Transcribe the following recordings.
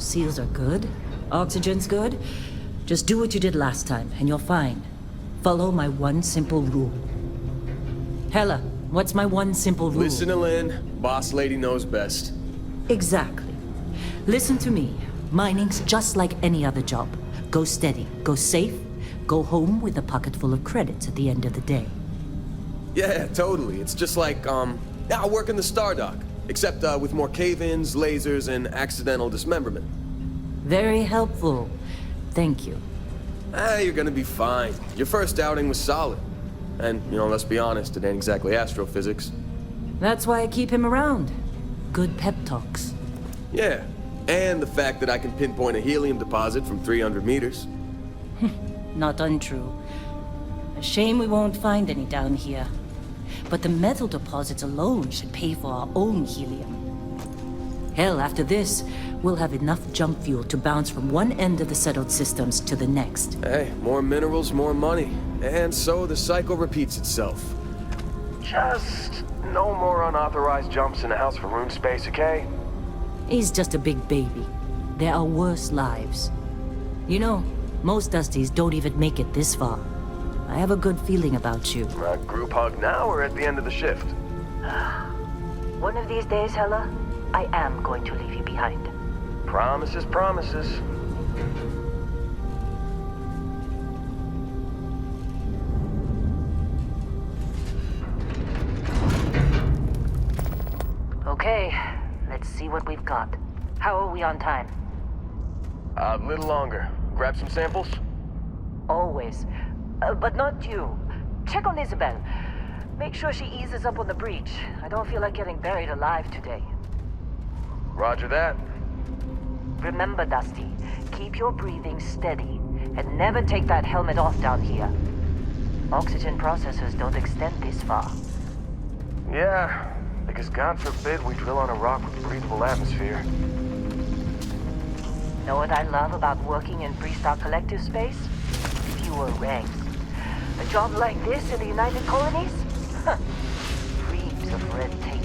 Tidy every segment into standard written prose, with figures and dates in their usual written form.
Seals are good. Oxygen's good. Just do what you did last time, and you're fine. Follow my one simple rule. Hella, what's my one simple rule? Listen to Lynn. Boss lady knows best. Exactly. Listen to me. Mining's just like any other job. Go steady, go safe, go home with a pocket full of credits at the end of the day. Yeah, totally. It's just like, I work in the Stardock. Except, with more cave-ins, lasers, and accidental dismemberment. Very helpful. Thank you. You're gonna be fine. Your first outing was solid. And, let's be honest, it ain't exactly astrophysics. That's why I keep him around. Good pep talks. Yeah, and the fact that I can pinpoint a helium deposit from 300 meters. Not untrue. A shame we won't find any down here. But the metal deposits alone should pay for our own helium. Hell, after this, we'll have enough jump fuel to bounce from one end of the settled systems to the next. Hey, more minerals, more money. And so the cycle repeats itself. Just no more unauthorized jumps in the house for room space, okay? He's just a big baby. There are worse lives. You know, most Dusties don't even make it this far. I have a good feeling about you. Group hug now or at the end of the shift? One of these days, Hella, I am going to leave you behind. Promises, promises. Okay, let's see what we've got. How are we on time? A little longer. Grab some samples? Always. But not you. Check on Isabel. Make sure she eases up on the breach. I don't feel like getting buried alive today. Roger that. Remember, Dusty, keep your breathing steady, and never take that helmet off down here. Oxygen processors don't extend this far. Yeah, because God forbid we drill on a rock with breathable atmosphere. Know what I love about working in Freestar Collective space? Fewer ranks. A job like this in the United Colonies? Huh. Reams of red tape.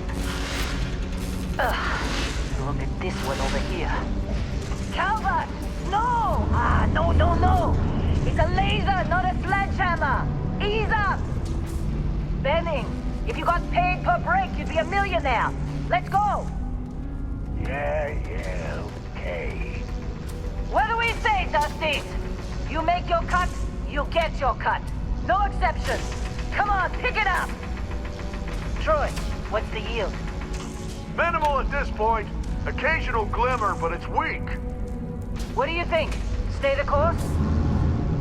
Look at this one over here. Calvert! No! No! It's a laser, not a sledgehammer! Ease up! Benning, if you got paid per break, you'd be a millionaire. Let's go! Yeah, okay. What do we say, Dusties? You make your cut, you get your cut. No exceptions. Come on, pick it up! Troy, what's the yield? Minimal at this point. Occasional glimmer, but it's weak. What do you think? Stay the course?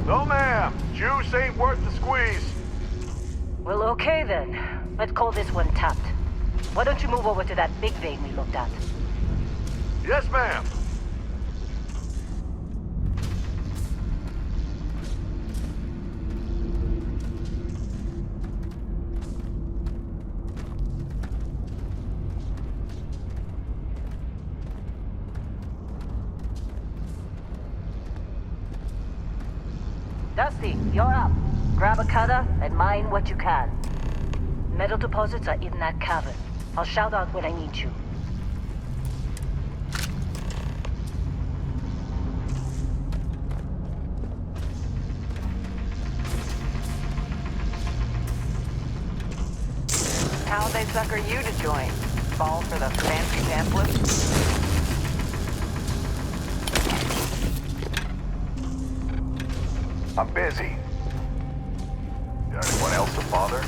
No, ma'am. Juice ain't worth the squeeze. Well, okay then. Let's call this one tapped. Why don't you move over to that big vein we looked at? Yes, ma'am. Dusty, you're up. Grab a cutter and mine what you can. Metal deposits are in that cavern. I'll shout out when I need you. How'd they sucker you to join? Fall for the fancy pamphlet? I'm busy. Anyone else to bother?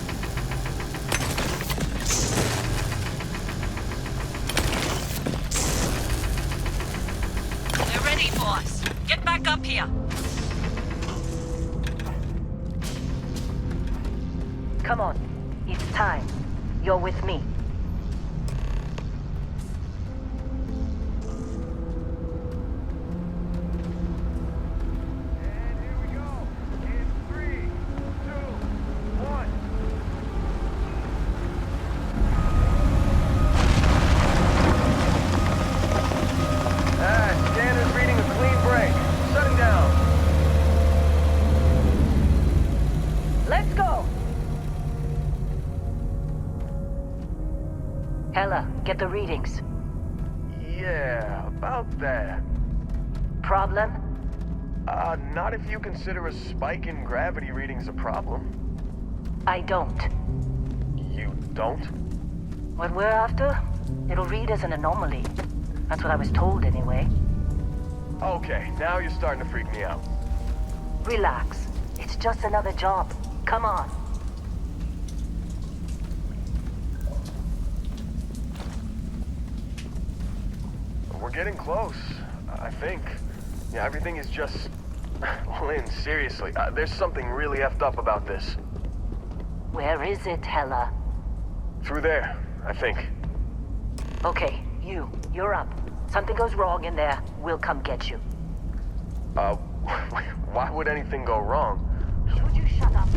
They're ready, boss. Get back up here. Come on. It's time. You're with me. Standard's reading a clean break. Shutting down. Let's go! Hella, get the readings. Yeah, about that. Problem? Not if you consider a spike in gravity readings a problem. I don't. You don't? What we're after, it'll read as an anomaly. That's what I was told anyway. Okay, now you're starting to freak me out. Relax. It's just another job. Come on. We're getting close, I think. Yeah, everything is just... Lynn, seriously, there's something really effed up about this. Where is it, Hella? Through there, I think. Okay, you're up. Something goes wrong in there, we'll come get you. Why would anything go wrong? Would you shut up?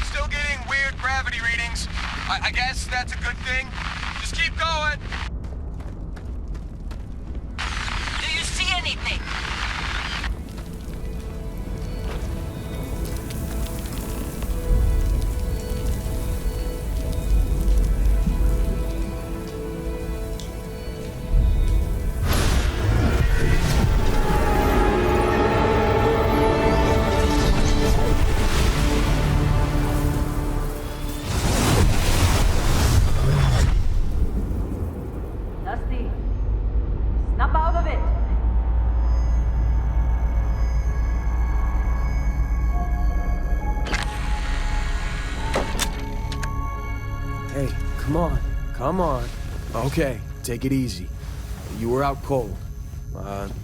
Still getting weird gravity readings. I guess that's a good thing. Just keep going. Do you see anything? Dusty, snap out of it. Hey, come on. Okay, take it easy. You were out cold.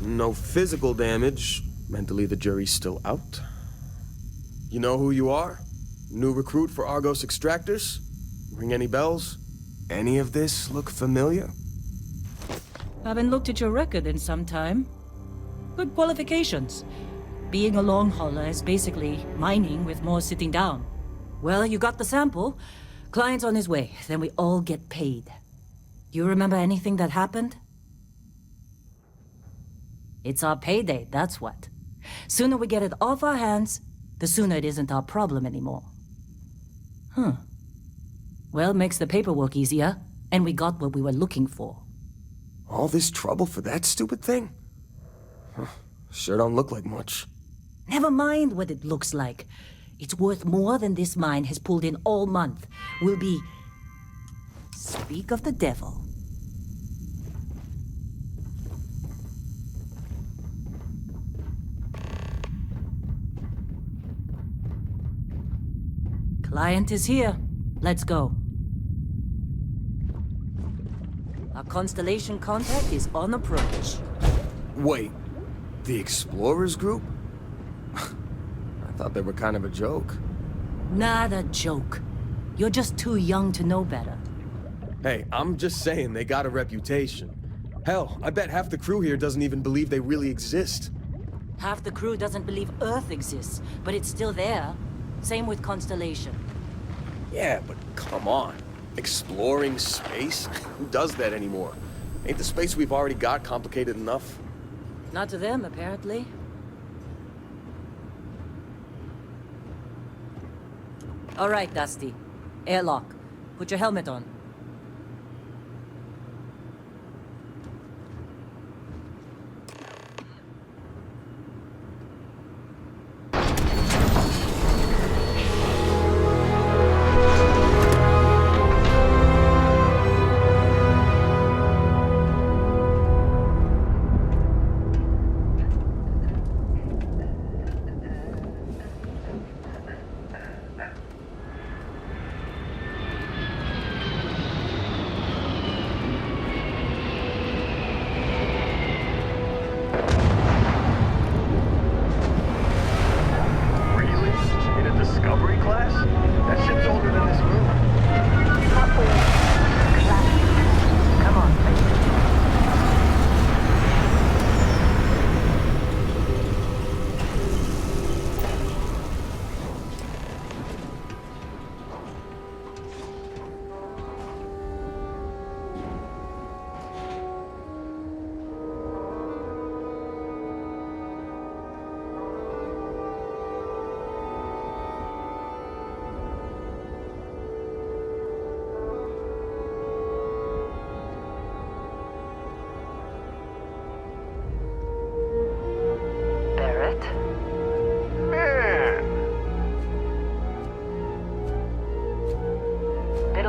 No physical damage. Mentally, the jury's still out. You know who you are? New recruit for Argos Extractors? Ring any bells? Any of this look familiar? Haven't looked at your record in some time. Good qualifications. Being a long hauler is basically mining with more sitting down. Well, you got the sample. Client's on his way, then we all get paid. You remember anything that happened? It's our payday, that's what. Sooner we get it off our hands, the sooner it isn't our problem anymore. Well, makes the paperwork easier, and we got what we were looking for. All this trouble for that stupid thing? Sure don't look like much. Never mind what it looks like. It's worth more than this mine has pulled in all month. We'll be... Speak of the devil. Client is here. Let's go. Our constellation contact is on approach. Wait, the Explorers group? I thought they were kind of a joke. Not a joke. You're just too young to know better. Hey, I'm just saying they got a reputation. Hell, I bet half the crew here doesn't even believe they really exist. Half the crew doesn't believe Earth exists, but it's still there. Same with Constellation. Yeah, but come on. Exploring space? Who does that anymore? Ain't the space we've already got complicated enough? Not to them, apparently. All right, Dusty. Airlock. Put your helmet on.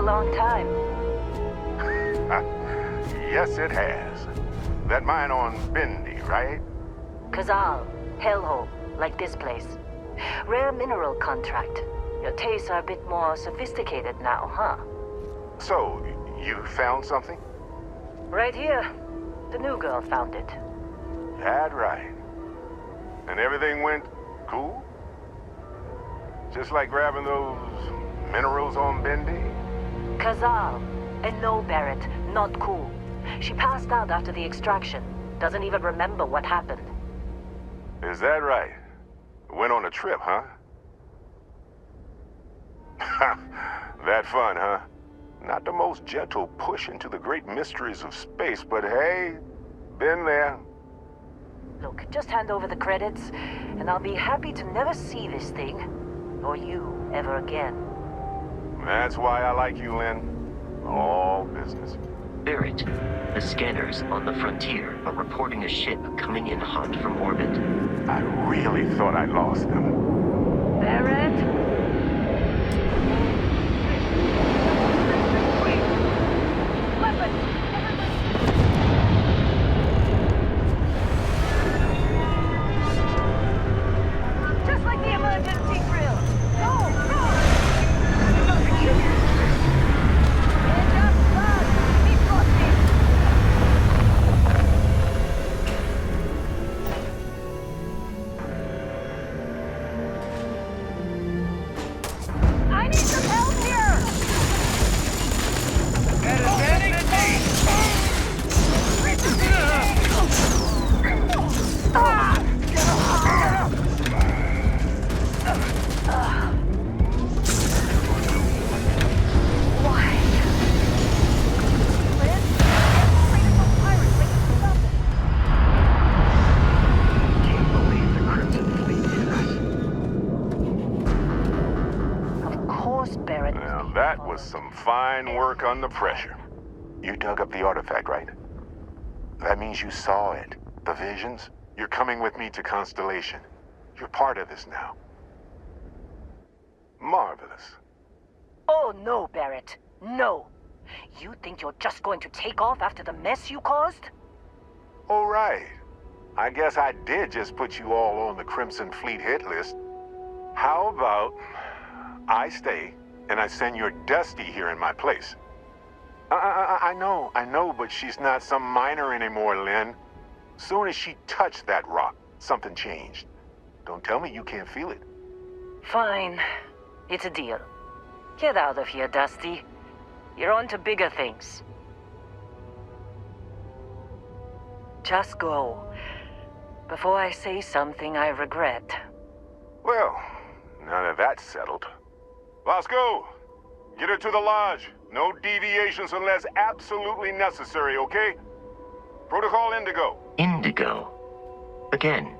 long time. Yes, it has. That mine on Bendy, right? Kazal, hellhole, like this place. Rare mineral contract. Your tastes are a bit more sophisticated now, huh? So, you found something? Right here. The new girl found it. That right. And everything went cool? Just like grabbing those minerals on Bendy? Kazal. And no, Barrett, not cool. She passed out after the extraction. Doesn't even remember what happened. Is that right? Went on a trip, huh? That fun, huh? Not the most gentle push into the great mysteries of space, but hey, been there. Look, just hand over the credits, and I'll be happy to never see this thing, or you, ever again. That's why I like you, Lynn. All business. Barrett, the scanners on the frontier are reporting a ship coming in hot from orbit. I really thought I lost them. Barrett? Just like the emergency drill. Go, go! I need some help here! That was some fine work under pressure. You dug up the artifact, right? That means you saw it. The visions? You're coming with me to Constellation. You're part of this now. Marvelous. Oh, no, Barrett. No. You think you're just going to take off after the mess you caused? All right. I guess I did just put you all on the Crimson Fleet hit list. How about I stay and I send your Dusty here in my place? I know, but she's not some miner anymore, Lynn. Soon as she touched that rock, something changed. Don't tell me you can't feel it. Fine. It's a deal. Get out of here, Dusty. You're on to bigger things. Just go. Before I say something I regret. Well, now that that's settled. Vasco, get her to the lodge. No deviations unless absolutely necessary, okay? Protocol Indigo. Indigo. Again.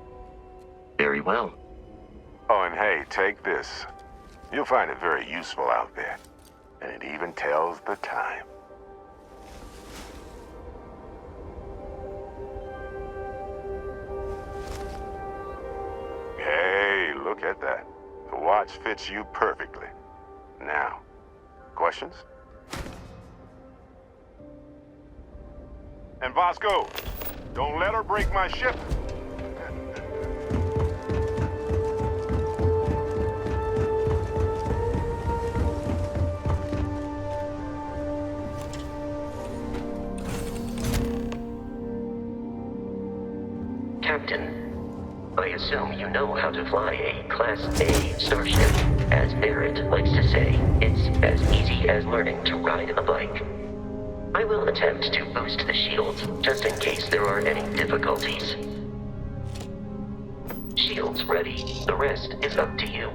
Very well. Oh, and hey, take this. You'll find it very useful out there. And it even tells the time. Hey, look at that. The watch fits you perfectly. Now, questions? And Vasco, don't let her break my ship. Captain, I assume you know how to fly a Class A starship. As Barrett likes to say, it's as easy as learning to ride a bike. I will attempt to boost the shields, just in case there are any difficulties. Shields ready. The rest is up to you.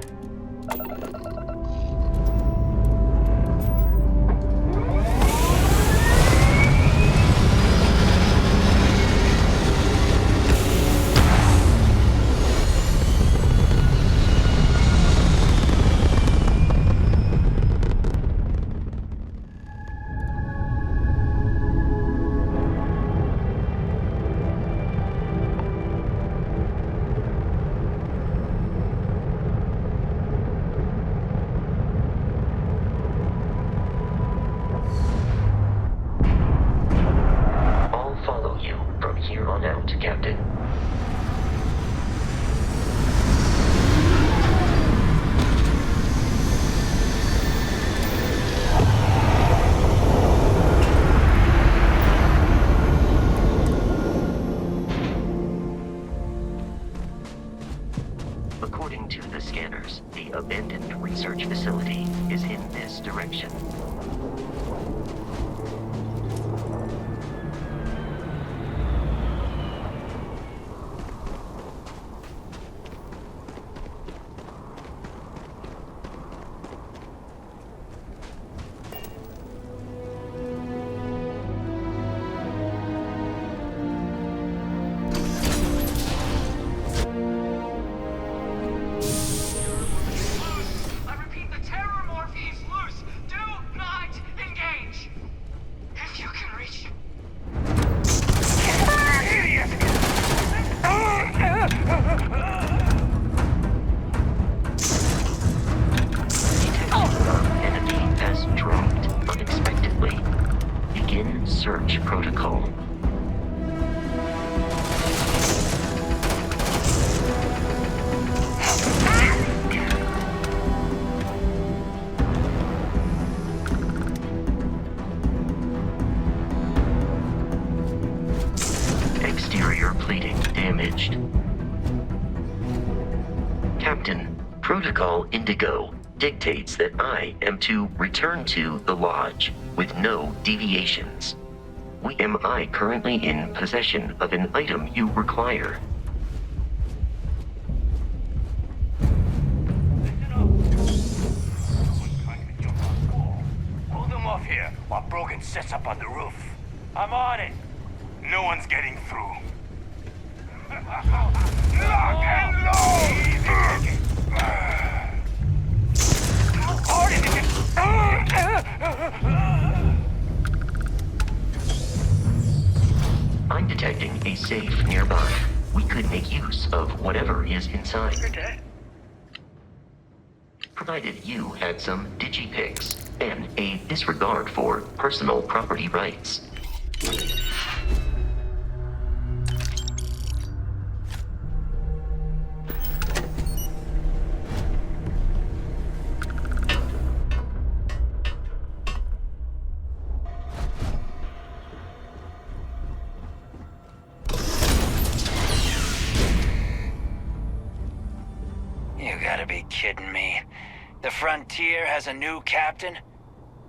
According to the scanners, the abandoned research facility is in this direction. Search protocol. Exterior plating damaged. Captain, Protocol Indigo dictates that I am to return to the lodge with no deviations. Am I currently in possession of an item you require? Pull them off here while Brogan sets up on the roof. I'm on it. No one's getting through. Lock and load! I'm detecting a safe nearby. We could make use of whatever is inside. Provided you had some digipics and a disregard for personal property rights. Kidding me? The Frontier has a new captain?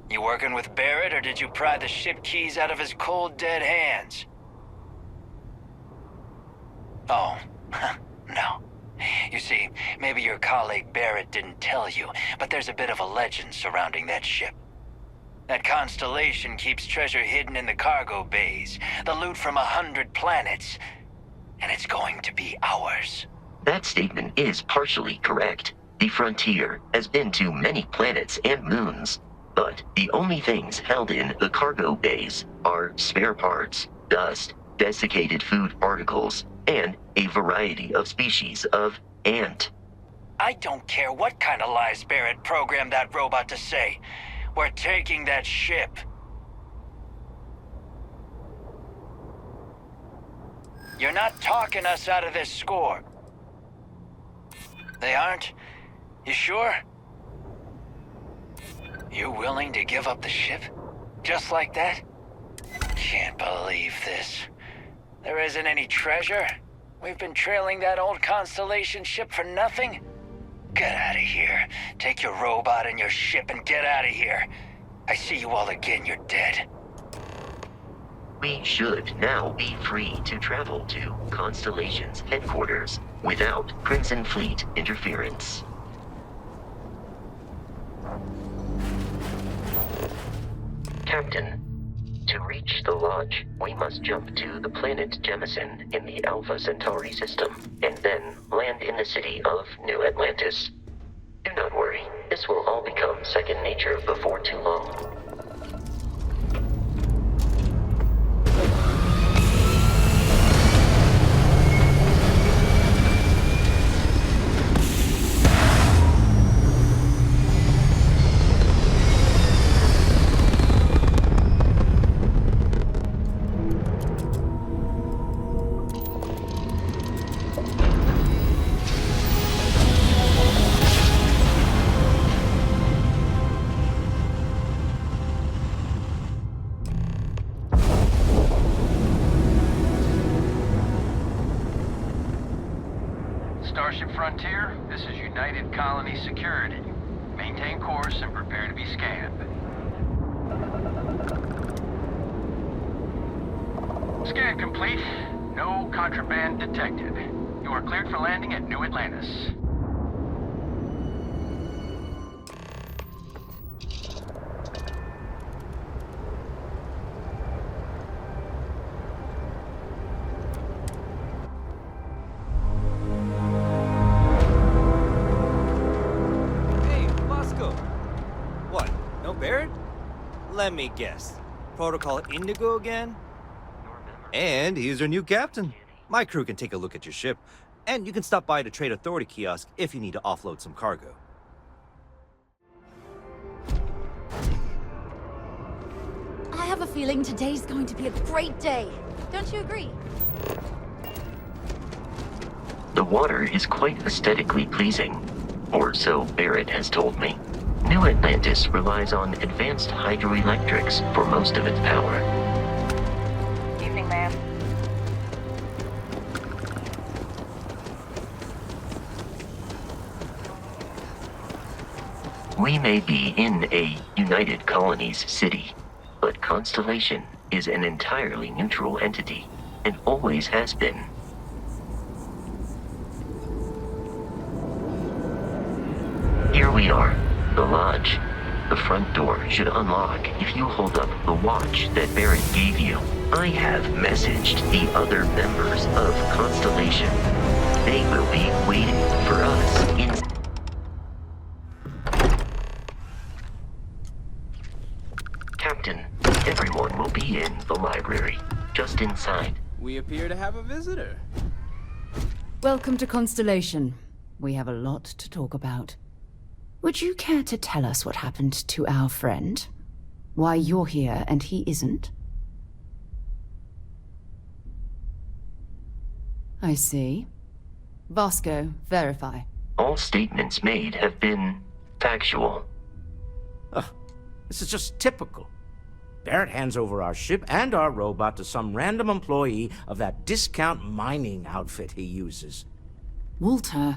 You working with Barrett, or did you pry the ship keys out of his cold, dead hands? Oh, no. You see, maybe your colleague Barrett didn't tell you, but there's a bit of a legend surrounding that ship. That constellation keeps treasure hidden in the cargo bays, the loot from 100 planets, and it's going to be ours. That statement is partially correct. The Frontier has been to many planets and moons, but the only things held in the cargo bays are spare parts, dust, desiccated food particles, and a variety of species of ant. I don't care what kind of lies Barrett programmed that robot to say. We're taking that ship. You're not talking us out of this score. They aren't? You sure? You willing to give up the ship? Just like that? Can't believe this. There isn't any treasure? We've been trailing that old Constellation ship for nothing? Get out of here. Take your robot and your ship and get out of here. I see you all again, you're dead. We should now be free to travel to Constellation's headquarters without Crimson Fleet interference. Captain, to reach the lodge, we must jump to the planet Jemison in the Alpha Centauri system, and then land in the city of New Atlantis. Do not worry, this will all become second nature before too long. Starship Frontier, this is United colony secured. Maintain course and prepare to be scanned. Scan complete. No contraband detected. You are cleared for landing at New Atlantis. Let me guess. Protocol Indigo again? And he's our new captain. My crew can take a look at your ship, and you can stop by the Trade Authority kiosk if you need to offload some cargo. I have a feeling today's going to be a great day. Don't you agree? The water is quite aesthetically pleasing, or so Barrett has told me. New Atlantis relies on advanced hydroelectrics for most of its power. Evening, ma'am. We may be in a United Colonies city, but Constellation is an entirely neutral entity, and always has been. Here we are. The lodge. The front door should unlock if you hold up the watch that Barrett gave you. I have messaged the other members of Constellation. They will be waiting for us in... Captain, everyone will be in the library, just inside. We appear to have a visitor. Welcome to Constellation. We have a lot to talk about. Would you care to tell us what happened to our friend? Why you're here and he isn't? I see. Vasco, verify. All statements made have been factual. This is just typical. Barrett hands over our ship and our robot to some random employee of that discount mining outfit he uses. Walter.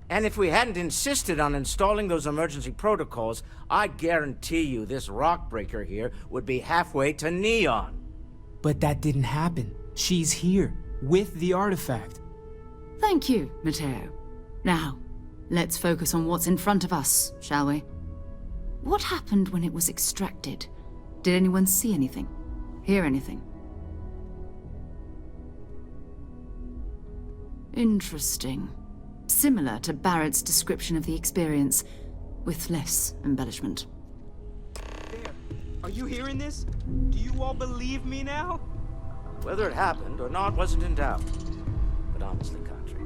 And if we hadn't insisted on installing those emergency protocols, I guarantee you this rock breaker here would be halfway to Neon. But that didn't happen. She's here, with the artifact. Thank you, Matteo. Now, let's focus on what's in front of us, shall we? What happened when it was extracted? Did anyone see anything? Hear anything? Interesting. Similar to Barrett's description of the experience, with less embellishment. There. Are you hearing this? Do you all believe me now? Whether it happened or not wasn't in doubt. But honestly, Country,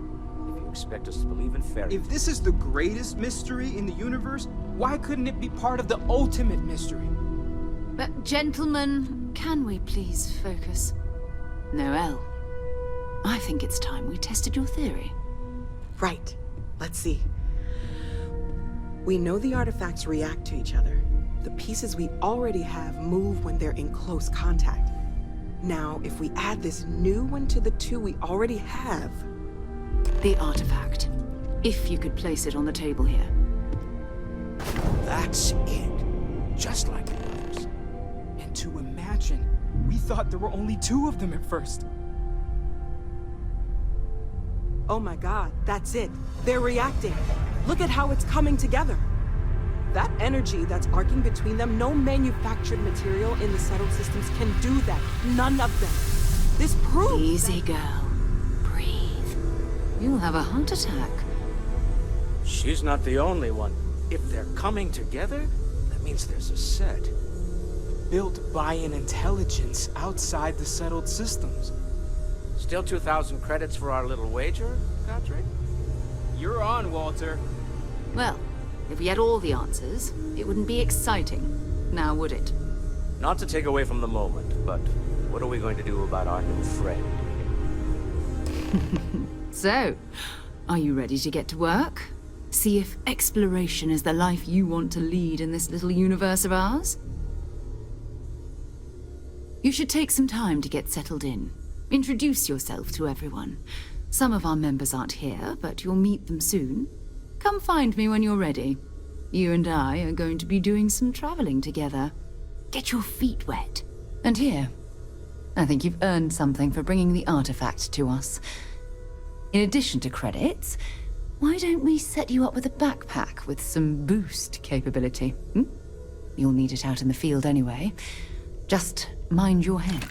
if you expect us to believe in fairy... If this is the greatest mystery in the universe, why couldn't it be part of the ultimate mystery? But gentlemen, can we please focus? Noelle, I think it's time we tested your theory. Right. Let's see. We know the artifacts react to each other. The pieces we already have move when they're in close contact. Now, if we add this new one to the two we already have... The artifact. If you could place it on the table here. That's it. Just like the others. And to imagine, we thought there were only two of them at first. Oh my god, that's it. They're reacting. Look at how it's coming together. That energy that's arcing between them, no manufactured material in the settled systems can do that. None of them. This proves... Easy, girl. Breathe. You'll have a heart attack. She's not the only one. If they're coming together, that means there's a set. Built by an intelligence outside the settled systems. Still 2,000 credits for our little wager, Godric? You're on, Walter. Well, if we had all the answers, it wouldn't be exciting. Now, would it? Not to take away from the moment, but what are we going to do about our new friend? So, are you ready to get to work? See if exploration is the life you want to lead in this little universe of ours? You should take some time to get settled in. Introduce yourself to everyone. Some of our members aren't here, but you'll meet them soon. Come find me when you're ready. You and I are going to be doing some traveling together. Get your feet wet. And here, I think you've earned something for bringing the artifact to us. In addition to credits, why don't we set you up with a backpack with some boost capability? You'll need it out in the field anyway. Just mind your head.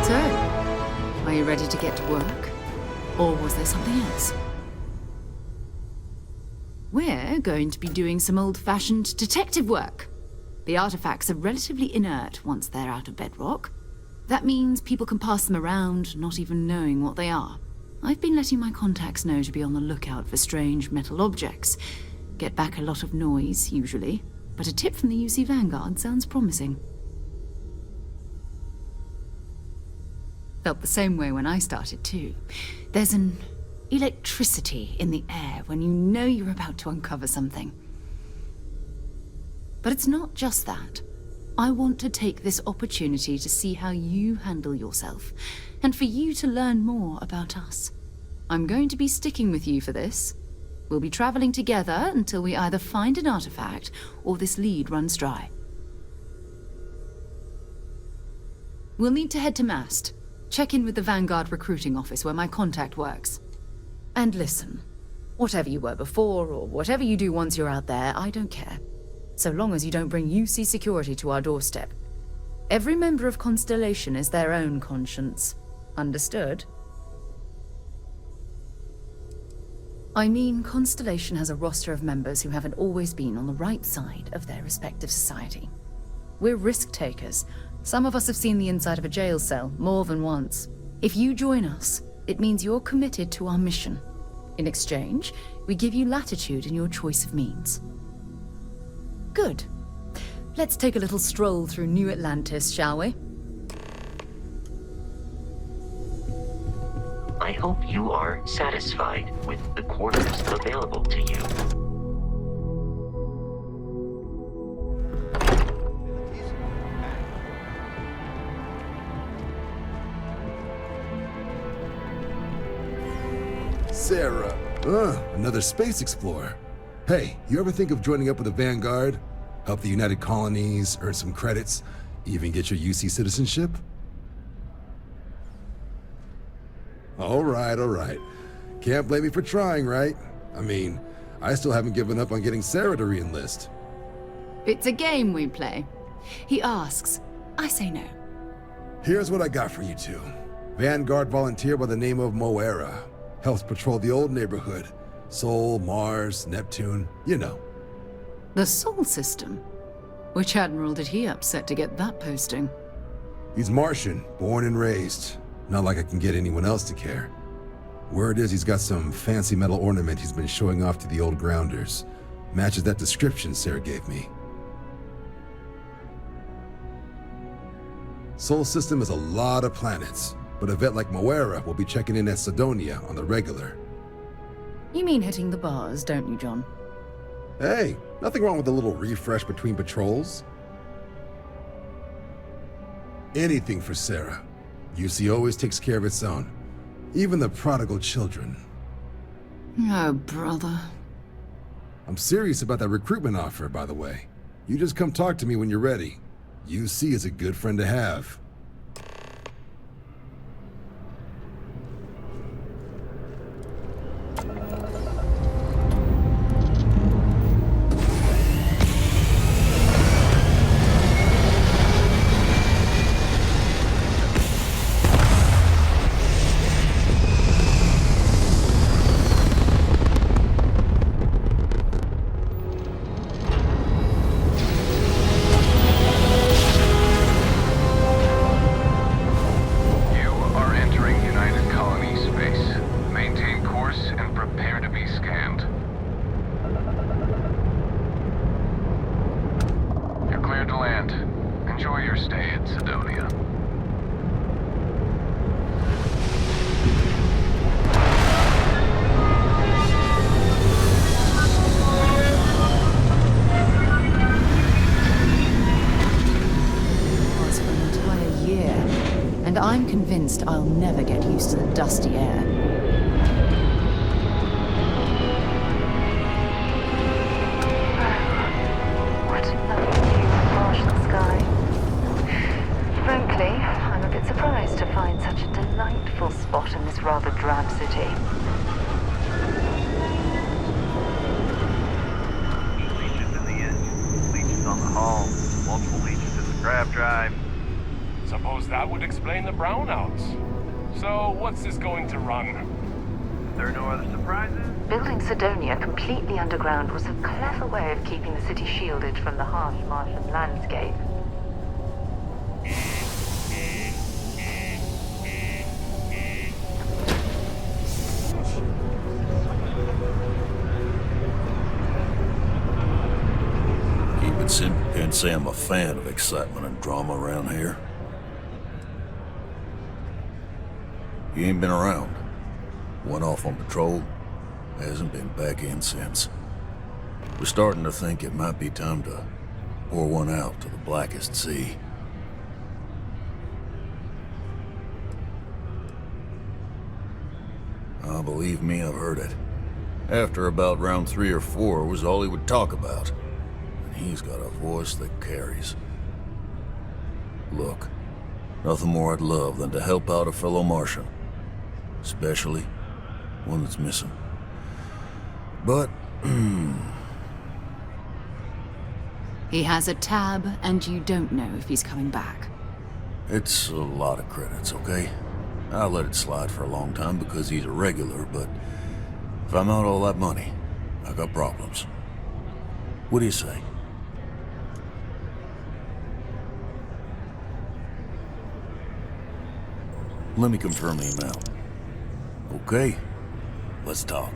So, are you ready to get to work? Or was there something else? We're going to be doing some old-fashioned detective work. The artifacts are relatively inert once they're out of bedrock. That means people can pass them around, not even knowing what they are. I've been letting my contacts know to be on the lookout for strange metal objects. Get back a lot of noise, usually, but a tip from the UC Vanguard sounds promising. Felt the same way when I started, too. There's an electricity in the air when you know you're about to uncover something. But it's not just that. I want to take this opportunity to see how you handle yourself, and for you to learn more about us. I'm going to be sticking with you for this. We'll be traveling together until we either find an artifact or this lead runs dry. We'll need to head to Mast. Check in with the Vanguard recruiting office where my contact works. And listen, whatever you were before or whatever you do once you're out there, I don't care. So long as you don't bring UC security to our doorstep. Every member of Constellation is their own conscience. Understood? I mean, Constellation has a roster of members who haven't always been on the right side of their respective society. We're risk takers. Some of us have seen the inside of a jail cell more than once. If you join us, it means you're committed to our mission. In exchange, we give you latitude in your choice of means. Good. Let's take a little stroll through New Atlantis, shall we? I hope you are satisfied with the quarters available to you. Sarah. Another space explorer. Hey, you ever think of joining up with the Vanguard? Help the United Colonies, earn some credits, even get your UC citizenship? All right. Can't blame me for trying, right? I mean, I still haven't given up on getting Sarah to re-enlist. It's a game we play. He asks, I say no. Here's what I got for you two. Vanguard volunteer by the name of Moera. Helps patrol the old neighborhood. Sol, Mars, Neptune, you know. The Sol system? Which admiral did he upset to get that posting? He's Martian, born and raised. Not like I can get anyone else to care. Word is he's got some fancy metal ornament he's been showing off to the old grounders. Matches that description Sarah gave me. Sol system is a lot of planets, but a vet like Moera will be checking in at Sidonia on the regular. You mean hitting the bars, don't you, John? Hey, nothing wrong with a little refresh between patrols. Anything for Sarah. UC always takes care of its own. Even the prodigal children. Oh, brother. I'm serious about that recruitment offer, by the way. You just come talk to me when you're ready. UC is a good friend to have. I'll never get used to the dusty air. What a lovely view of Martian sky. Frankly, I'm a bit surprised to find such a delightful spot in this rather drab city. Leeches in the engine, leeches on the hull, multiple leeches in the grab drive. Suppose that would explain the brownouts. So, what's this going to run? There are no other surprises? Building Sidonia completely underground was a clever way of keeping the city shielded from the harsh Martian landscape. Keep it simple. Can't say I'm a fan of excitement and drama around here. You ain't been around. Went off on patrol. Hasn't been back in since. We're starting to think it might be time to pour one out to the blackest sea. Believe me, I've heard it. After about round 3 or 4 was all he would talk about. And he's got a voice that carries. Look, nothing more I'd love than to help out a fellow Martian. Especially one that's missing. But, He has a tab, and you don't know if he's coming back. it's a lot of credits, okay? I let it slide for a long time because he's a regular, but if I'm out all that money, I got problems. What do you say? Let me confirm the amount. Okay, let's talk.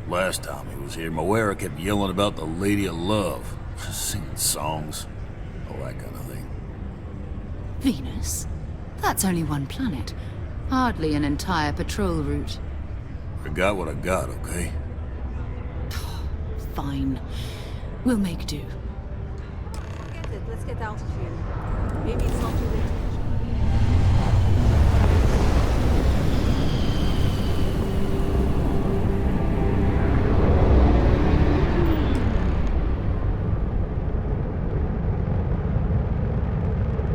Last time he was here, Moira kept yelling about the Lady of Love, singing songs, all that kind of thing. Venus? That's only one planet. Hardly an entire patrol route. I got what I got, okay? Fine. We'll make do. Forget it. Let's get out of here. Maybe it's not too late.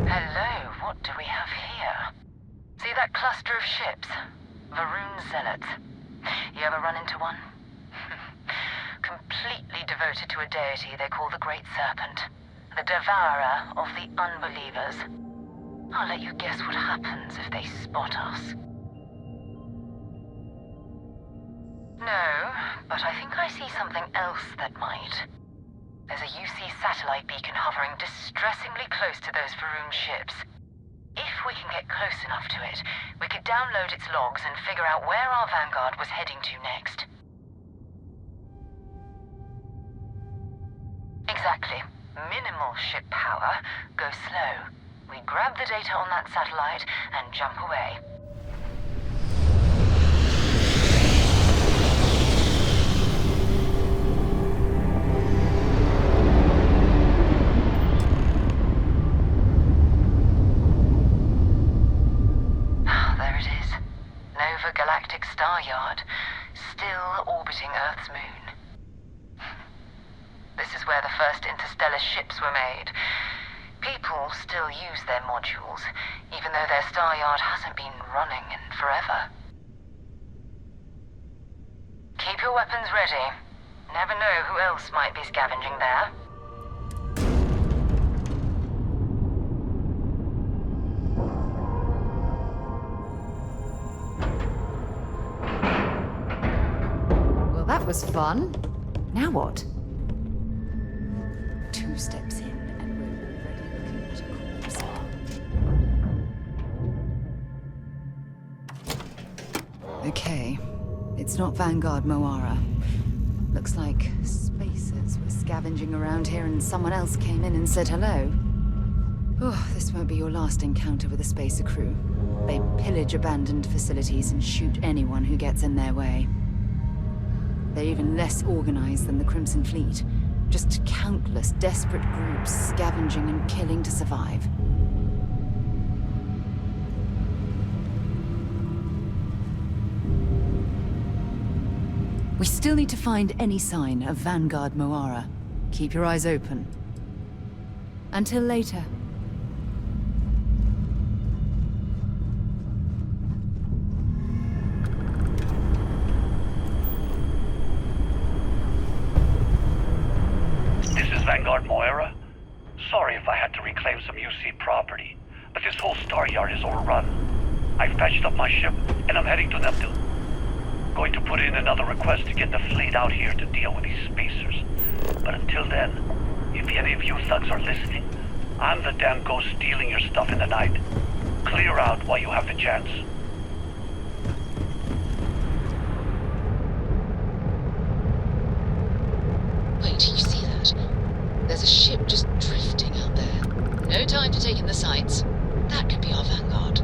Hello, what do we have here? See that cluster of ships? Varun Zealots. You ever run into one? Completely devoted to a deity they call the Great Serpent. The devourer of the unbelievers. I'll let you guess what happens if they spot us. No, but I think I see something else that might. There's a UC satellite beacon hovering distressingly close to those Varun ships. If we can get close enough to it, we could download its logs and figure out where our vanguard was heading to next. Exactly. Minimal ship power, go slow. We grab the data on that satellite and jump away. There it is. Nova Galactic Star Yard, still orbiting Earth's moon. This is where the first interstellar ships were made. People still use their modules, even though their star yard hasn't been running in forever. Keep your weapons ready. Never know who else might be scavenging there. Well, that was fun. Now what? 2 steps in, and we're already looking at a corpse. Okay, it's not Vanguard Moara. Looks like spacers were scavenging around here and someone else came in and said hello. Oh, this won't be your last encounter with a spacer crew. They pillage abandoned facilities and shoot anyone who gets in their way. They're even less organized than the Crimson Fleet. Just countless desperate groups scavenging and killing to survive. We still need to find any sign of Vanguard Moara. Keep your eyes open. Until later. This is Vanguard Moira. Sorry if I had to reclaim some UC property, but this whole star yard is overrun. I fetched up my ship, and I'm heading to Neptune. Going to put in another request to get the fleet out here to deal with these spacers. But until then, if any of you thugs are listening, I'm the damn ghost stealing your stuff in the night. Clear out while you have the chance. Wait, you see that? There's a ship just drifting out there. No time to take in the sights. That could be our vanguard.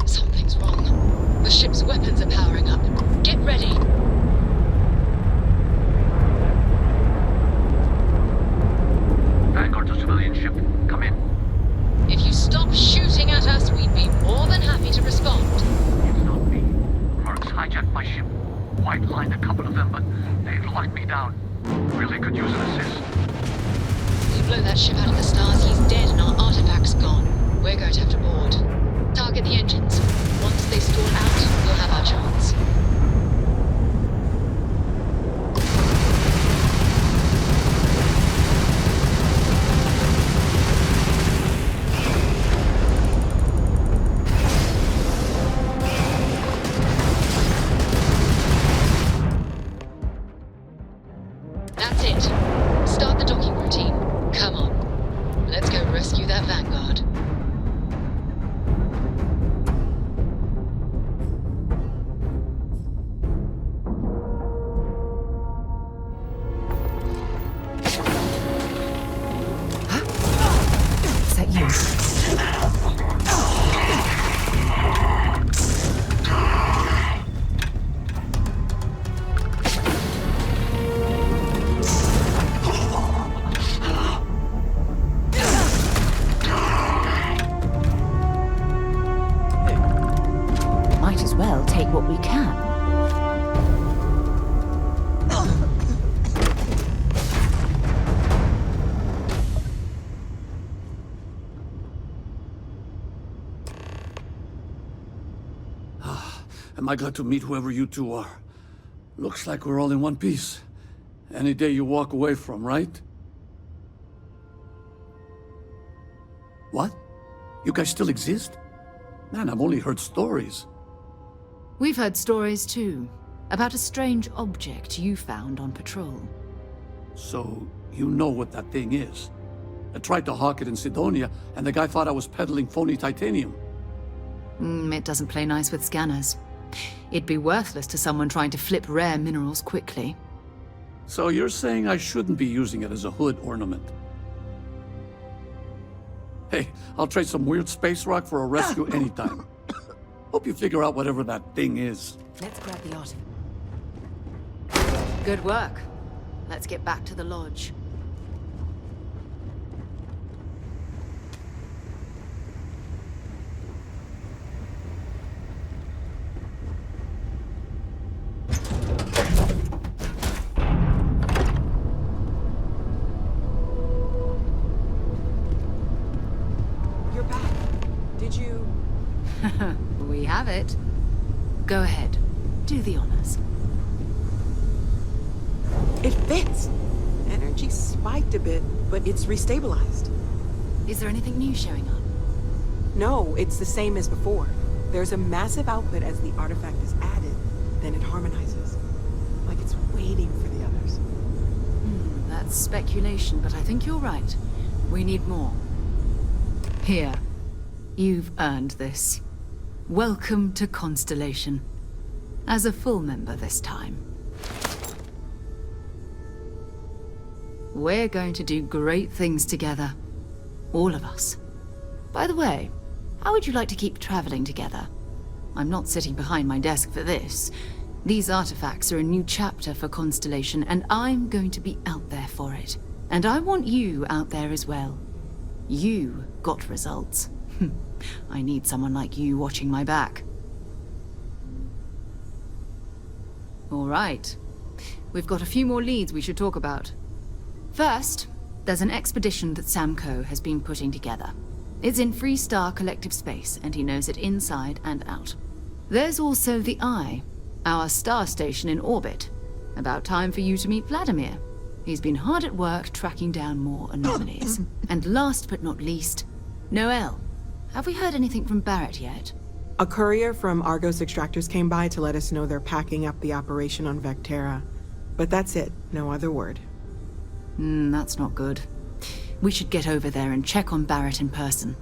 Something's wrong. The ship's weapons are powering up. Get ready! Vanguard's a civilian ship. Come in. If you stop shooting at us, we'd be more than happy to respond. It's not me. Mercs hijacked my ship. White-lined a couple of them, but they've locked me down. Really could use an assist. We blow that ship out of the stars, he's dead and our artifact's gone. We're going to have to board. Target the engines. Once they stall out, we'll have our chance. That's it. Start the docking routine. Come on. Let's go rescue that Vanguard. Is that you? Might as well take what we can. Am I glad to meet whoever you two are. Looks like we're all in one piece. Any day you walk away from, right? What? You guys still exist? Man, I've only heard stories. We've heard stories too, about a strange object you found on patrol. So, you know what that thing is. I tried to hawk it in Sidonia, and the guy thought I was peddling phony titanium. It doesn't play nice with scanners. It'd be worthless to someone trying to flip rare minerals quickly. So you're saying I shouldn't be using it as a hood ornament? Hey, I'll trade some weird space rock for a rescue anytime. Hope you figure out whatever that thing is. Let's grab the artifact. Good work. Let's get back to the lodge. You're back. Did you... We have it. Go ahead. Do the honors. It fits. Energy spiked a bit, but it's restabilized. Is there anything new showing up? No, it's the same as before. There's a massive output as the artifact is added, then it harmonizes. Like it's waiting for the others. That's speculation, but I think you're right. We need more. Here. You've earned this. Welcome to Constellation. As a full member this time. We're going to do great things together. All of us. By the way, how would you like to keep traveling together? I'm not sitting behind my desk for this. These artifacts are a new chapter for Constellation, and I'm going to be out there for it. And I want you out there as well. You got results. I need someone like you watching my back. All right. We've got a few more leads we should talk about. First, there's an expedition that Samco has been putting together. It's in Freestar Collective Space, and he knows it inside and out. There's also the Eye, our star station in orbit. About time for you to meet Vladimir. He's been hard at work tracking down more anomalies. And last but not least, Noel. Have we heard anything from Barrett yet? A courier from Argos Extractors came by to let us know they're packing up the operation on Vectera. But that's it, no other word. That's not good. We should get over there and check on Barrett in person.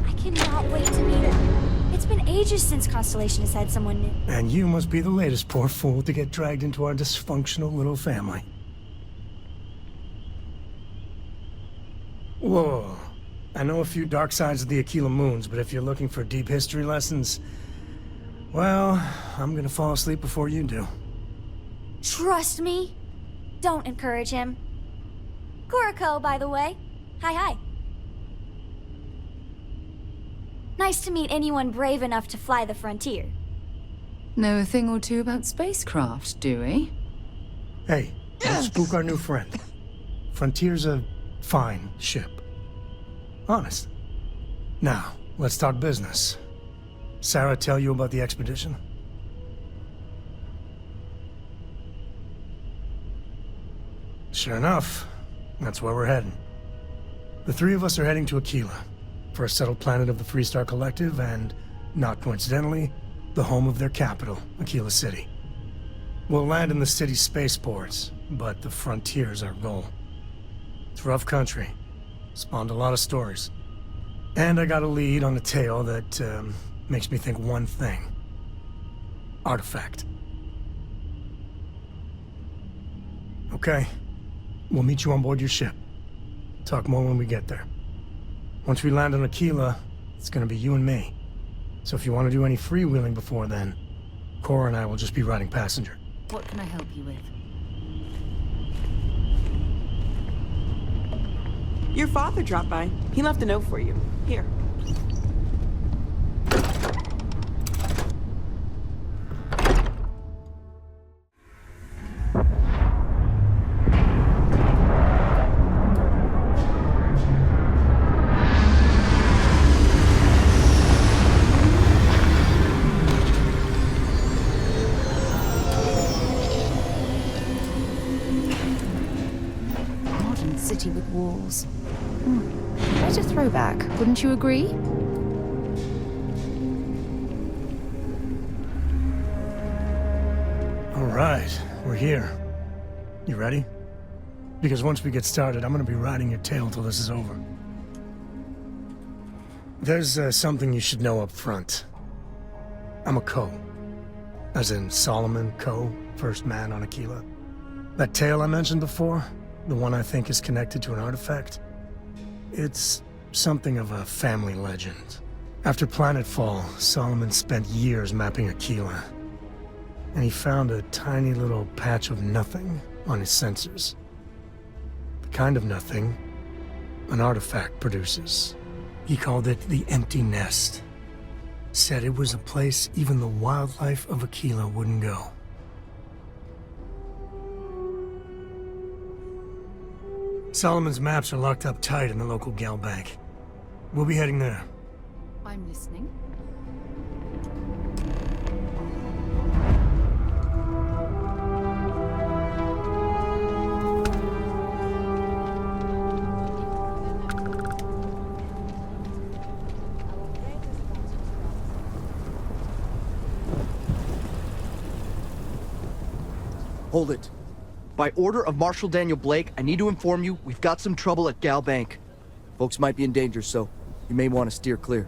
I cannot wait to meet her. It's been ages since Constellation has had someone new. And you must be the latest poor fool to get dragged into our dysfunctional little family. Whoa. I know a few dark sides of the Aquila Moons, but if you're looking for deep history lessons, well, I'm gonna fall asleep before you do. Trust me. Don't encourage him. Kuriko, by the way. Hi. Nice to meet anyone brave enough to fly the frontier. Know a thing or two about spacecraft, do we? Hey, don't spook our new friend. Frontier's a fine ship. Honest. Now, let's talk business. Sarah tell you about the expedition? Sure enough, that's where we're heading. The three of us are heading to Aquila, for a settled planet of the Freestar Collective and, not coincidentally, the home of their capital, Aquila City. We'll land in the city's spaceports, but the frontier's our goal. It's rough country. Spawned a lot of stories. And I got a lead on a tale that makes me think one thing. Artifact. Okay. We'll meet you on board your ship. Talk more when we get there. Once we land on Aquila, it's gonna be you and me. So if you want to do any freewheeling before then, Cora and I will just be riding passenger. What can I help you with? Your father dropped by. He left a note for you. Here. Modern city with walls. Quite a throwback, wouldn't you agree? All right, we're here. You ready? Because once we get started, I'm gonna be riding your tail till this is over. There's something you should know up front. I'm a Co. As in Solomon Co., first man on Aquila. That tale I mentioned before, the one I think is connected to an artifact, it's something of a family legend. After planetfall, Solomon spent years mapping Aquila, and he found a tiny little patch of nothing on his sensors. The kind of nothing an artifact produces. He called it the Empty Nest. Said it was a place even the wildlife of Aquila wouldn't go. Solomon's maps are locked up tight in the local gal bank. We'll be heading there. I'm listening. Hold it. By order of Marshal Daniel Blake, I need to inform you we've got some trouble at Gal Bank. Folks might be in danger, so you may want to steer clear.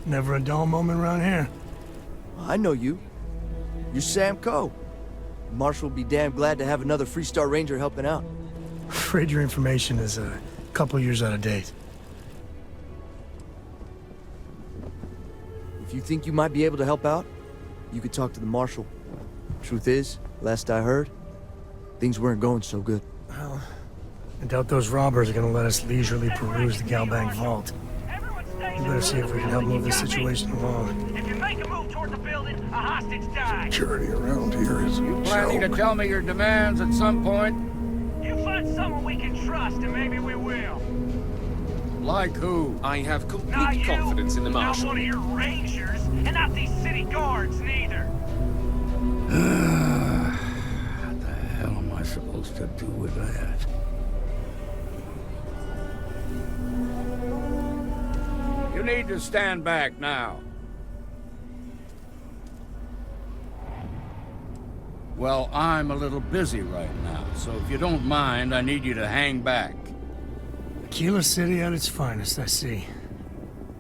Never a dull moment around here. I know you. You're Sam Coe. Marshal will be damn glad to have another Freestar Ranger helping out. Afraid your information is a couple years out of date. If you think you might be able to help out, you could talk to the Marshal. Truth is, last I heard, things weren't going so good. Well, I doubt those robbers are gonna let us leisurely peruse the Galbank vault. We better see if we can help move this situation along. If you make a move toward the building, a hostage dies. Security around here is You planning to tell me your demands at some point? You find someone we can trust, and maybe we will. Like who? I have Not complete you, confidence in the not Marshal. one of your rangers, and not these city guards, neither. What the hell am I supposed to do with that? You need to stand back now. Well, I'm a little busy right now, so if you don't mind, I need you to hang back. Aquila City at its finest, I see.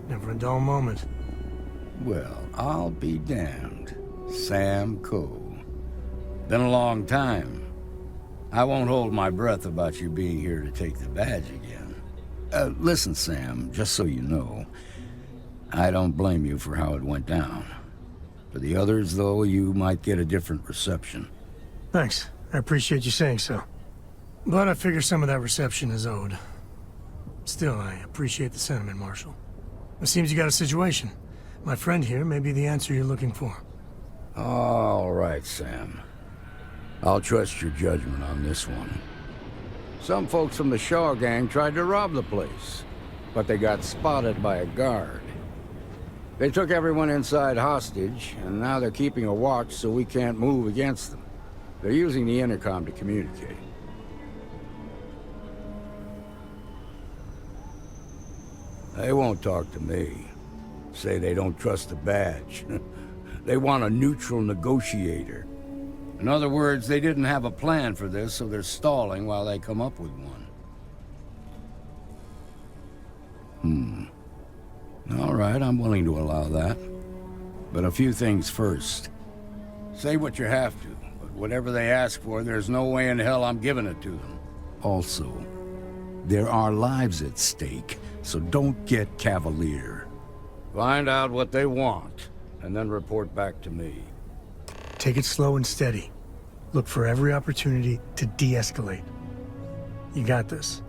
Never a dull moment. Well, I'll be damned. Sam Coe. Been a long time. I won't hold my breath about you being here to take the badge again. Listen, Sam, just so you know, I don't blame you for how it went down. For the others, though, you might get a different reception. Thanks. I appreciate you saying so. But I figure some of that reception is owed. Still, I appreciate the sentiment, Marshal. It seems you got a situation. My friend here may be the answer you're looking for. All right, Sam. I'll trust your judgment on this one. Some folks from the Shaw gang tried to rob the place, but they got spotted by a guard. They took everyone inside hostage, and now they're keeping a watch so we can't move against them. They're using the intercom to communicate. They won't talk to me. Say they don't trust the badge. They want a neutral negotiator. In other words, they didn't have a plan for this, so they're stalling while they come up with one. All right, I'm willing to allow that. But a few things first. Say what you have to, but whatever they ask for, there's no way in hell I'm giving it to them. Also, there are lives at stake, so don't get cavalier. Find out what they want, and then report back to me. Take it slow and steady. Look for every opportunity to de-escalate. You got this.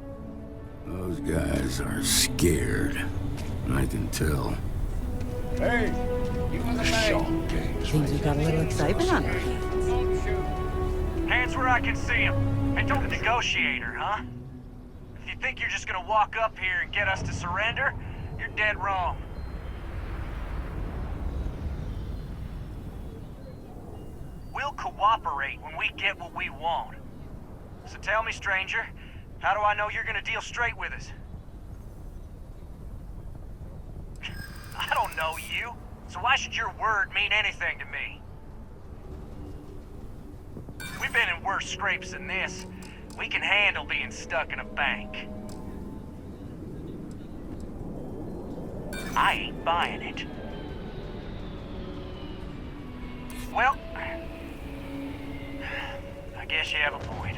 Those guys are scared. I can tell. Hey, you in the man. Seems we've got a little excitement on our hands. Hands where I can see them. And don't negotiator, huh? If you think you're just gonna walk up here and get us to surrender, you're dead wrong. We'll cooperate when we get what we want. So tell me, stranger, how do I know you're gonna deal straight with us? I don't know you, so why should your word mean anything to me? We've been in worse scrapes than this. We can handle being stuck in a bank. I ain't buying it. Well, I guess you have a point.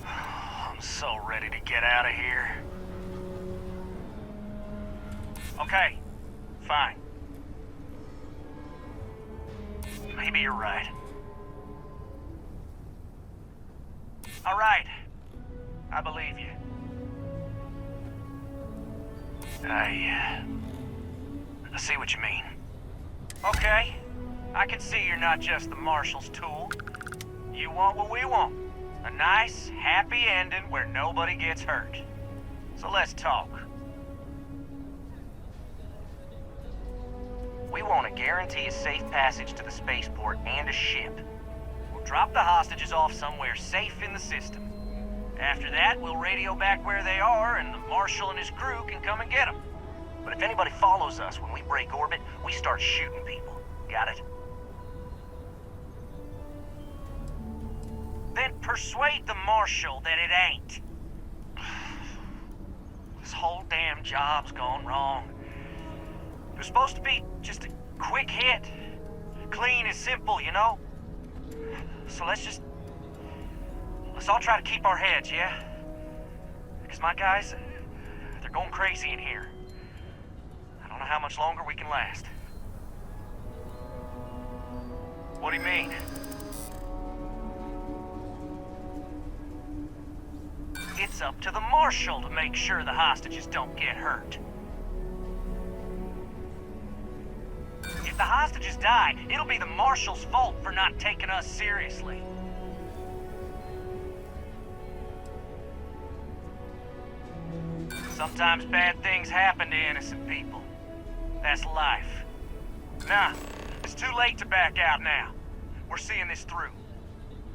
I'm so ready to get out of here. Okay, fine. Maybe you're right. All right, I believe you. I see what you mean. Okay, I can see you're not just the Marshal's tool. You want what we want. A nice, happy ending where nobody gets hurt. So let's talk. We want to guarantee a safe passage to the spaceport and a ship. We'll drop the hostages off somewhere safe in the system. After that, we'll radio back where they are, and the Marshal and his crew can come and get them. But if anybody follows us when we break orbit, we start shooting people. Got it? Then persuade the Marshal that it ain't. This whole damn job's gone wrong. It was supposed to be just a quick hit. Clean and simple, you know? So let's all try to keep our heads, yeah? Because my guys, they're going crazy in here. I don't know how much longer we can last. What do you mean? it's up to the Marshal to make sure the hostages don't get hurt. If the hostages die, it'll be the Marshal's fault for not taking us seriously. Sometimes bad things happen to innocent people. That's life. Nah, it's too late to back out now. We're seeing this through.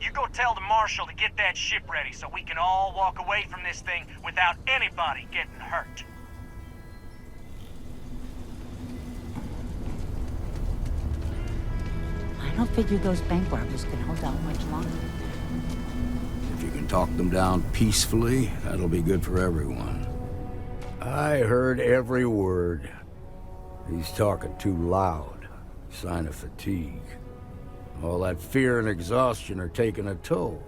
You go tell the Marshal to get that ship ready so we can all walk away from this thing without anybody getting hurt. I don't figure those bank robbers can hold out much longer. If you can talk them down peacefully, that'll be good for everyone. I heard every word. He's talking too loud. Sign of fatigue. All that fear and exhaustion are taking a toll.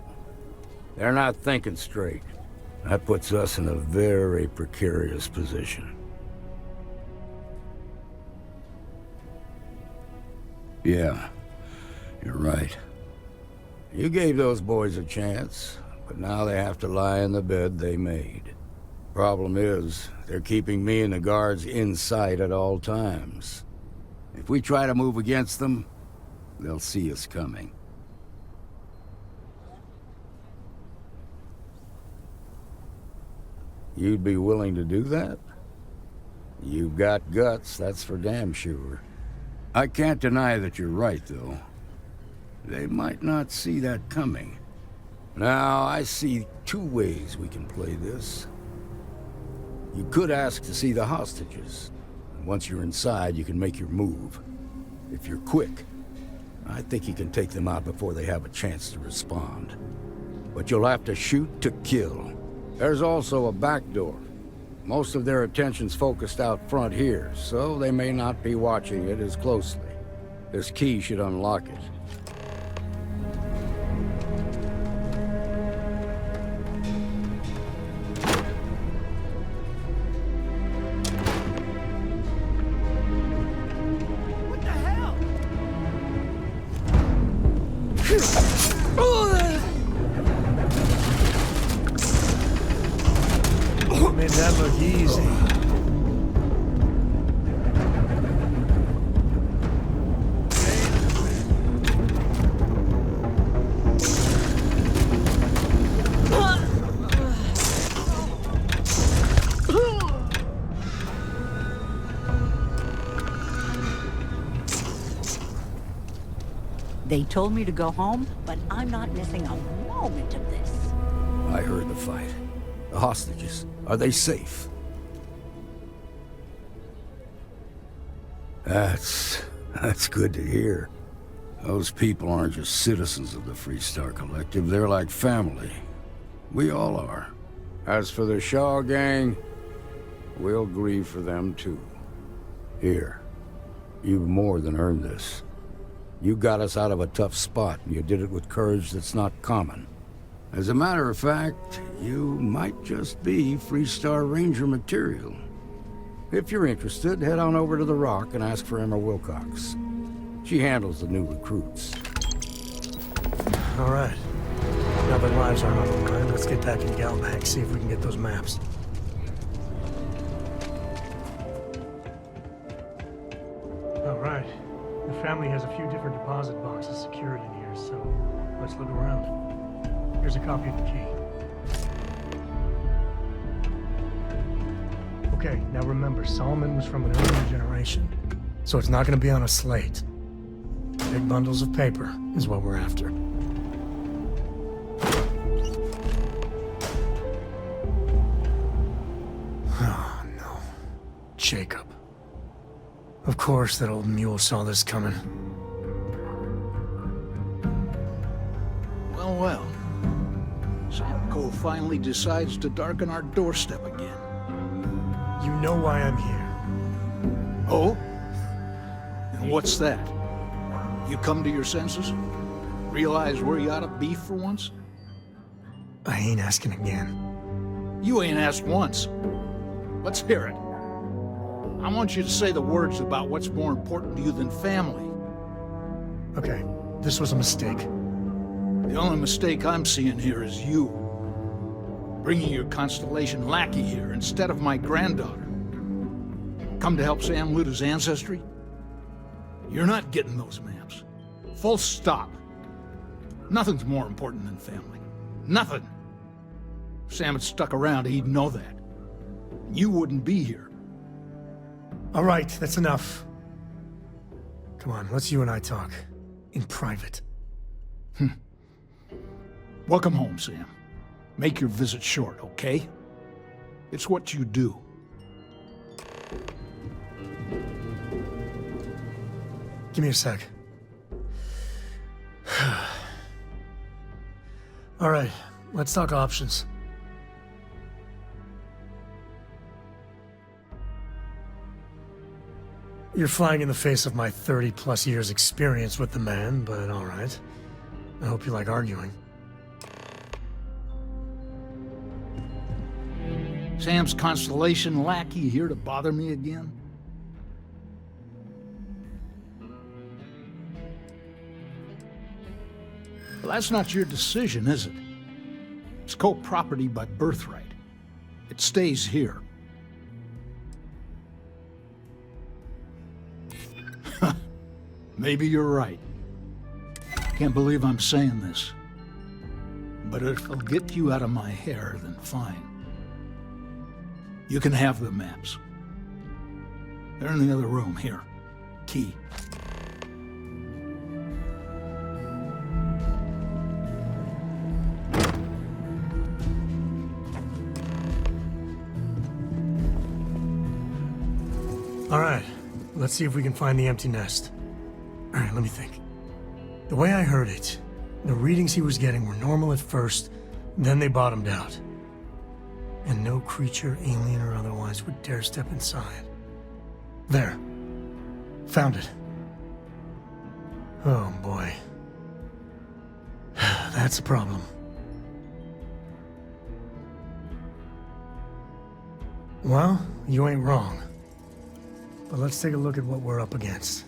They're not thinking straight. That puts us in a very precarious position. Yeah, you're right. You gave those boys a chance, but now they have to lie in the bed they made. Problem is, they're keeping me and the guards in sight at all times. If we try to move against them, they'll see us coming. You'd be willing to do that? You've got guts, that's for damn sure. I can't deny that you're right, though. They might not see that coming. Now, I see two ways we can play this. You could ask to see the hostages. Once you're inside, you can make your move. If you're quick, I think you can take them out before they have a chance to respond. But you'll have to shoot to kill. There's also a back door. Most of their attention's focused out front here, so they may not be watching it as closely. This key should unlock it. Made that look easy. They told me to go home, but I'm not missing a moment of this. I heard the fight. The hostages, are they safe? That's good to hear. Those people aren't just citizens of the Freestar Collective, they're like family. We all are. As for the Shaw gang, we'll grieve for them too. Here, you've more than earned this. You got us out of a tough spot, and you did it with courage that's not common. As a matter of fact, you might just be Freestar Ranger material. If you're interested, head on over to the Rock and ask for Emma Wilcox. She handles the new recruits. All right. Now that lives aren't on the line, let's get back in Galbank, see if we can get those maps. All right. The family has a few different deposit boxes secured in here, so let's look around. Here's a copy of the key. Okay, now remember, Solomon was from an earlier generation, so it's not going to be on a slate. Big bundles of paper is what we're after. Oh, no. Jacob. Of course that old mule saw this coming. Well, well. Samco finally decides to darken our doorstep again. You know why I'm here. Oh? And what's that? You come to your senses? Realize where you ought to be for once? I ain't asking again. You ain't asked once. Let's hear it. I want you to say the words about what's more important to you than family. Okay, this was a mistake. The only mistake I'm seeing here is you. Bringing your Constellation lackey here instead of my granddaughter. Come to help Sam loot his ancestry? You're not getting those maps. Full stop. Nothing's more important than family. Nothing. If Sam had stuck around, he'd know that. You wouldn't be here. All right, that's enough. Come on, let's you and I talk. In private. Welcome home, Sam. Make your visit short, okay? It's what you do. Give me a sec. All right, let's talk options. You're flying in the face of my 30-plus years experience with the man, but all right. I hope you like arguing. Sam's Constellation lackey here to bother me again? Well, that's not your decision, is it? It's co-property by birthright. It stays here. Maybe you're right. Can't believe I'm saying this. But if it'll get you out of my hair, then fine. You can have the maps. They're in the other room, here. Key. All right, let's see if we can find the empty nest. All right, let me think. The way I heard it, the readings he was getting were normal at first, then they bottomed out. And no creature, alien or otherwise, would dare step inside. There. Found it. Oh, boy. That's a problem. Well, you ain't wrong. But let's take a look at what we're up against.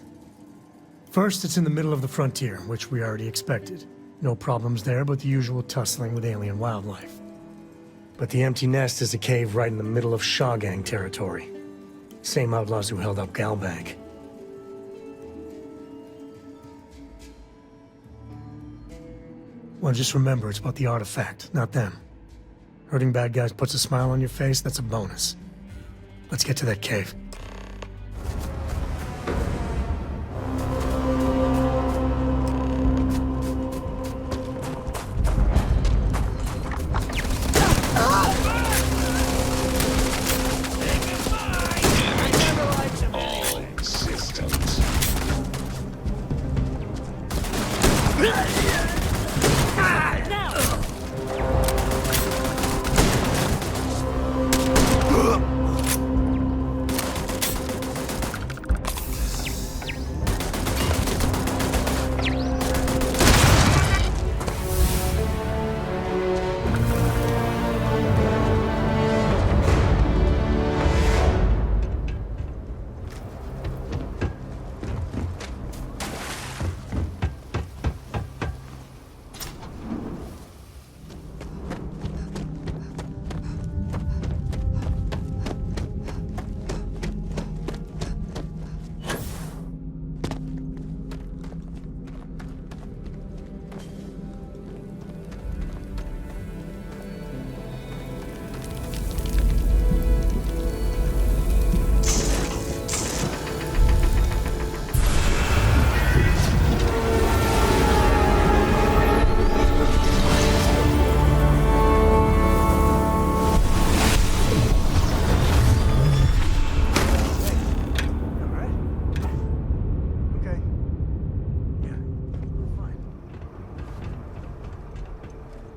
First, it's in the middle of the frontier, which we already expected. No problems there, but the usual tussling with alien wildlife. But the empty nest is a cave right in the middle of Shaw Gang territory. Same outlaws who held up Galbank. Well, just remember, it's about the artifact, not them. Hurting bad guys puts a smile on your face, that's a bonus. Let's get to that cave.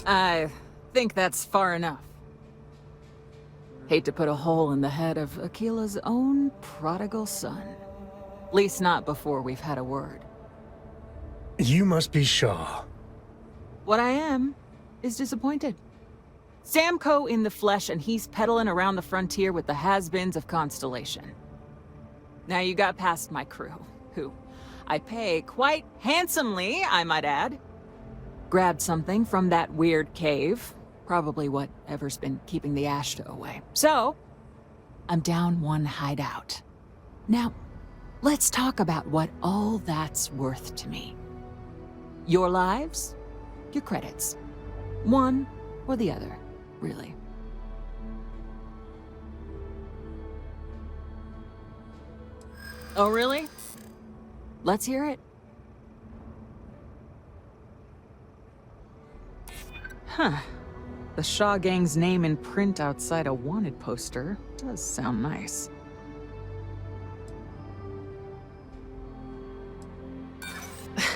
I think that's far enough. Hate to put a hole in the head of Akila's own prodigal son. At least not before we've had a word. You must be Shaw. What I am is disappointed. Samco in the flesh, and he's peddling around the frontier with the has-beens of Constellation. Now you got past my crew, who I pay quite handsomely, I might add. Grabbed something from that weird cave, Probably whatever's been keeping the Ashta away. So, I'm down one hideout. Now, let's talk about what all that's worth to me. Your lives, your credits. One or the other, really. Oh, really? Let's hear it. Huh. The Shaw Gang's name in print outside a wanted poster does sound nice.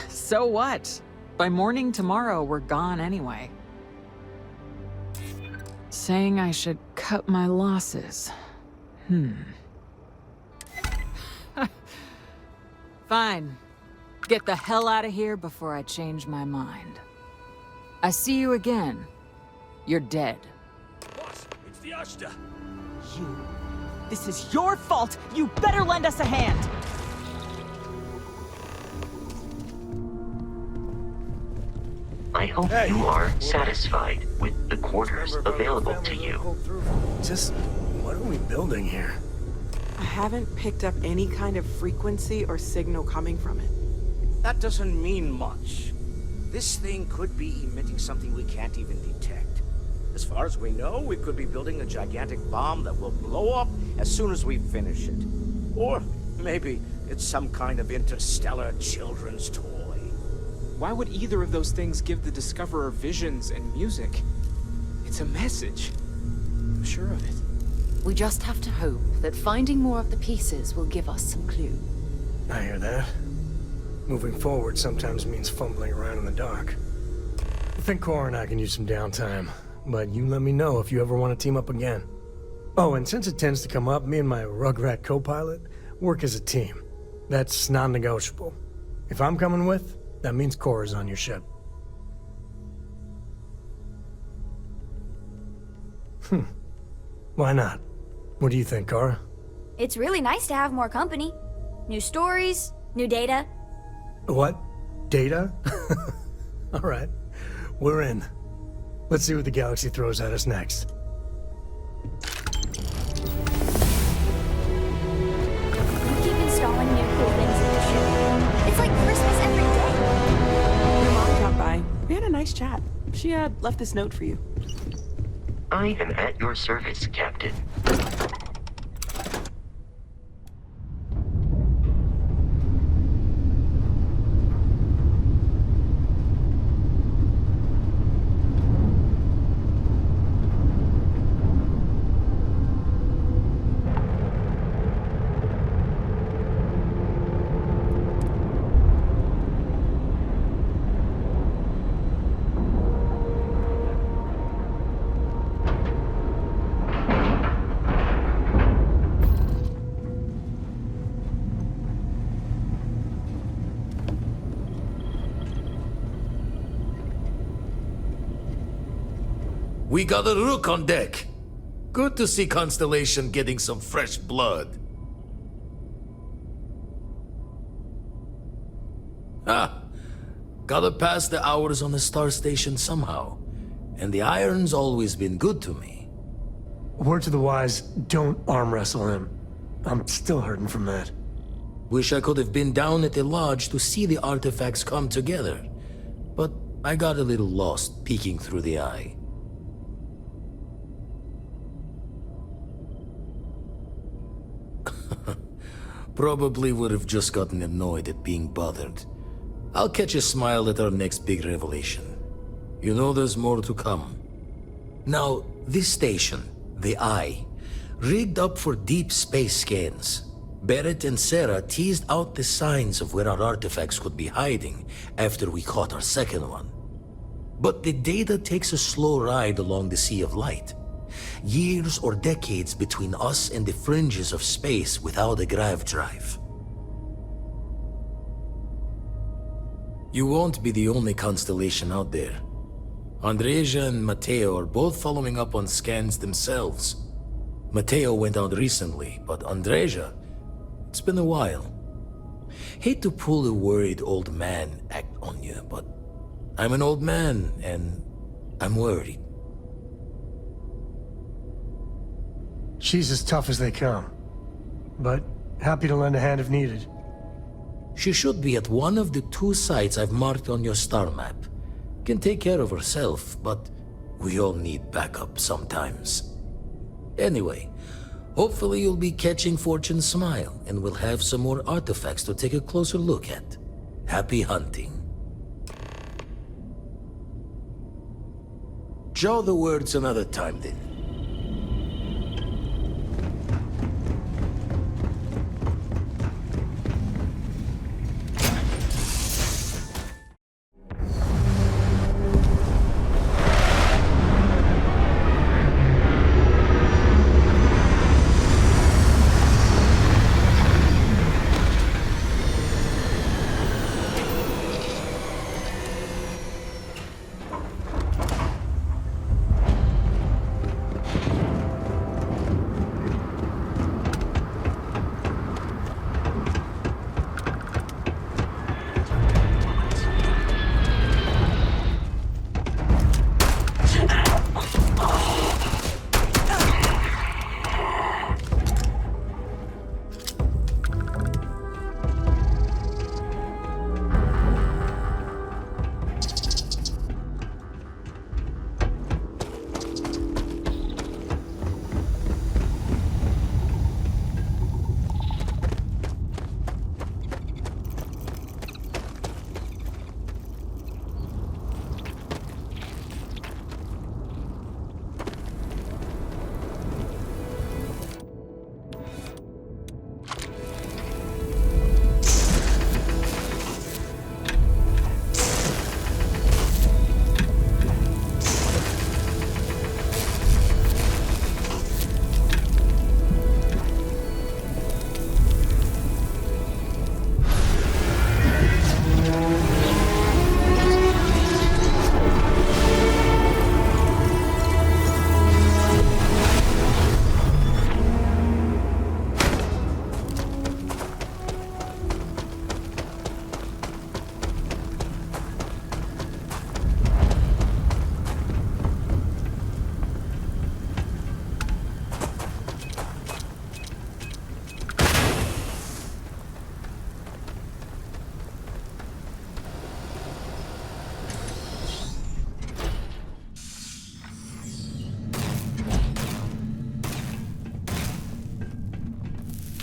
So what? By morning tomorrow, we're gone anyway. Saying I should cut my losses. Fine. Get the hell out of here before I change my mind. I see you again. You're dead. Boss, it's the Ashta. You. This is your fault. You better lend us a hand. I hope you are satisfied with the quarters available to you. Just what are we building here? I haven't picked up any kind of frequency or signal coming from it. That doesn't mean much. This thing could be emitting something we can't even detect. As far as we know, we could be building a gigantic bomb that will blow up as soon as we finish it. Or maybe it's some kind of interstellar children's toy. Why would either of those things give the Discoverer visions and music? It's a message. I'm sure of it. We just have to hope that finding more of the pieces will give us some clue. I hear that. Moving forward sometimes means fumbling around in the dark. I think Cora and I can use some downtime, but you let me know if you ever want to team up again. Oh, and since it tends to come up, me and my Rugrat co-pilot work as a team. That's non-negotiable. If I'm coming with, that means Cora's on your ship. Why not? What do you think, Cora? It's really nice to have more company. New stories, new data. What? Data? All right. We're in. Let's see what the galaxy throws at us next. You keep installing new cool things in your ship. It's like Christmas every day. Your mom dropped by. We had a nice chat. She had left this note for you. I am at your service, Captain. We got a rook on deck. Good to see Constellation getting some fresh blood. Gotta pass the hours on the star station somehow. And the iron's always been good to me. Word to the wise, don't arm wrestle him. I'm still hurting from that. Wish I could have been down at the lodge to see the artifacts come together. But I got a little lost peeking through the eye. Probably would have just gotten annoyed at being bothered. I'll catch a smile at our next big revelation. You know there's more to come. Now, this station, the Eye, rigged up for deep space scans. Barrett and Sarah teased out the signs of where our artifacts could be hiding after we caught our second one. But the data takes a slow ride along the Sea of Light. Years or decades between us and the fringes of space without a grav drive. You won't be the only constellation out there. Andreja and Mateo are both following up on scans themselves. Mateo went out recently, but Andreja, it's been a while. Hate to pull a worried old man act on you, but I'm an old man and I'm worried. She's as tough as they come. But happy to lend a hand if needed. She should be at one of the 2 sites I've marked on your star map. Can take care of herself, but we all need backup sometimes. Anyway, hopefully you'll be catching Fortune's smile, and we'll have some more artifacts to take a closer look at. Happy hunting. Jaw the words another time, then.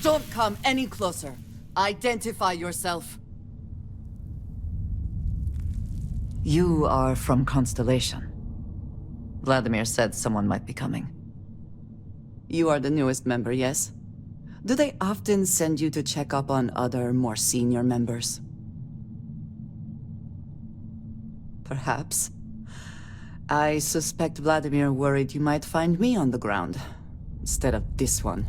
Don't come any closer. Identify yourself. You are from Constellation. Vladimir said someone might be coming. You are the newest member, yes? Do they often send you to check up on other, more senior members? Perhaps. I suspect Vladimir worried you might find me on the ground, instead of this one.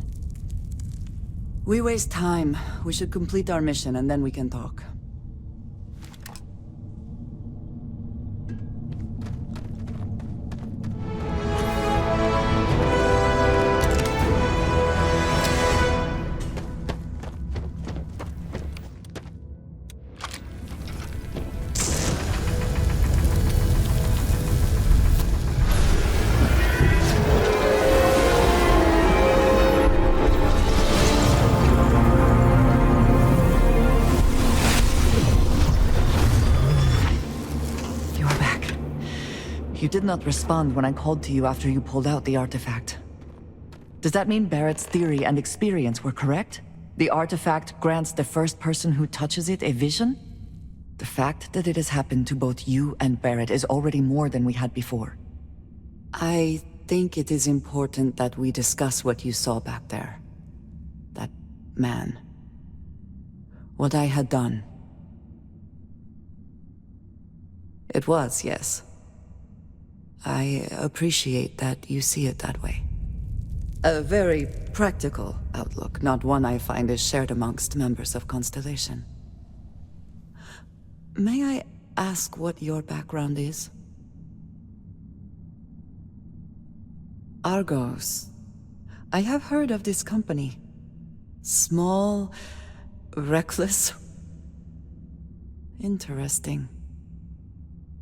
We waste time. We should complete our mission and then we can talk. You did not respond when I called to you after you pulled out the artifact. Does that mean Barrett's theory and experience were correct? The artifact grants the first person who touches it a vision? The fact that it has happened to both you and Barrett is already more than we had before. I think it is important that we discuss what you saw back there. That man. What I had done. It was, yes. I appreciate that you see it that way. A very practical outlook, not one I find is shared amongst members of Constellation. May I ask what your background is? Argos. I have heard of this company. Small, reckless. Interesting.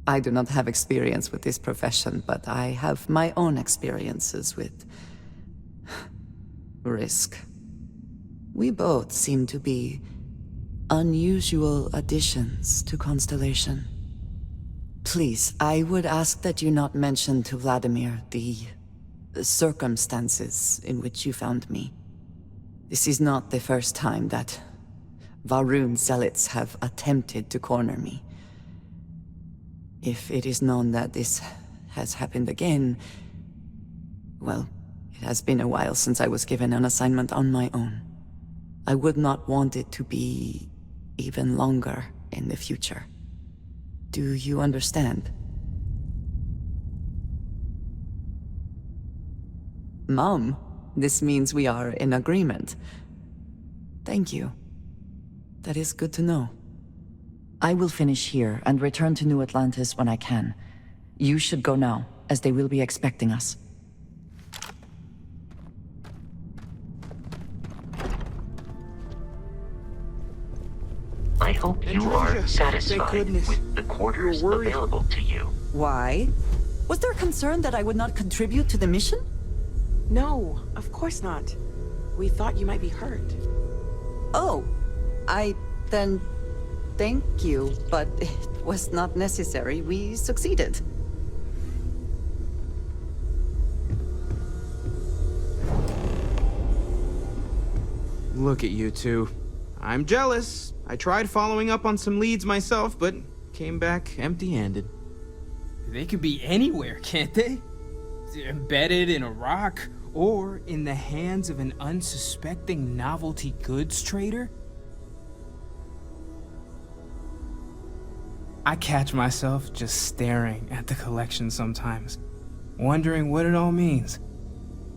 I do not have experience with this profession, but I have my own experiences with Risk. We both seem to be unusual additions to Constellation. Please, I would ask that you not mention to Vladimir the circumstances in which you found me. This is not the first time that Varun zealots have attempted to corner me. If it is known that this has happened again, well, it has been a while since I was given an assignment on my own. I would not want it to be even longer in the future. Do you understand? Mom, this means we are in agreement. Thank you. That is good to know. I will finish here and return to New Atlantis when I can. You should go now, as they will be expecting us. I hope you are satisfied with the quarters available to you. Why? Was there concern that I would not contribute to the mission? No, of course not. We thought you might be hurt. Oh, then thank you, but it was not necessary. We succeeded. Look at you two. I'm jealous. I tried following up on some leads myself, but came back empty-handed. They could be anywhere, can't they? Embedded in a rock, or in the hands of an unsuspecting novelty goods trader? I catch myself just staring at the collection sometimes, wondering what it all means.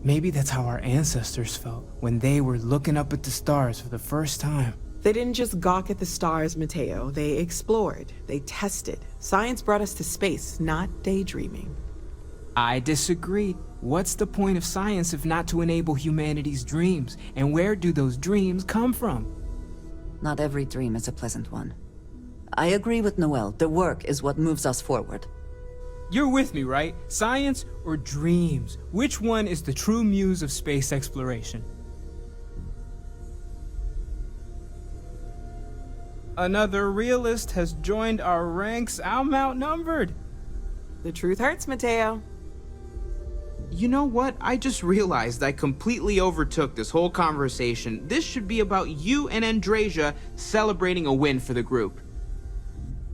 Maybe that's how our ancestors felt when they were looking up at the stars for the first time. They didn't just gawk at the stars, Mateo. They explored. They tested. Science brought us to space, not daydreaming. I disagree. What's the point of science if not to enable humanity's dreams? And where do those dreams come from? Not every dream is a pleasant one. I agree with Noel. The work is what moves us forward. You're with me, right? Science or dreams? Which one is the true muse of space exploration? Another realist has joined our ranks. I'm outnumbered. The truth hurts, Mateo. You know what? I just realized I completely overtook this whole conversation. This should be about you and Andrasia celebrating a win for the group.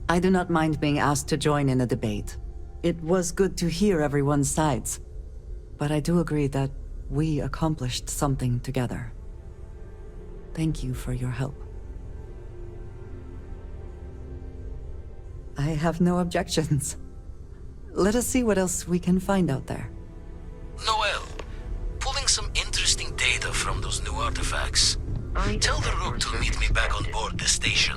I do not mind being asked to join in a debate. It was good to hear everyone's sides. But I do agree that we accomplished something together. Thank you for your help. I have no objections. Let us see what else we can find out there. Noel, pulling some interesting data from those new artifacts. Tell the Rook to meet me back on board the station.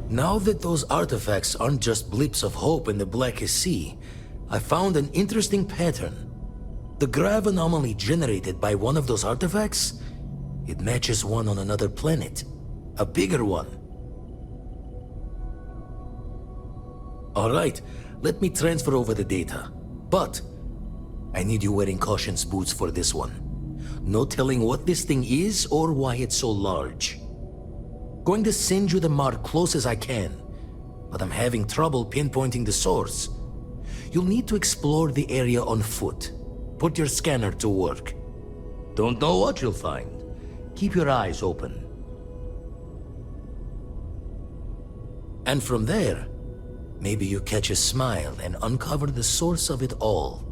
Now that those artifacts aren't just blips of hope in the blackest sea, I found an interesting pattern. The grav anomaly generated by one of those artifacts, it matches one on another planet. A bigger one. Alright, let me transfer over the data. But I need you wearing caution's boots for this one. No telling what this thing is or why it's so large. Going to send you the mark close as I can, but I'm having trouble pinpointing the source. You'll need to explore the area on foot. Put your scanner to work. Don't know what you'll find. Keep your eyes open. And from there, maybe you catch a smile and uncover the source of it all.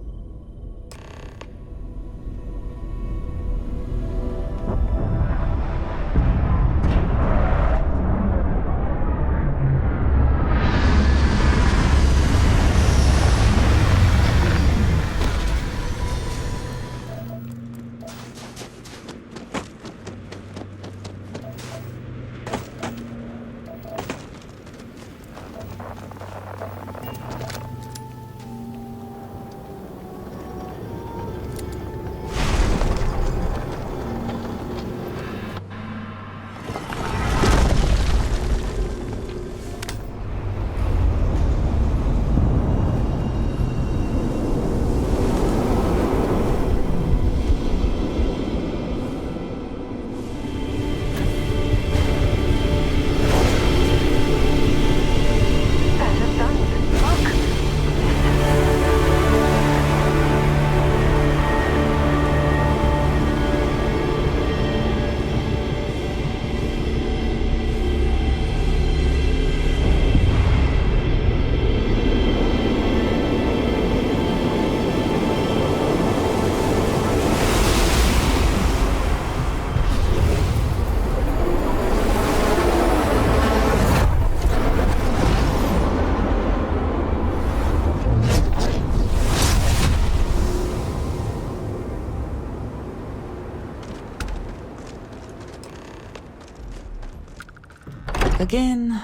Again,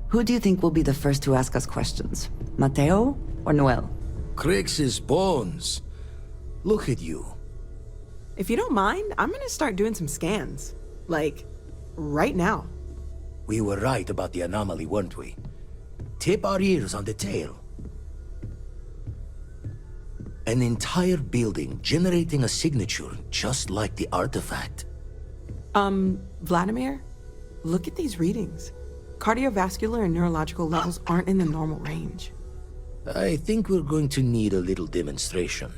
who do you think will be the first to ask us questions? Mateo or Noel? Crix's bones. Look at you. If you don't mind, I'm gonna start doing some scans. Like, right now. We were right about the anomaly, weren't we? Tip our ears on the tale. An entire building generating a signature just like the artifact. Vladimir, look at these readings. Cardiovascular and neurological levels aren't in the normal range. I think we're going to need a little demonstration.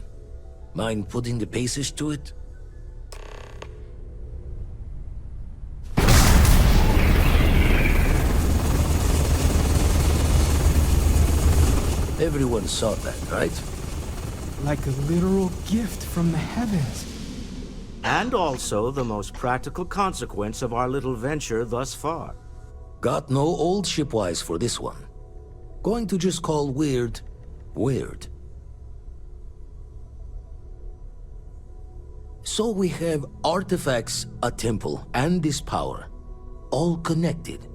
Mind putting the paces to it? Everyone saw that, right? Like a literal gift from the heavens. And also the most practical consequence of our little venture thus far. Got no old shipwise for this one. Going to just call weird, weird. So we have artifacts, a temple, and this power. All connected.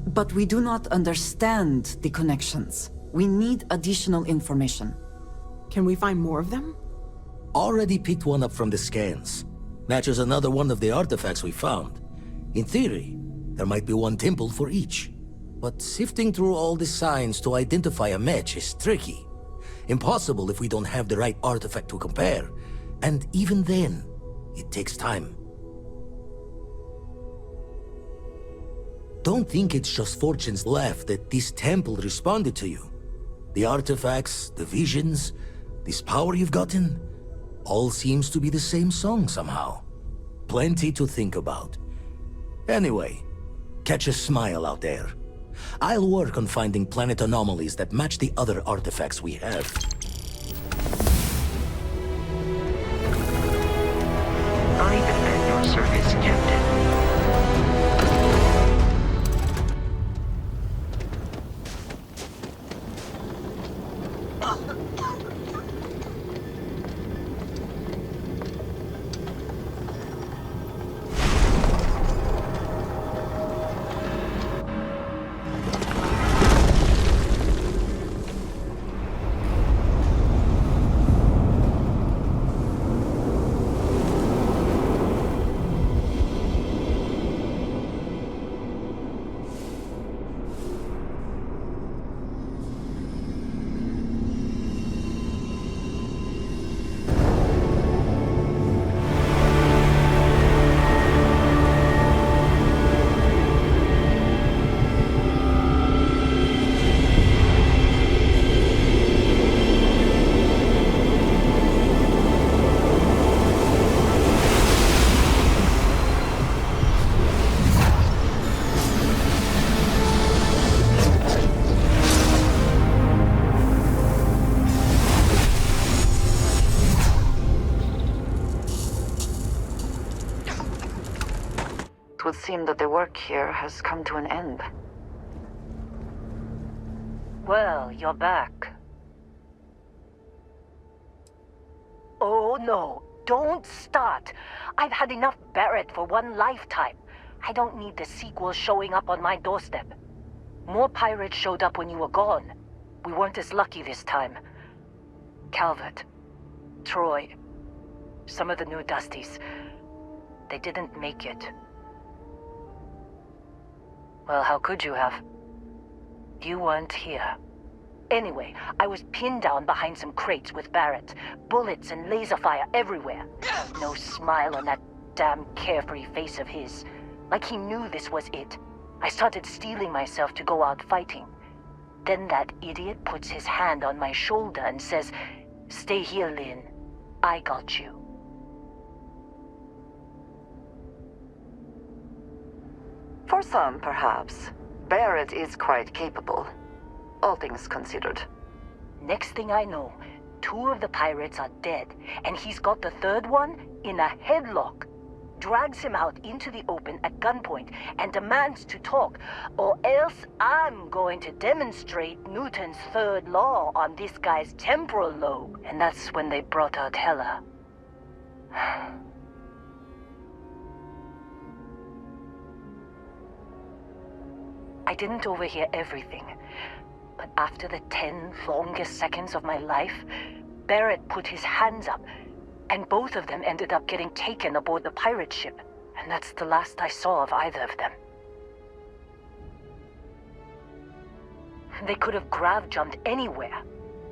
But we do not understand the connections. We need additional information. Can we find more of them? Already picked one up from the scans. Matches another one of the artifacts we found. In theory, there might be one temple for each. But sifting through all the signs to identify a match is tricky. Impossible if we don't have the right artifact to compare. And even then, it takes time. Don't think it's just Fortune's laugh that this temple responded to you. The artifacts, the visions, this power you've gotten, all seems to be the same song somehow. Plenty to think about. Anyway, catch a smile out there. I'll work on finding planet anomalies that match the other artifacts we have. I defend your service, Captain. It would seem that the work here has come to an end. Well, you're back. Oh no, don't start. I've had enough Barrett for one lifetime. I don't need the sequel showing up on my doorstep. More pirates showed up when you were gone. We weren't as lucky this time. Calvert, Troy, some of the new Dusties, they didn't make it. Well, how could you have? You weren't here. Anyway, I was pinned down behind some crates with Barrett. Bullets and laser fire everywhere. No smile on that damn carefree face of his. Like he knew this was it. I started steeling myself to go out fighting. Then that idiot puts his hand on my shoulder and says, "Stay here, Lynn. I got you." For some, perhaps. Barrett is quite capable, all things considered. Next thing I know, 2 of the pirates are dead, and he's got the 3rd one in a headlock. Drags him out into the open at gunpoint and demands to talk, or else I'm going to demonstrate Newton's 3rd law on this guy's temporal lobe. And that's when they brought out Hela. I didn't overhear everything, but after the 10 longest seconds of my life, Barrett put his hands up, and both of them ended up getting taken aboard the pirate ship. And that's the last I saw of either of them. They could have grav-jumped anywhere.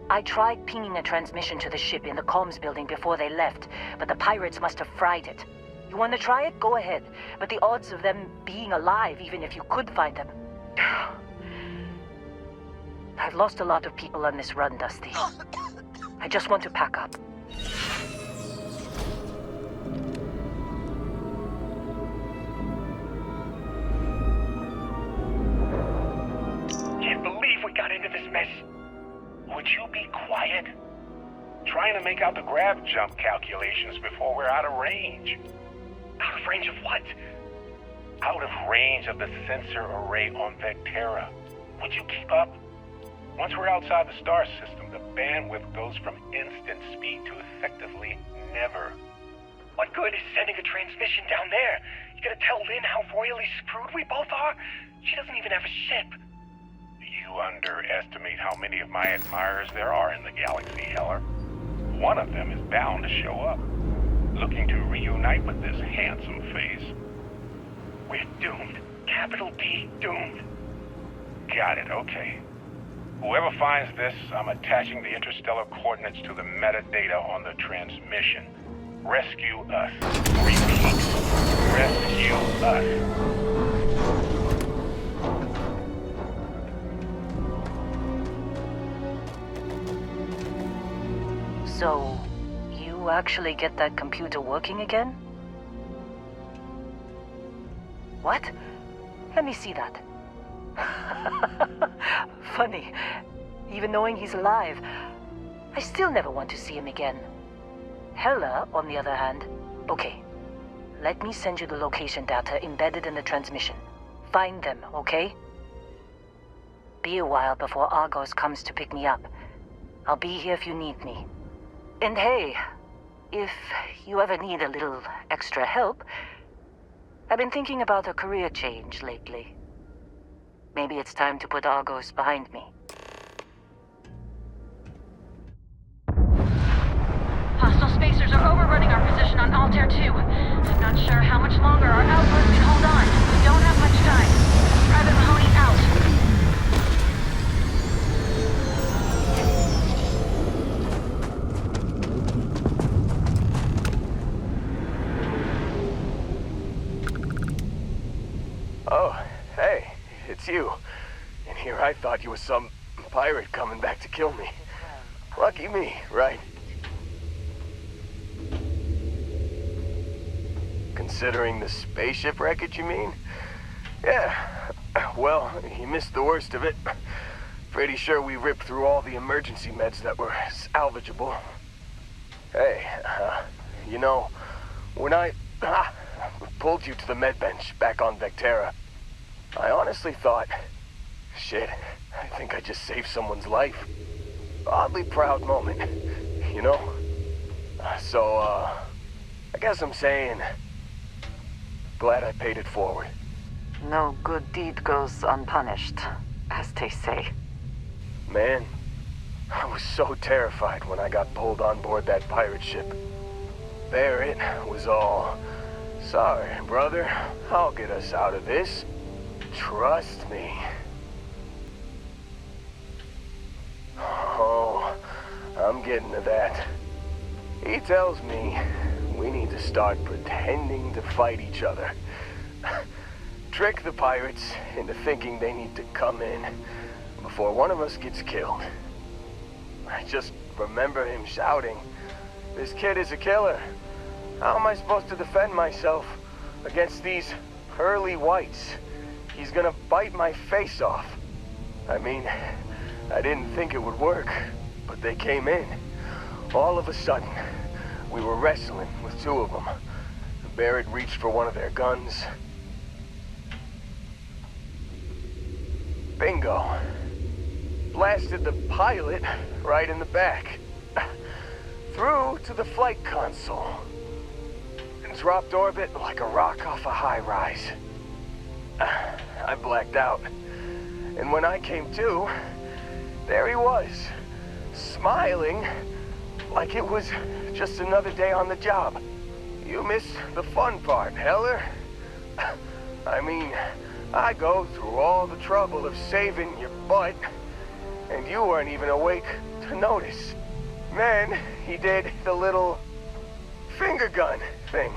I tried pinging a transmission to the ship in the comms building before they left, but the pirates must have fried it. You want to try it? Go ahead. But the odds of them being alive, even if you could find them... I've lost a lot of people on this run, Dusty. I just want to pack up. Can't believe we got into this mess. Would you be quiet? Trying to make out the grav jump calculations before we're out of range. Out of range of what? Out of range of the sensor array on Vectera. Would you keep up? Once we're outside the star system, the bandwidth goes from instant speed to effectively never. What good is sending a transmission down there? You gonna tell Lynn how royally screwed we both are? She doesn't even have a ship. You underestimate how many of my admirers there are in the galaxy, Heller. One of them is bound to show up, looking to reunite with this handsome face. We're doomed. Capital D, doomed. Got it, okay. Whoever finds this, I'm attaching the interstellar coordinates to the metadata on the transmission. Rescue us. Repeat. Rescue us. So, you actually get that computer working again? What? Let me see that. Funny. Even knowing he's alive, I still never want to see him again. Hella, on the other hand... Okay. Let me send you the location data embedded in the transmission. Find them, okay? Be a while before Argos comes to pick me up. I'll be here if you need me. And hey, if you ever need a little extra help, I've been thinking about a career change lately. Maybe it's time to put Argos behind me. Hostile spacers are overrunning our position on Altair 2. I'm not sure how much longer our outpost can hold on. We don't have much time. Private Mahoney out. Oh, hey, it's you. And here I thought you was some pirate coming back to kill me. Lucky me, right? Considering the spaceship wreckage, you mean? Yeah, well, you missed the worst of it. Pretty sure we ripped through all the emergency meds that were salvageable. Hey, you know, when I pulled you to the med bench back on Vectera, I honestly thought, shit, I think I just saved someone's life. Oddly proud moment, you know? So, I guess I'm saying, glad I paid it forward. No good deed goes unpunished, as they say. Man, I was so terrified when I got pulled on board that pirate ship. Barrett was all, sorry, brother, I'll get us out of this. Trust me. Oh, I'm getting to that. He tells me we need to start pretending to fight each other. Trick the pirates into thinking they need to come in before one of us gets killed. I just remember him shouting, "This kid is a killer. How am I supposed to defend myself against these early whites? He's gonna bite my face off." I mean, I didn't think it would work, but they came in. All of a sudden, we were wrestling with two of them. Barrett reached for one of their guns. Bingo. Blasted the pilot right in the back. Through to the flight console. And dropped orbit like a rock off a high rise. I blacked out. And when I came to, there he was, smiling like it was just another day on the job. You missed the fun part, Heller. I mean, I go through all the trouble of saving your butt, and you weren't even awake to notice. Then he did the little finger gun thing.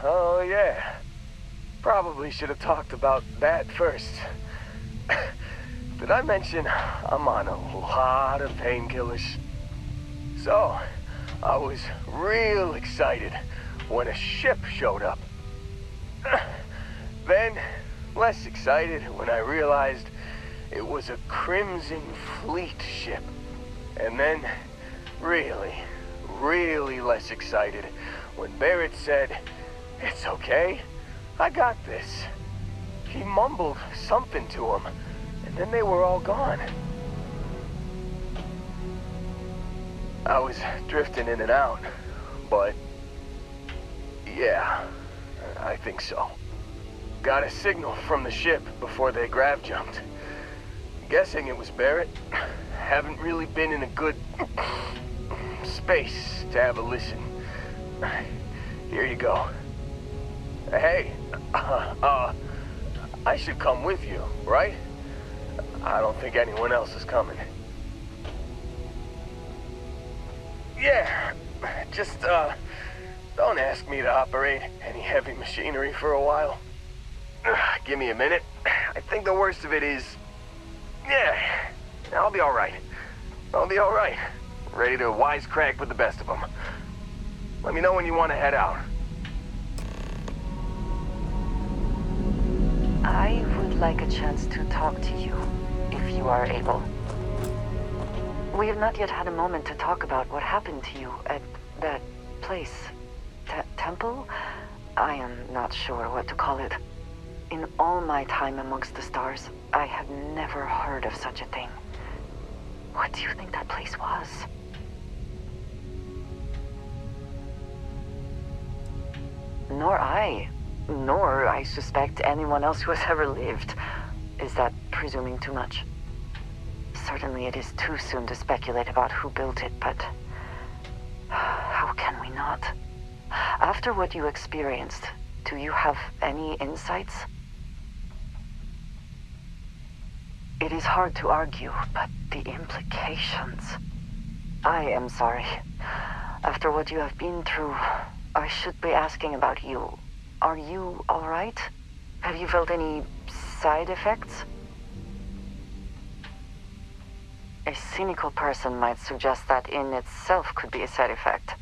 Oh yeah, probably should have talked about that first. Did I mention I'm on a lot of painkillers? So, I was real excited when a ship showed up. Then, less excited when I realized it was a Crimson Fleet ship. And then, really less excited when Barrett said, "It's okay, I got this." He mumbled something to him, and then they were all gone. I was drifting in and out, but yeah, I think so. Got a signal from the ship before they grav jumped. Guessing it was Barrett. Haven't really been in a good space to have a listen. Here you go. Hey, I should come with you, right? I don't think anyone else is coming. Yeah, just, don't ask me to operate any heavy machinery for a while. Give me a minute. I think the worst of it is... Yeah, I'll be alright. I'll be alright. Ready to wisecrack with the best of them. Let me know when you want to head out. I would like a chance to talk to you, if you are able. We have not yet had a moment to talk about what happened to you at that place. Temple? I am not sure what to call it. In all my time amongst the stars, I have never heard of such a thing. What do you think that place was? Nor I suspect anyone else who has ever lived. Is that presuming too much? Certainly it is too soon to speculate about who built it, but how can we not? After what you experienced, do you have any insights? It is hard to argue, but the implications... I am sorry. After what you have been through, I should be asking about you. Are you all right? Have you felt any side effects? A cynical person might suggest that in itself could be a side effect.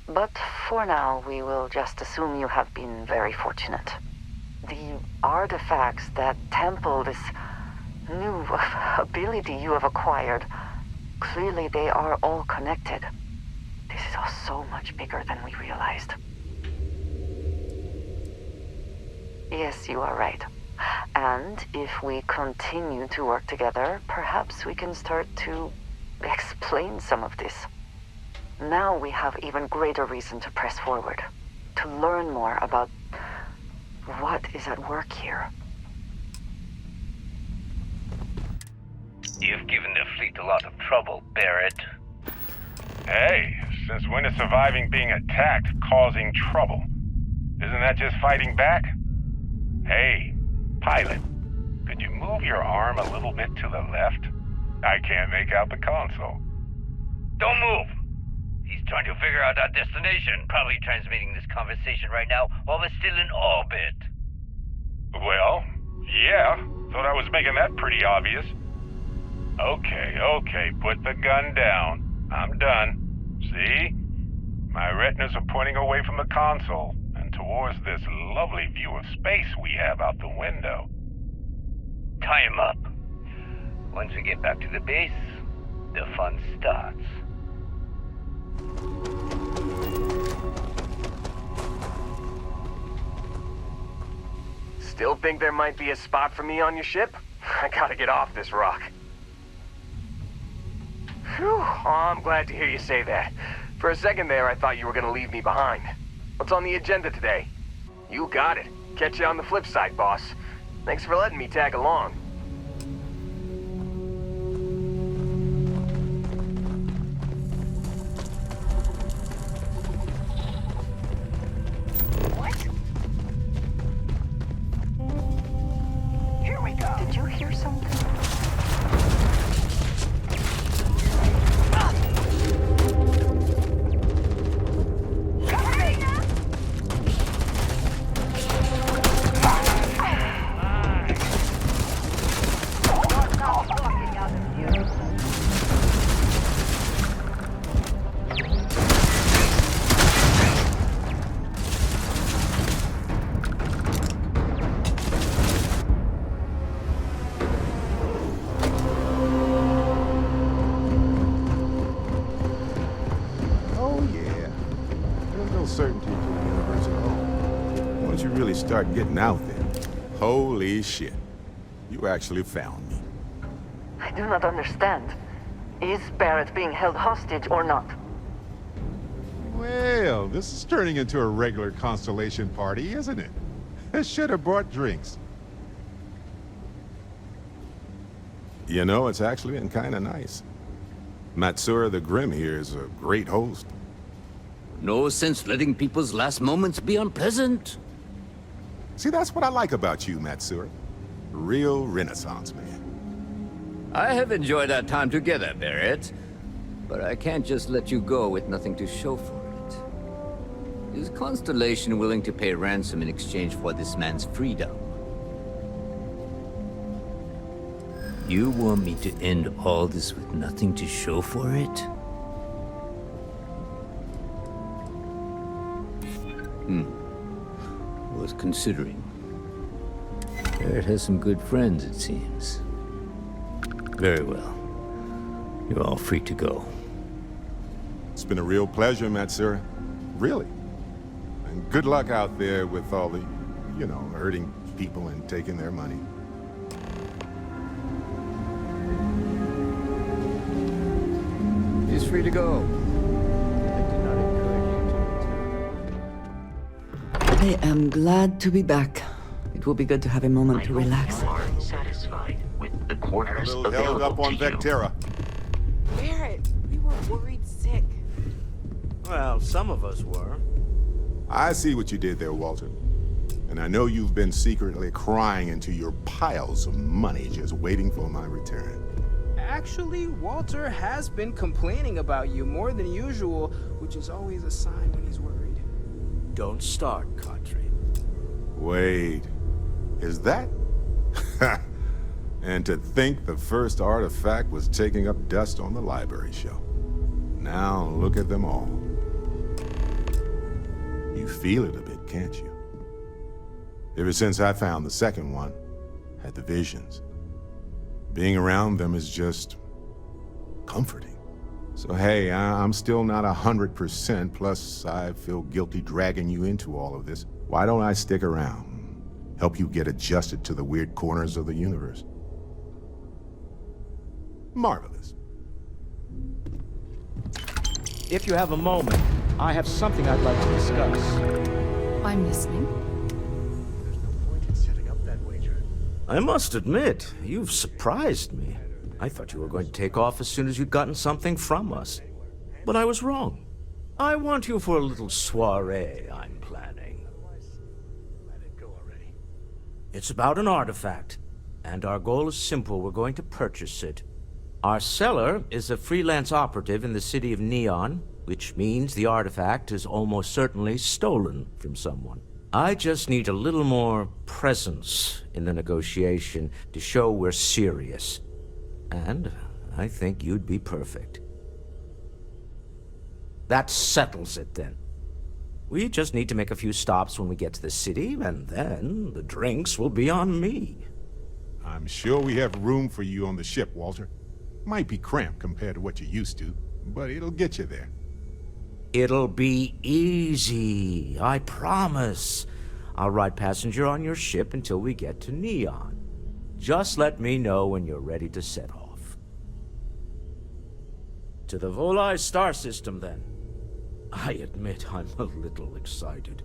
But for now, we will just assume you have been very fortunate. The artifacts that temple this new ability you have acquired, clearly they are all connected. This is all so much bigger than we realized. Yes, you are right. And if we continue to work together, perhaps we can start to explain some of this. Now we have even greater reason to press forward, to learn more about what is at work here. You've given the fleet a lot of trouble, Barrett. Hey, since when is surviving being attacked causing trouble? Isn't that just fighting back? Hey, pilot, could you move your arm a little bit to the left? I can't make out the console. Don't move! He's trying to figure out our destination. Probably transmitting this conversation right now while we're still in orbit. Well, yeah. Thought I was making that pretty obvious. Okay, put the gun down. I'm done. See? My retinas are pointing away from the console and towards this lovely view of space we have out the window. Tie him up. Once we get back to the base, the fun starts. Still think there might be a spot for me on your ship? I gotta get off this rock. Whew, oh, I'm glad to hear you say that. For a second there, I thought you were gonna leave me behind. What's on the agenda today? You got it. Catch you on the flip side, boss. Thanks for letting me tag along. What? Here we go. Did you hear something? Start getting out there. Holy shit. You actually found me. I do not understand. Is Barrett being held hostage or not? Well, this is turning into a regular Constellation party, isn't it? I should have brought drinks. You know, it's actually been kind of nice. Matsura the Grim here is a great host. No sense letting people's last moments be unpleasant. See, that's what I like about you, Matsura. Real Renaissance man. I have enjoyed our time together, Barrett. But I can't just let you go with nothing to show for it. Is Constellation willing to pay ransom in exchange for this man's freedom? You want me to end all this with nothing to show for it? Was considering. Barrett has some good friends, it seems. Very well. You're all free to go. It's been a real pleasure, Matsura. Really. And good luck out there with all the, you know, hurting people and taking their money. He's free to go. I am glad to be back. It will be good to have a moment to relax. You are satisfied with the quarters A little held up on Vectera. Barrett, we were worried sick. Well, some of us were. I see what you did there, Walter. And I know you've been secretly crying into your piles of money just waiting for my return. Actually, Walter has been complaining about you more than usual, which is always a sign when he's worried. Don't start, Katri. Wait, is that? And to think the first artifact was taking up dust on the library shelf. Now look at them all. You feel it a bit, can't you? Ever since I found the second one, had the visions. Being around them is just comforting. So hey, I'm still not 100%, plus I feel guilty dragging you into all of this. Why don't I stick around? Help you get adjusted to the weird corners of the universe. Marvelous. If you have a moment, I have something I'd like to discuss. I'm listening. There's no point in setting up that wager. I must admit, you've surprised me. I thought you were going to take off as soon as you'd gotten something from us. But I was wrong. I want you for a little soiree I'm planning. Let it go already. It's about an artifact, and our goal is simple. We're going to purchase it. Our seller is a freelance operative in the city of Neon, which means the artifact is almost certainly stolen from someone. I just need a little more presence in the negotiation to show we're serious. And I think you'd be perfect. That settles it, then. We just need to make a few stops when we get to the city, and then the drinks will be on me. I'm sure we have room for you on the ship, Walter. Might be cramped compared to what you're used to, but it'll get you there. It'll be easy, I promise. I'll ride passenger on your ship until we get to Neon. Just let me know when you're ready to set off. To the Volai star system, then. I admit I'm a little excited.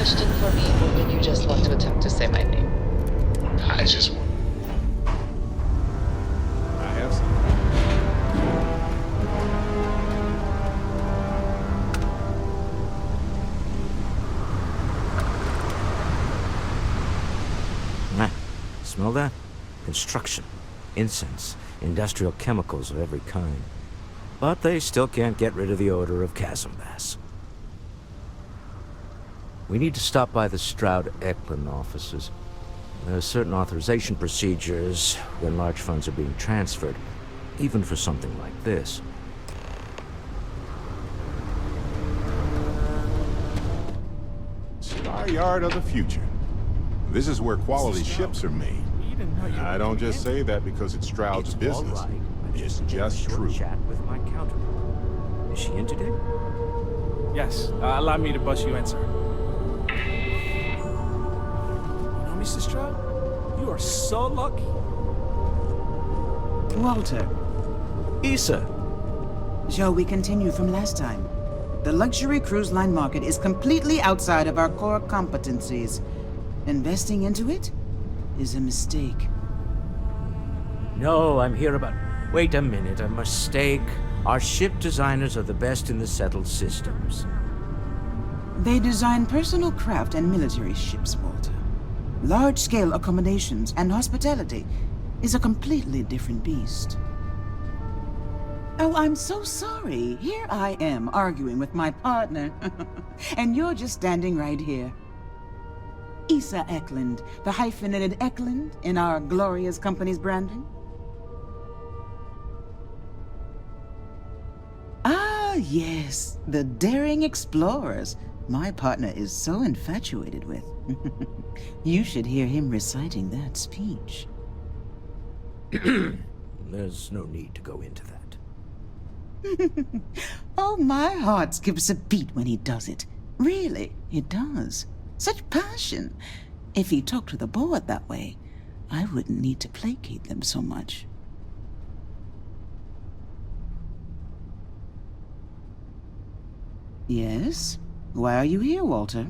question for me, or did you just want to attempt to say my name? I just want... I have some. Smell that? Construction, incense, industrial chemicals of every kind. But they still can't get rid of the odor of chasm bass. We need to stop by the Stroud-Eklund offices. There are certain authorization procedures when large funds are being transferred, even for something like this. Star Yard of the future. This is where quality ships are made. I don't just say that because it's Stroud's business. It's just true. Chat with my counterpart. Is she in today? Yes, allow me to bust you in, sir. You know, Mr. Stroud, you are so lucky. Walter. Issa. Shall we continue from last time? The luxury cruise line market is completely outside of our core competencies. Investing into it is a mistake. No, I'm here about... Wait a minute, a mistake. Our ship designers are the best in the settled systems. They design personal craft and military ships, Walter. Large-scale accommodations and hospitality is a completely different beast. Oh, I'm so sorry. Here I am arguing with my partner, and you're just standing right here. Issa Eklund, the hyphenated Eklund in our glorious company's branding. Ah, yes, the daring explorers my partner is so infatuated with. You should hear him reciting that speech. There's no need to go into that. Oh, my heart skips a beat when he does it. Really, it does. Such passion. If he talked to the board that way, I wouldn't need to placate them so much. Yes? Why are you here, Walter?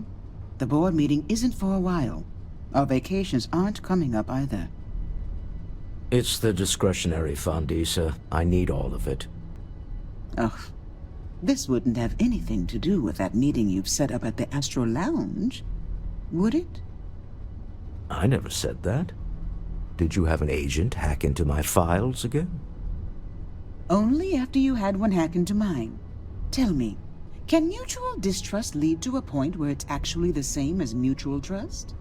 The board meeting isn't for a while. Our vacations aren't coming up either. It's the discretionary fund, Issa. I need all of it. Ugh. This wouldn't have anything to do with that meeting you've set up at the Astro Lounge, would it? I never said that. Did you have an agent hack into my files again? Only after you had one hack into mine. Tell me, can mutual distrust lead to a point where it's actually the same as mutual trust?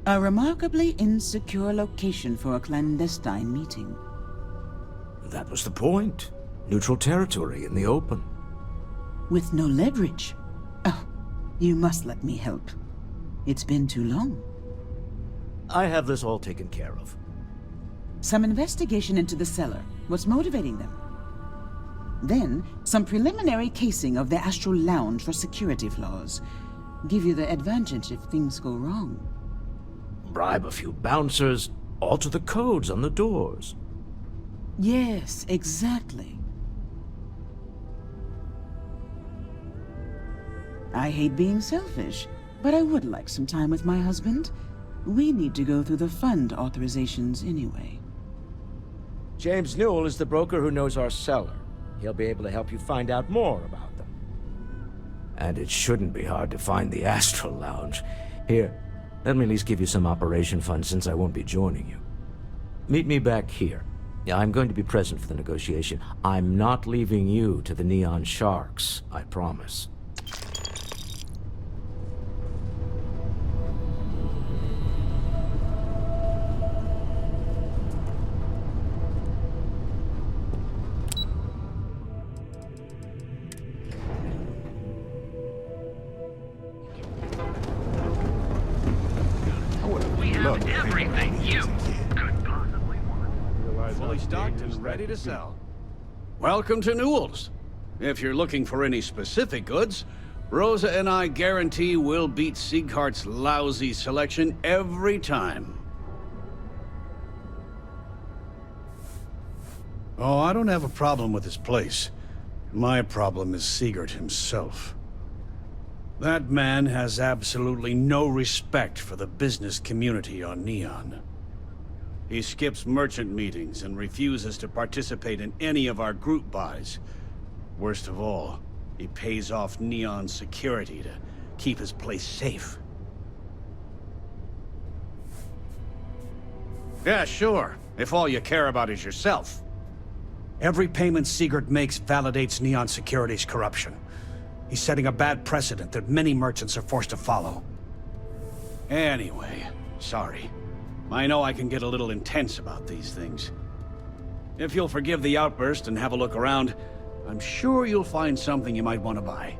A remarkably insecure location for a clandestine meeting. That was the point. Neutral territory in the open. With no leverage. Oh, you must let me help. It's been too long. I have this all taken care of. Some investigation into the cellar. What's motivating them? Then, some preliminary casing of the Astral Lounge for security flaws. Give you the advantage if things go wrong. Bribe a few bouncers, alter the codes on the doors. Yes, exactly. I hate being selfish, but I would like some time with my husband. We need to go through the fund authorizations anyway. James Newell is the broker who knows our cellar. He'll be able to help you find out more about them. And it shouldn't be hard to find the Astral Lounge. Here, let me at least give you some operation funds since I won't be joining you. Meet me back here. I'm going to be present for the negotiation. I'm not leaving you to the Neon Sharks, I promise. Everything you could possibly want. Fully stocked and ready to sell. Welcome to Newell's. If you're looking for any specific goods, Rosa and I guarantee we'll beat Sieghart's lousy selection every time. Oh, I don't have a problem with this place. My problem is Sigurd himself. That man has absolutely no respect for the business community on Neon. He skips merchant meetings and refuses to participate in any of our group buys. Worst of all, he pays off Neon security to keep his place safe. Yeah, sure, if all you care about is yourself. Every payment Sigurd makes validates Neon Security's corruption. He's setting a bad precedent that many merchants are forced to follow. Anyway, sorry. I know I can get a little intense about these things. If you'll forgive the outburst and have a look around, I'm sure you'll find something you might want to buy.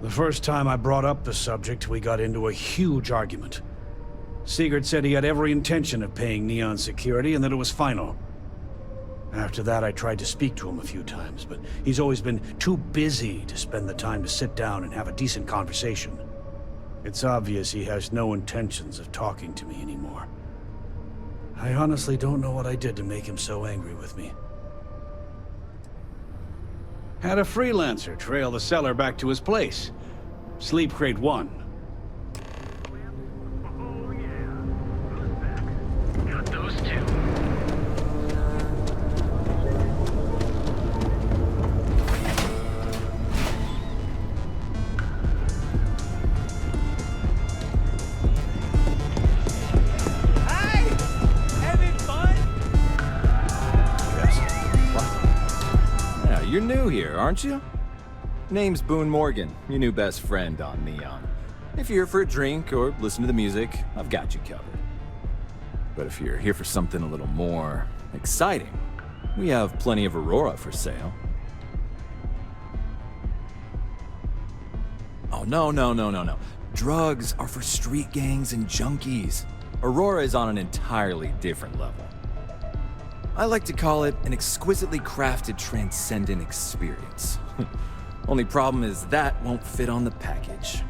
The first time I brought up the subject, we got into a huge argument. Sigurd said he had every intention of paying Neon Security and that it was final. After that, I tried to speak to him a few times, but he's always been too busy to spend the time to sit down and have a decent conversation. It's obvious he has no intentions of talking to me anymore. I honestly don't know what I did to make him so angry with me. Had a freelancer trail the seller back to his place. Sleep Crate 1. Got those two. You're new here, aren't you? Name's Boone Morgan, your new best friend on Neon. If you're here for a drink or listen to the music, I've got you covered. But if you're here for something a little more exciting, we have plenty of Aurora for sale. Oh, no. Drugs are for street gangs and junkies. Aurora is on an entirely different level. I like to call it an exquisitely crafted, transcendent experience. Only problem is that won't fit on the package.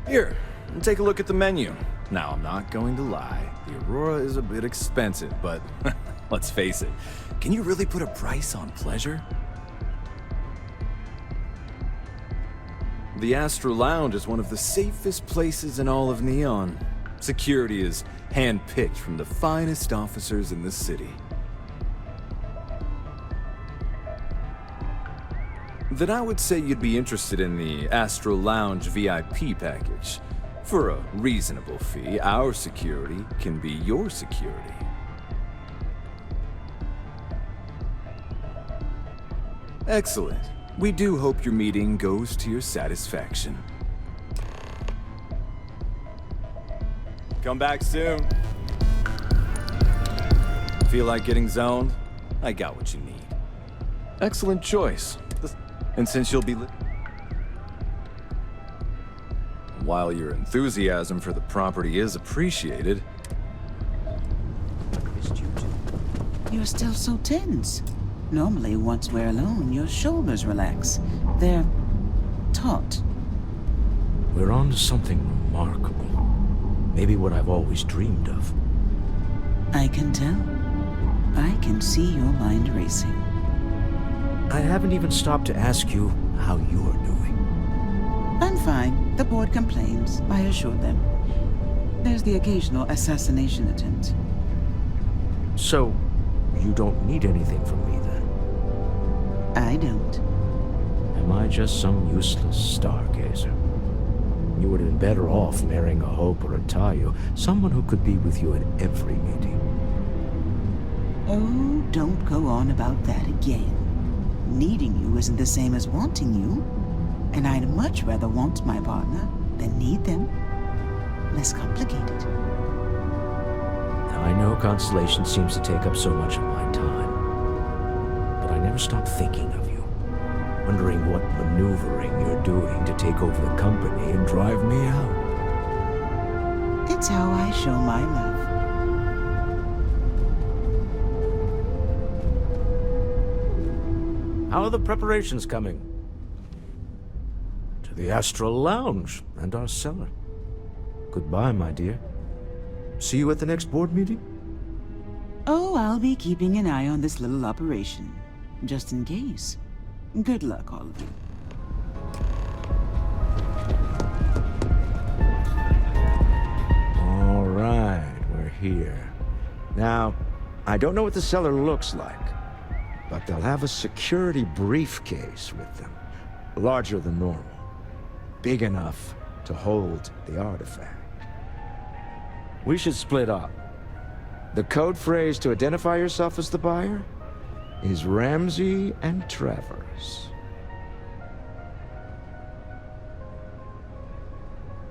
Here, take a look at the menu. Now, I'm not going to lie, the Aurora is a bit expensive, but let's face it, can you really put a price on pleasure? The Astro Lounge is one of the safest places in all of Neon. Security is hand-picked from the finest officers in the city. Then I would say you'd be interested in the Astro Lounge VIP package. For a reasonable fee, our security can be your security. Excellent. We do hope your meeting goes to your satisfaction. Come back soon. Feel like getting zoned? I got what you need. Excellent choice. And since you'll be while your enthusiasm for the property is appreciated... You're still so tense. Normally, once we're alone, your shoulders relax. They're taut. We're on to something remarkable. Maybe what I've always dreamed of. I can tell. I can see your mind racing. I haven't even stopped to ask you how you're doing. I'm fine. The board complains, I assured them. There's the occasional assassination attempt. So, you don't need anything from me then? I don't. Am I just some useless stargazer? You would have been better off marrying a Hope or a Tayo, someone who could be with you at every meeting. Oh, don't go on about that again. Needing you isn't the same as wanting you. And I'd much rather want my partner than need them. Less complicated. Now, I know Constellation seems to take up so much of my time. But I never stop thinking of you. Wondering what maneuvering you're doing to take over the company and drive me out. It's how I show my love. How are the preparations coming? To the Astral Lounge and our cellar. Goodbye, my dear. See you at the next board meeting? Oh, I'll be keeping an eye on this little operation. Just in case. Good luck, all of you. All right, we're here. Now, I don't know what the cellar looks like, but they'll have a security briefcase with them, larger than normal, big enough to hold the artifact. We should split up. The code phrase to identify yourself as the buyer is Ramsey and Travers.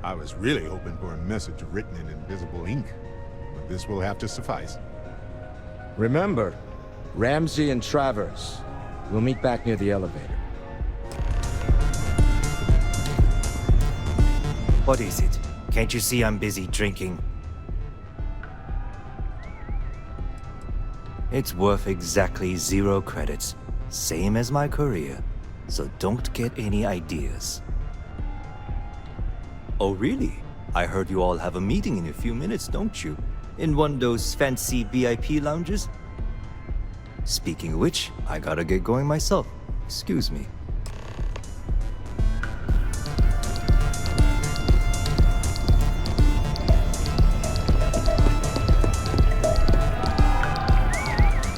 I was really hoping for a message written in invisible ink, but this will have to suffice. Remember, Ramsey and Travers. We'll meet back near the elevator. What is it? Can't you see I'm busy drinking? It's worth exactly 0 credits, same as my career, so don't get any ideas. Oh really? I heard you all have a meeting in a few minutes, don't you? In one of those fancy VIP lounges? Speaking of which, I gotta get going myself. Excuse me.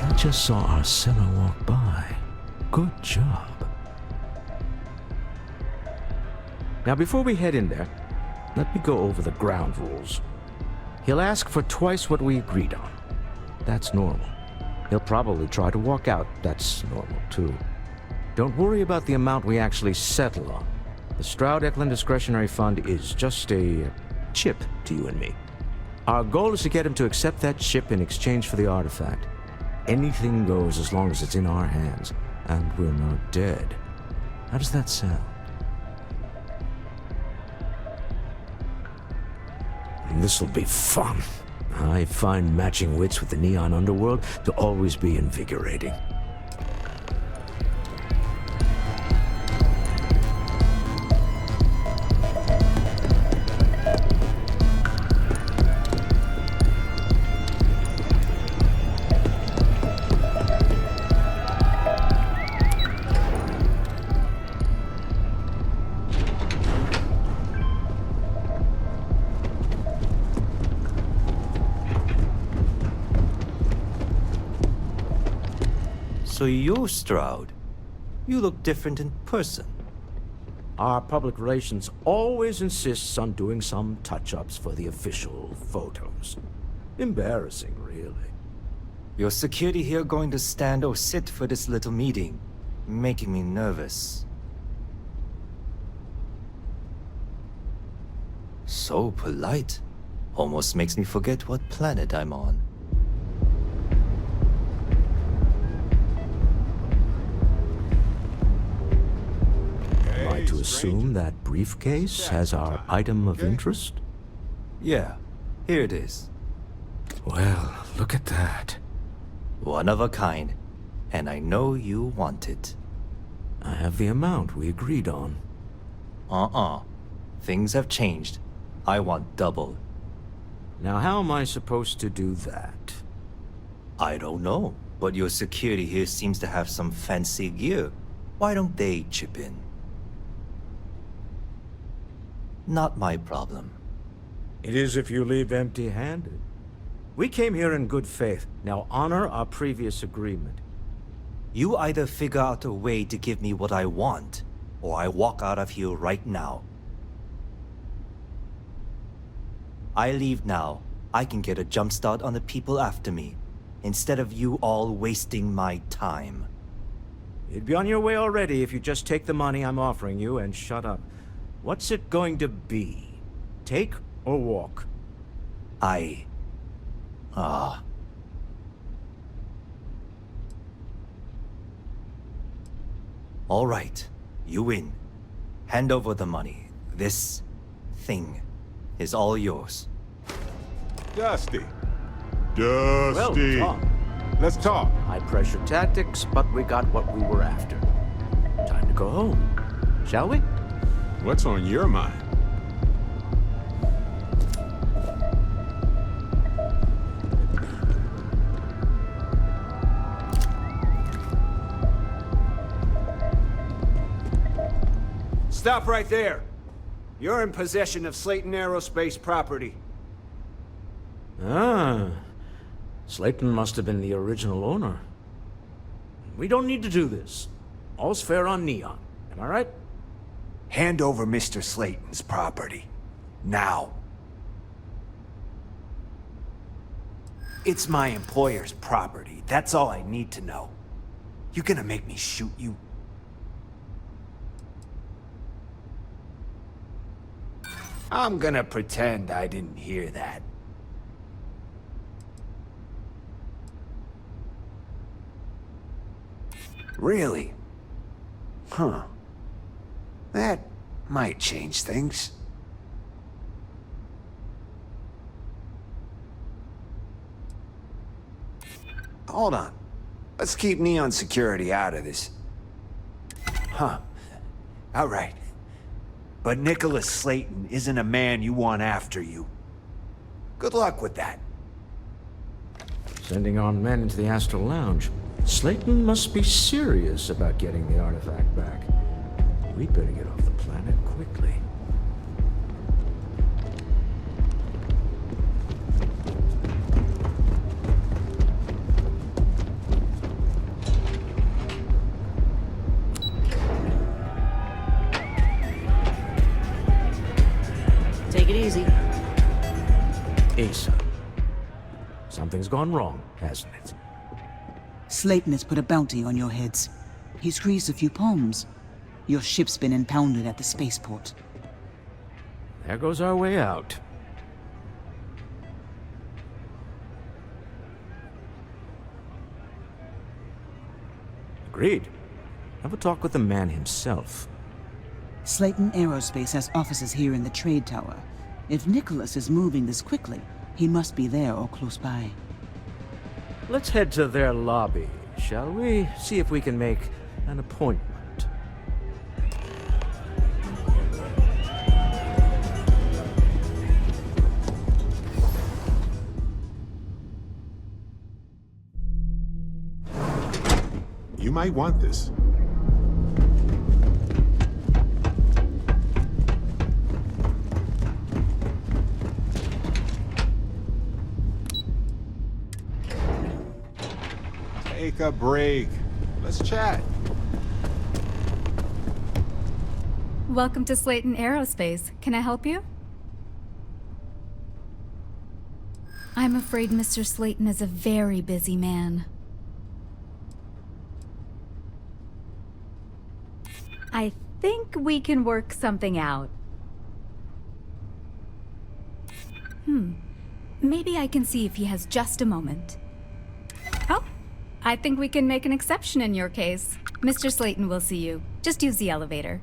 I just saw our seller walk by. Good job. Now, before we head in there, let me go over the ground rules. He'll ask for twice what we agreed on. That's normal. He'll probably try to walk out. That's normal, too. Don't worry about the amount we actually settle on. The Stroud-Eklund Discretionary Fund is just a chip to you and me. Our goal is to get him to accept that chip in exchange for the artifact. Anything goes as long as it's in our hands, and we're not dead. How does that sound? This'll be fun. I find matching wits with the neon underworld to always be invigorating. So you're Stroud. You look different in person. Our public relations always insists on doing some touch-ups for the official photos. Embarrassing, really. Your security here going to stand or sit for this little meeting, making me nervous. So polite. Almost makes me forget what planet I'm on. Am I to assume that briefcase has our item of interest? Yeah, here it is. Well, look at that. One of a kind, and I know you want it. I have the amount we agreed on. Things have changed. I want double. Now how am I supposed to do that? I don't know, but your security here seems to have some fancy gear. Why don't they chip in? Not my problem. It is if you leave empty-handed. We came here in good faith. Now honor our previous agreement. You either figure out a way to give me what I want, or I walk out of here right now. I leave now. I can get a jump start on the people after me, instead of you all wasting my time. You'd be on your way already if you just take the money I'm offering you and shut up. What's it going to be? Take or walk? All right, you win. Hand over the money. This thing is all yours. Dusty. Well done. Let's talk. High pressure tactics, but we got what we were after. Time to go home. Shall we? What's on your mind? Stop right there. You're in possession of Slayton Aerospace property. Ah. Slayton must have been the original owner. We don't need to do this. All's fair on Neon. Am I right? Hand over Mr. Slayton's property. Now. It's my employer's property. That's all I need to know. You gonna make me shoot you? I'm gonna pretend I didn't hear that. Really? Huh. That might change things. Hold on. Let's keep Neon Security out of this. Huh. All right. But Nicholas Slayton isn't a man you want after you. Good luck with that. Sending on men into the Astral Lounge. Slayton must be serious about getting the artifact back. We'd better get off the planet quickly. Take it easy. Asa. Something's gone wrong, hasn't it? Slayton has put a bounty on your heads. He's greased a few palms. Your ship's been impounded at the spaceport. There goes our way out. Agreed. Have a talk with the man himself. Slayton Aerospace has offices here in the trade tower. If Nicholas is moving this quickly, he must be there or close by. Let's head to their lobby, shall we? See if we can make an appointment. You might want this. Take a break. Let's chat. Welcome to Slayton Aerospace. Can I help you? I'm afraid Mr. Slayton is a very busy man. I think we can work something out. Maybe I can see if he has just a moment. Oh, I think we can make an exception in your case. Mr. Slayton will see you. Just use the elevator.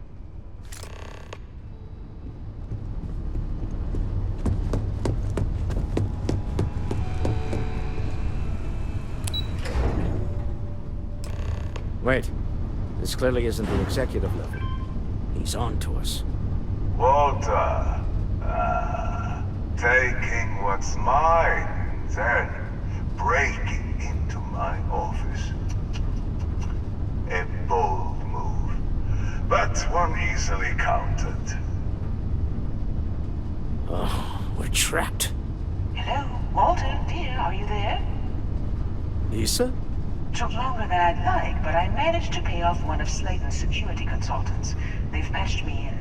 Wait. This clearly isn't the executive level. He's on to us. Walter. Taking what's mine, then breaking into my office. A bold move, but one easily countered. Oh, we're trapped. Hello, Walter, dear, are you there? Issa? Took longer than I'd like, but I managed to pay off one of Slayton's security consultants. They've patched me in.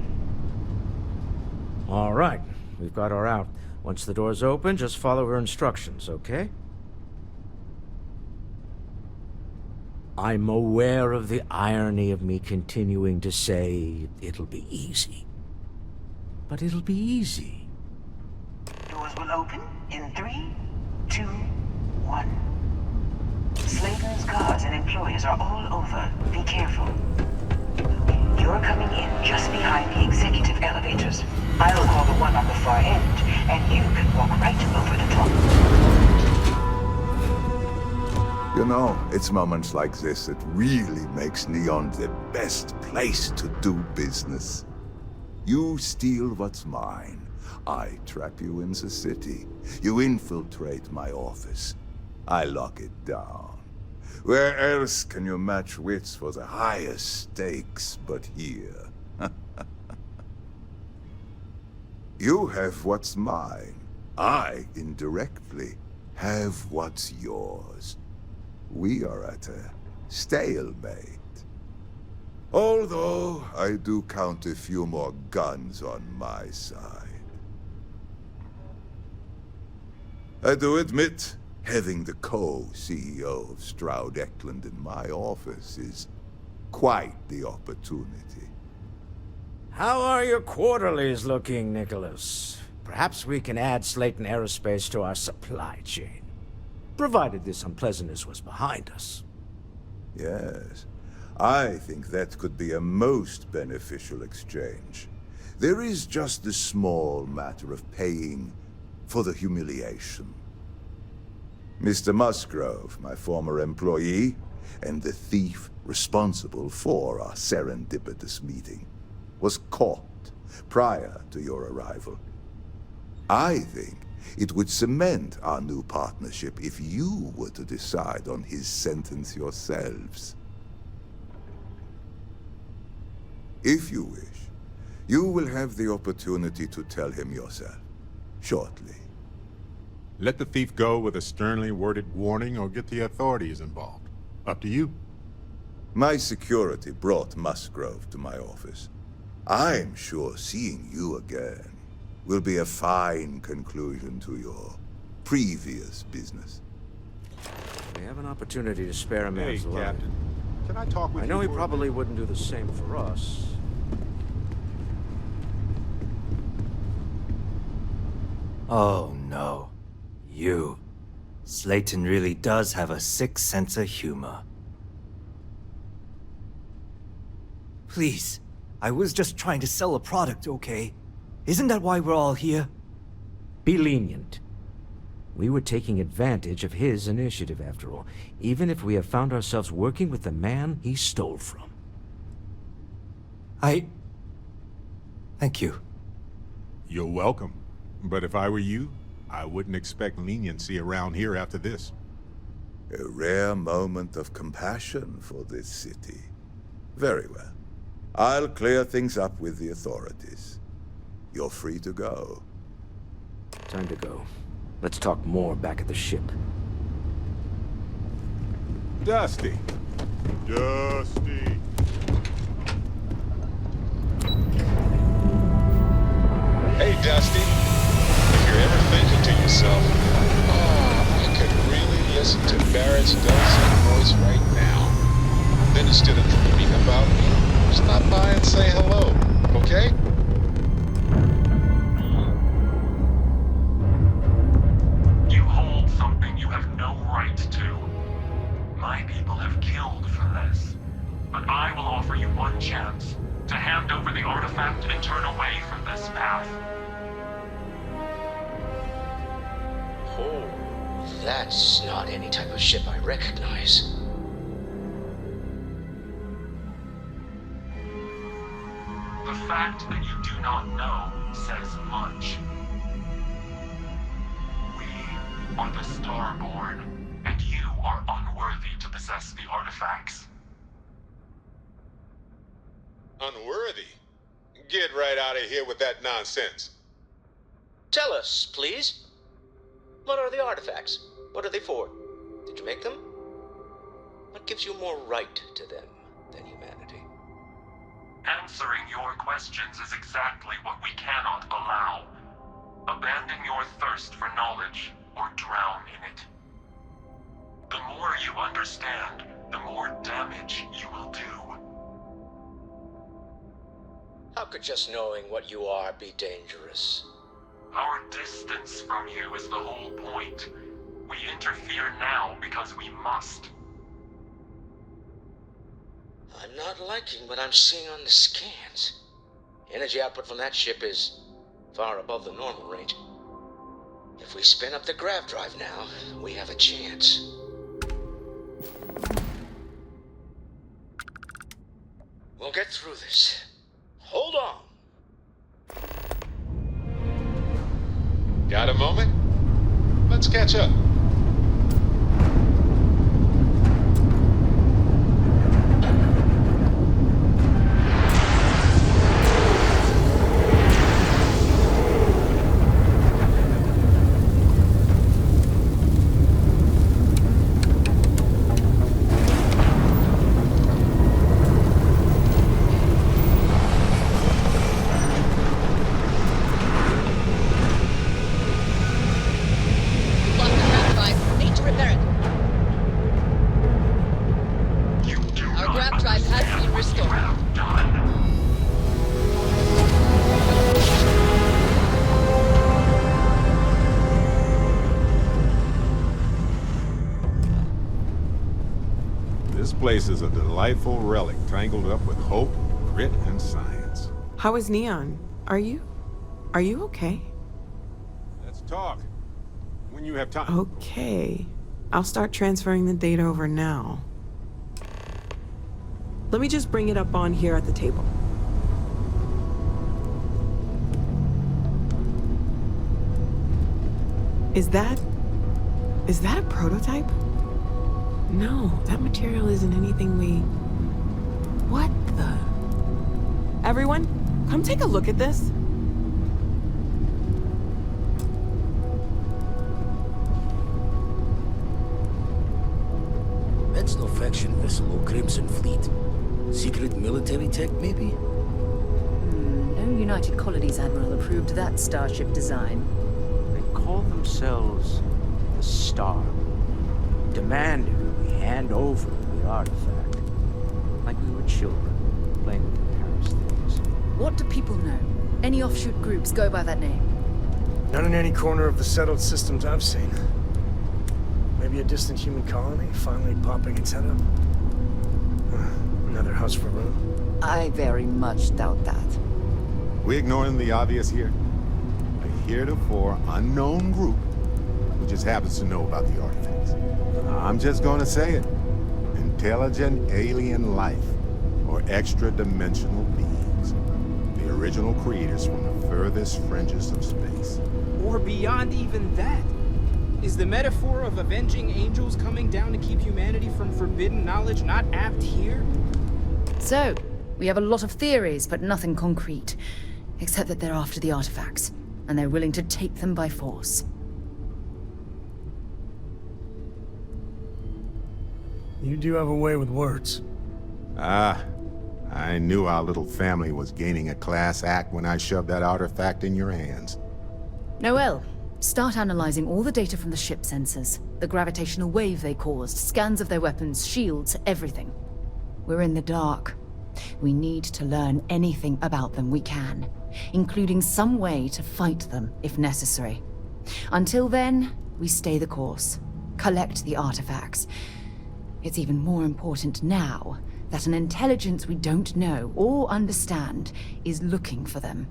All right, we've got her out. Once the door's open, just follow her instructions, okay? I'm aware of the irony of me continuing to say it'll be easy. But it'll be easy. Doors will open in 3, 2, 1. Slayton's guards and employees are all over. Be careful. You're coming in just behind the executive elevators. I'll call the one on the far end, and you can walk right over the top. You know, it's moments like this that really makes Neon the best place to do business. You steal what's mine. I trap you in the city. You infiltrate my office. I lock it down. Where else can you match wits for the highest stakes but here? You have what's mine. I, indirectly, have what's yours. We are at a stalemate. Although, I do count a few more guns on my side. I do admit, having the co-CEO of Stroud Eklund in my office is quite the opportunity. How are your quarterlies looking, Nicholas? Perhaps we can add Slayton Aerospace to our supply chain, provided this unpleasantness was behind us. Yes, I think that could be a most beneficial exchange. There is just the small matter of paying for the humiliation. Mr. Musgrove, my former employee, and the thief responsible for our serendipitous meeting, was caught prior to your arrival. I think it would cement our new partnership if you were to decide on his sentence yourselves. If you wish, you will have the opportunity to tell him yourself, shortly. Let the thief go with a sternly worded warning or get the authorities involved. Up to you. My security brought Musgrove to my office. I'm sure seeing you again will be a fine conclusion to your previous business. We have an opportunity to spare a man's life. Captain. Can I talk with you? I know he probably wouldn't do the same for us. Oh no. You. Slayton really does have a sick sense of humor. Please. I was just trying to sell a product, okay? Isn't that why we're all here? Be lenient. We were taking advantage of his initiative, after all, even if we have found ourselves working with the man he stole from. Thank you. You're welcome. But if I were you, I wouldn't expect leniency around here after this. A rare moment of compassion for this city. Very well. I'll clear things up with the authorities. You're free to go. Time to go. Let's talk more back at the ship. Dusty. Dusty. Hey, Dusty. If you're ever thinking to yourself, I could really listen to Barrett's dulcet voice right now, then instead of dreaming about me, stop by and say hello, okay? You hold something you have no right to. My people have killed for this. But I will offer you one chance to hand over the artifact and turn away from this path. Oh, that's not any type of ship I recognize. The fact that you do not know says much. We are the Starborn, and you are unworthy to possess the artifacts. Unworthy? Get right out of here with that nonsense. Tell us, please. What are the artifacts? What are they for? Did you make them? What gives you more right to them than humanity? Answering your questions is exactly what we cannot allow. Abandon your thirst for knowledge, or drown in it. The more you understand, the more damage you will do. How could just knowing what you are be dangerous? Our distance from you is the whole point. We interfere now because we must. I'm not liking what I'm seeing on the scans. Energy output from that ship is far above the normal range. If we spin up the grav drive now, we have a chance. We'll get through this. Hold on. Got a moment? Let's catch up. place is a delightful relic tangled up with hope, grit, and science. How is Neon? Are you okay? Let's talk. When you have time. Okay. I'll start transferring the data over now. Let me just bring it up on here at the table. Is that a prototype? No, that material isn't anything we... What the... Everyone, come take a look at this. That's no faction vessel or Crimson Fleet. Secret military tech, maybe? No United Colonies Admiral approved that starship design. They call themselves the Star. Demanded that we hand over the artifact. Like we were children, playing with the Harris things. What do people know? Any offshoot groups go by that name? Not in any corner of the settled systems I've seen. Maybe a distant human colony finally popping its head up. Another house for room. I very much doubt that. We ignoring the obvious here? A heretofore unknown group who just happens to know about the artifacts. I'm just gonna say it. Intelligent alien life, or extra-dimensional beings. The original creators from the furthest fringes of space. Or beyond even that. Is the metaphor of avenging angels coming down to keep humanity from forbidden knowledge not apt here? So, we have a lot of theories, but nothing concrete. Except that they're after the artifacts, and they're willing to take them by force. You do have a way with words. I knew our little family was gaining a class act when I shoved that artifact in your hands. Noel, start analyzing all the data from the ship sensors. The gravitational wave they caused, scans of their weapons, shields, everything. We're in the dark. We need to learn anything about them we can, including some way to fight them if necessary. Until then, we stay the course, collect the artifacts. It's even more important now that an intelligence we don't know or understand is looking for them.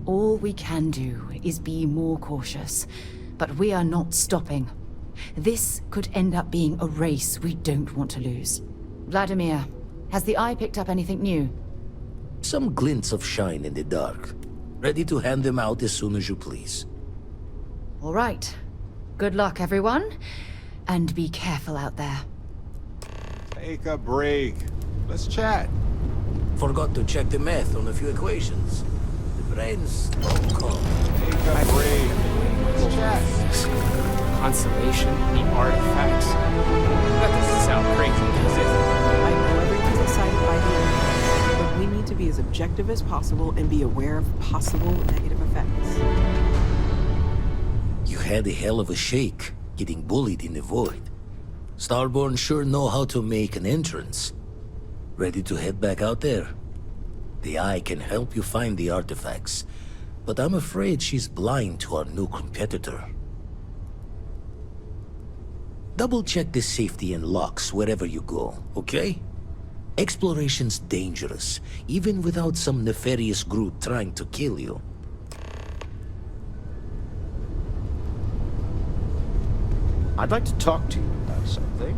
All we can do is be more cautious, but we are not stopping. This could end up being a race we don't want to lose. Vladimir, has the Eye picked up anything new? Some glints of shine in the dark. Ready to hand them out as soon as you please. All right. Good luck, everyone. And be careful out there. Take a break. Let's chat. Forgot to check the math on a few equations. The brain's don't calm. Take a break. Let's chat. Constellation, the artifacts. That doesn't sound crazy, does it? I know everyone's excited by the artifacts, but we need to be as objective as possible and be aware of possible negative effects. You had a hell of a shake, getting bullied in the void. Starborn sure know how to make an entrance. Ready to head back out there? The Eye can help you find the artifacts, but I'm afraid she's blind to our new competitor. Double-check the safety and locks wherever you go, okay? Exploration's dangerous, even without some nefarious group trying to kill you. I'd like to talk to you about something.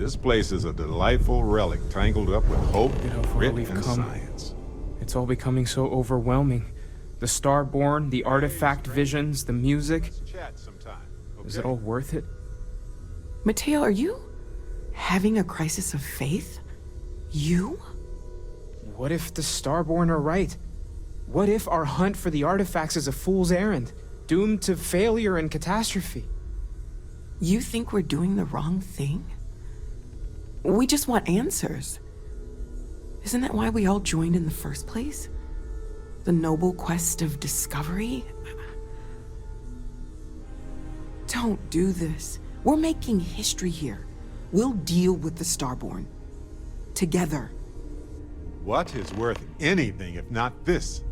This place is a delightful relic tangled up with hope, grit, we've and come. science. It's all becoming so overwhelming. The Starborn, the artifact visions, the music. Is it all worth it? Mateo, are you having a crisis of faith? You? What if the Starborn are right? What if our hunt for the artifacts is a fool's errand, doomed to failure and catastrophe? You think we're doing the wrong thing? We just want answers. Isn't that why we all joined in the first place? The noble quest of discovery? Don't do this. We're making history here. We'll deal with the Starborn. Together. What is worth anything if not this?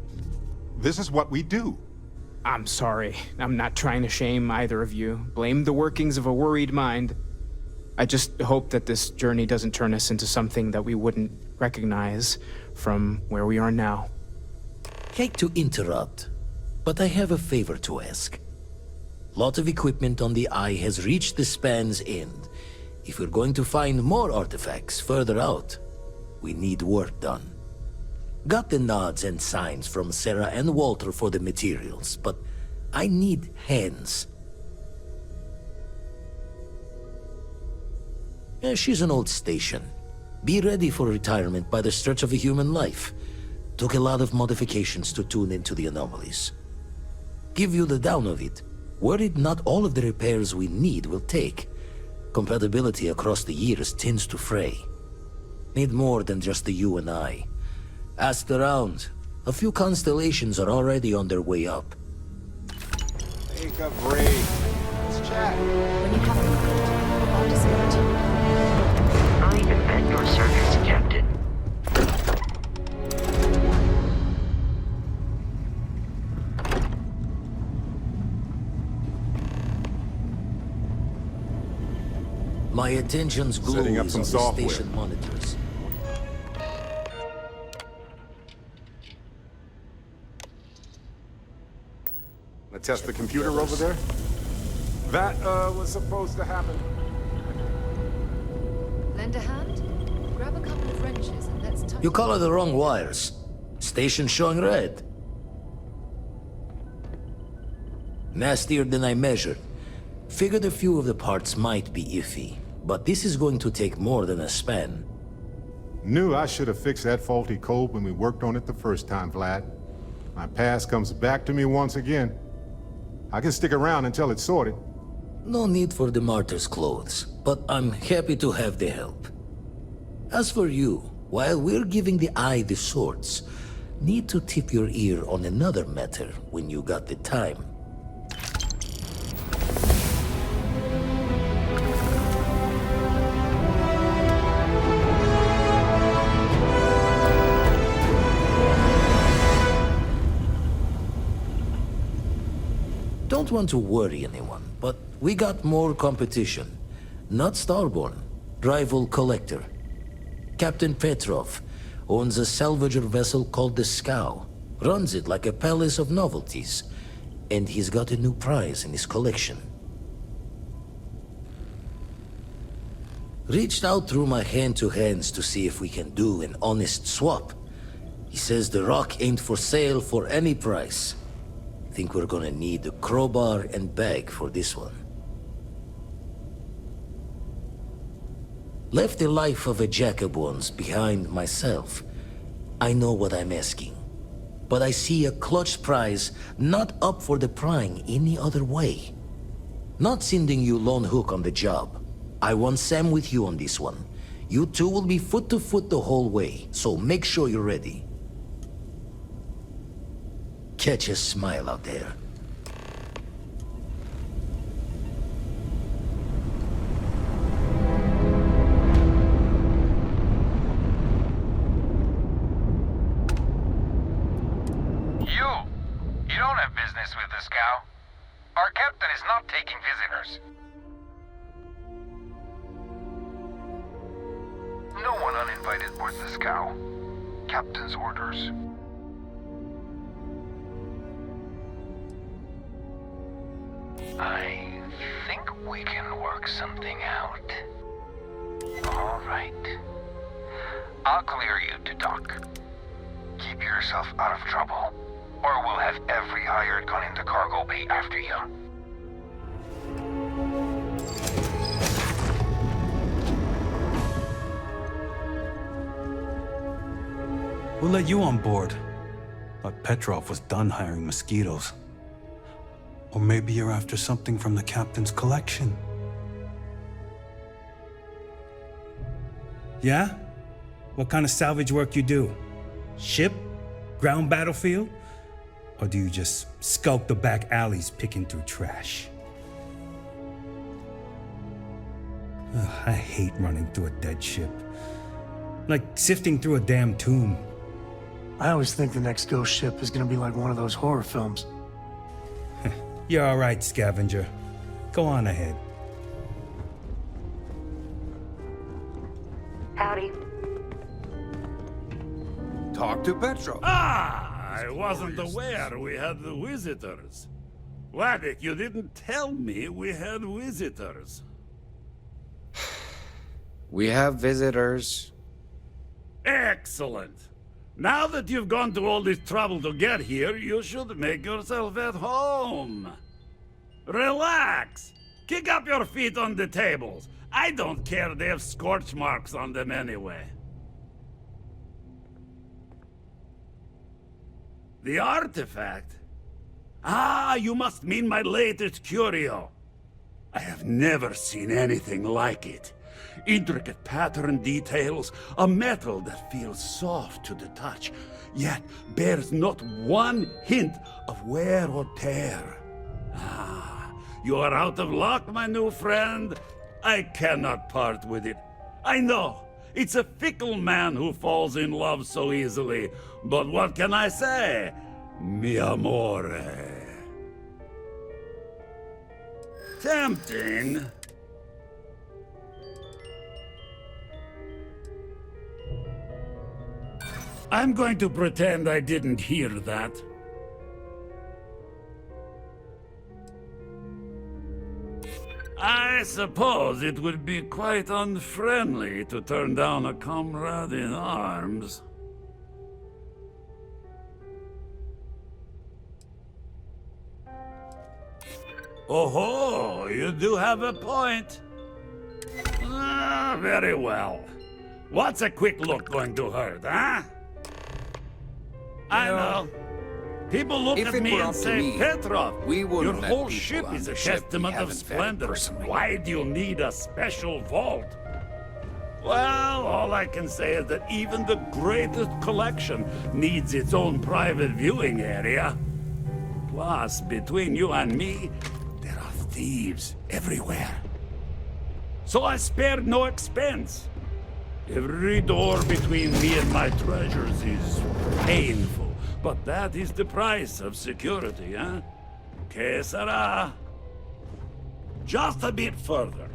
This is what we do. I'm sorry. I'm not trying to shame either of you. Blame the workings of a worried mind. I just hope that this journey doesn't turn us into something that we wouldn't recognize from where we are now. Hate to interrupt, but I have a favor to ask. Lot of equipment on the Eye has reached the span's end. If we're going to find more artifacts further out, we need work done. Got the nods and signs from Sarah and Walter for the materials, but I need hands. She's an old station. Be ready for retirement by the stretch of a human life. Took a lot of modifications to tune into the anomalies. Give you the down of it. Worried not all of the repairs we need will take. Compatibility across the years tends to fray. Need more than just the you and I. Asked around. A few constellations are already on their way up. Take a break. Let's chat. When you have a moment, I'll disconnect you. I am at your service, Captain. My attention's glued Setting up on some the software. station monitors. Wanna test the computer over there? That, was supposed to happen. Lend a hand? Grab a couple of wrenches and let's touch. You color the wrong wires. Station showing red. Nastier than I measured. Figured a few of the parts might be iffy, but this is going to take more than a span. Knew I should have fixed that faulty code when we worked on it the first time, Vlad. My past comes back to me once again. I can stick around until it's sorted. No need for the martyr's clothes, but I'm happy to have the help. As for you, while we're giving the Eye the sorts, need to tip your ear on another matter when you got the time. Don't want to worry anyone, but we got more competition. Not Starborn, rival collector. Captain Petrov owns a salvager vessel called the Scow. Runs it like a palace of novelties. And he's got a new prize in his collection. Reached out through my hand-to-hands to see if we can do an honest swap. He says the rock ain't for sale for any price. Think we're gonna need a crowbar and bag for this one. Left the life of a jack-of-ones behind myself. I know what I'm asking. But I see a clutch prize not up for the prying any other way. Not sending you lone hook on the job. I want Sam with you on this one. You two will be foot to foot the whole way, so make sure you're ready. Catch a smile out there. You don't have business with the Scow. Our captain is not taking visitors. No one uninvited boards the Scow. Captain's orders. I think we can work something out. All right. I'll clear you to dock. Keep yourself out of trouble, or we'll have every hired gun in the cargo bay after you. We'll let you on board. But Petrov was done hiring mosquitoes. Or maybe you're after something from the captain's collection. Yeah? What kind of salvage work you do? Ship? Ground battlefield? Or do you just skulk the back alleys picking through trash? Ugh, I hate running through a dead ship. Like sifting through a damn tomb. I always think the next ghost ship is gonna be like one of those horror films. You're all right, scavenger. Go on ahead. Howdy. Talk to Petrov. Ah, I wasn't aware we had the visitors. Wadik, you didn't tell me we had visitors. We have visitors. Excellent. Now that you've gone to all this trouble to get here, you should make yourself at home. Relax. Kick up your feet on the tables. I don't care, they have scorch marks on them anyway. The artifact? Ah, you must mean my latest curio. I have never seen anything like it. Intricate pattern details, a metal that feels soft to the touch, yet bears not one hint of wear or tear. Ah, you are out of luck, my new friend. I cannot part with it. I know, it's a fickle man who falls in love so easily, but what can I say? Mi amore. Tempting. I'm going to pretend I didn't hear that. I suppose it would be quite unfriendly to turn down a comrade in arms. Oh-ho, you do have a point. Ah, very well. What's a quick look going to hurt, huh? I know. People look at me and say, Petrov, your whole ship is a testament of splendor. Why do you need a special vault? Well, all I can say is that even the greatest collection needs its own private viewing area. Plus, between you and me, there are thieves everywhere. So I spared no expense. Every door between me and my treasures is painful. But that is the price of security, huh? Que sera? Just a bit further.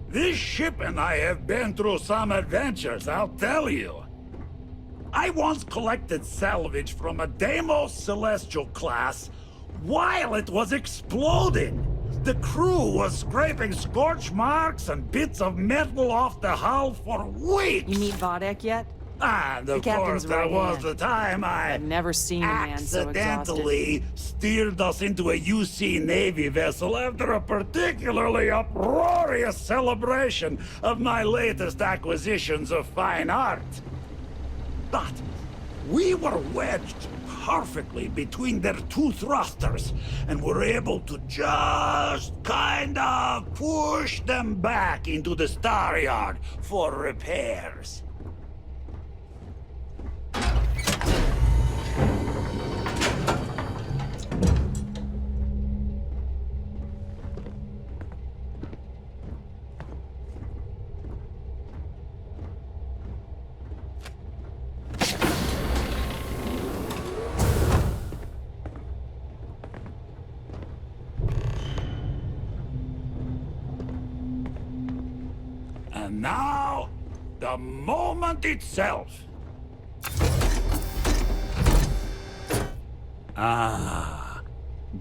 This ship and I have been through some adventures, I'll tell you. I once collected salvage from a Deimos Celestial class while it was exploding. The crew was scraping scorch marks and bits of metal off the hull for weeks. You meet Vodek yet? And of course, that was the time I've never seen a man so accidentally steered us into a UC Navy vessel after a particularly uproarious celebration of my latest acquisitions of fine art. But we were wedged perfectly between their two thrusters, and were able to just kind of push them back into the Star Yard for repairs. And now, the moment itself. Ah,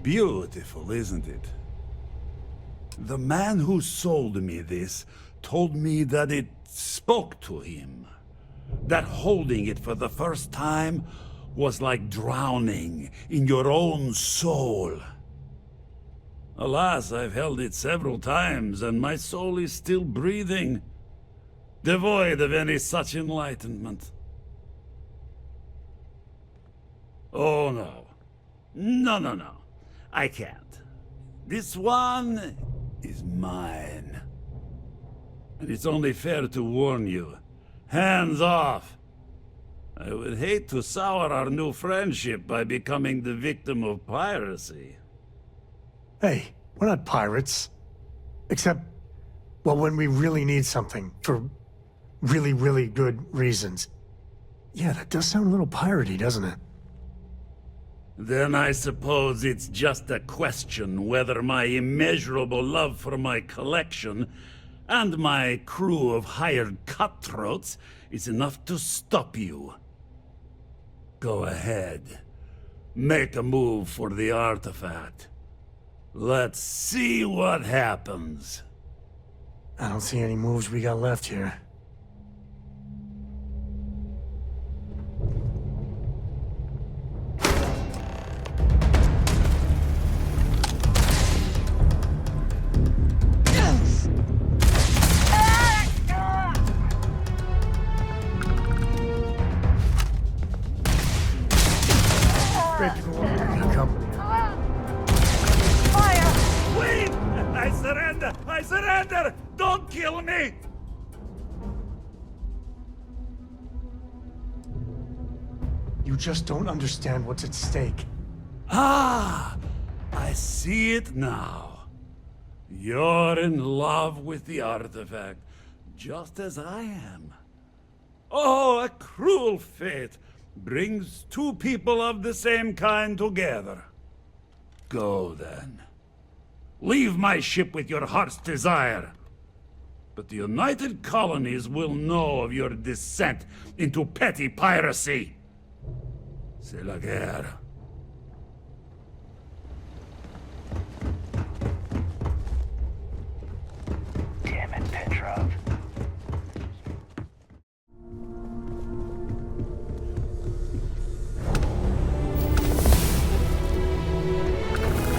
beautiful, isn't it? The man who sold me this told me that it spoke to him. That holding it for the first time was like drowning in your own soul. Alas, I've held it several times, and my soul is still breathing, devoid of any such enlightenment. Oh, no. No. I can't. This one is mine. And it's only fair to warn you. Hands off! I would hate to sour our new friendship by becoming the victim of piracy. Hey, we're not pirates. Except, well, when we really need something, for really, really good reasons. Yeah, that does sound a little piratey, doesn't it? Then I suppose it's just a question whether my immeasurable love for my collection and my crew of hired cutthroats is enough to stop you. Go ahead. Make a move for the artifact. Let's see what happens. I don't see any moves we got left here. I surrender! Don't kill me! You just don't understand what's at stake. Ah! I see it now. You're in love with the artifact, just as I am. Oh, a cruel fate brings two people of the same kind together. Go then. Leave my ship with your heart's desire. But the United Colonies will know of your descent into petty piracy. C'est la guerre. Damn it, Petrov.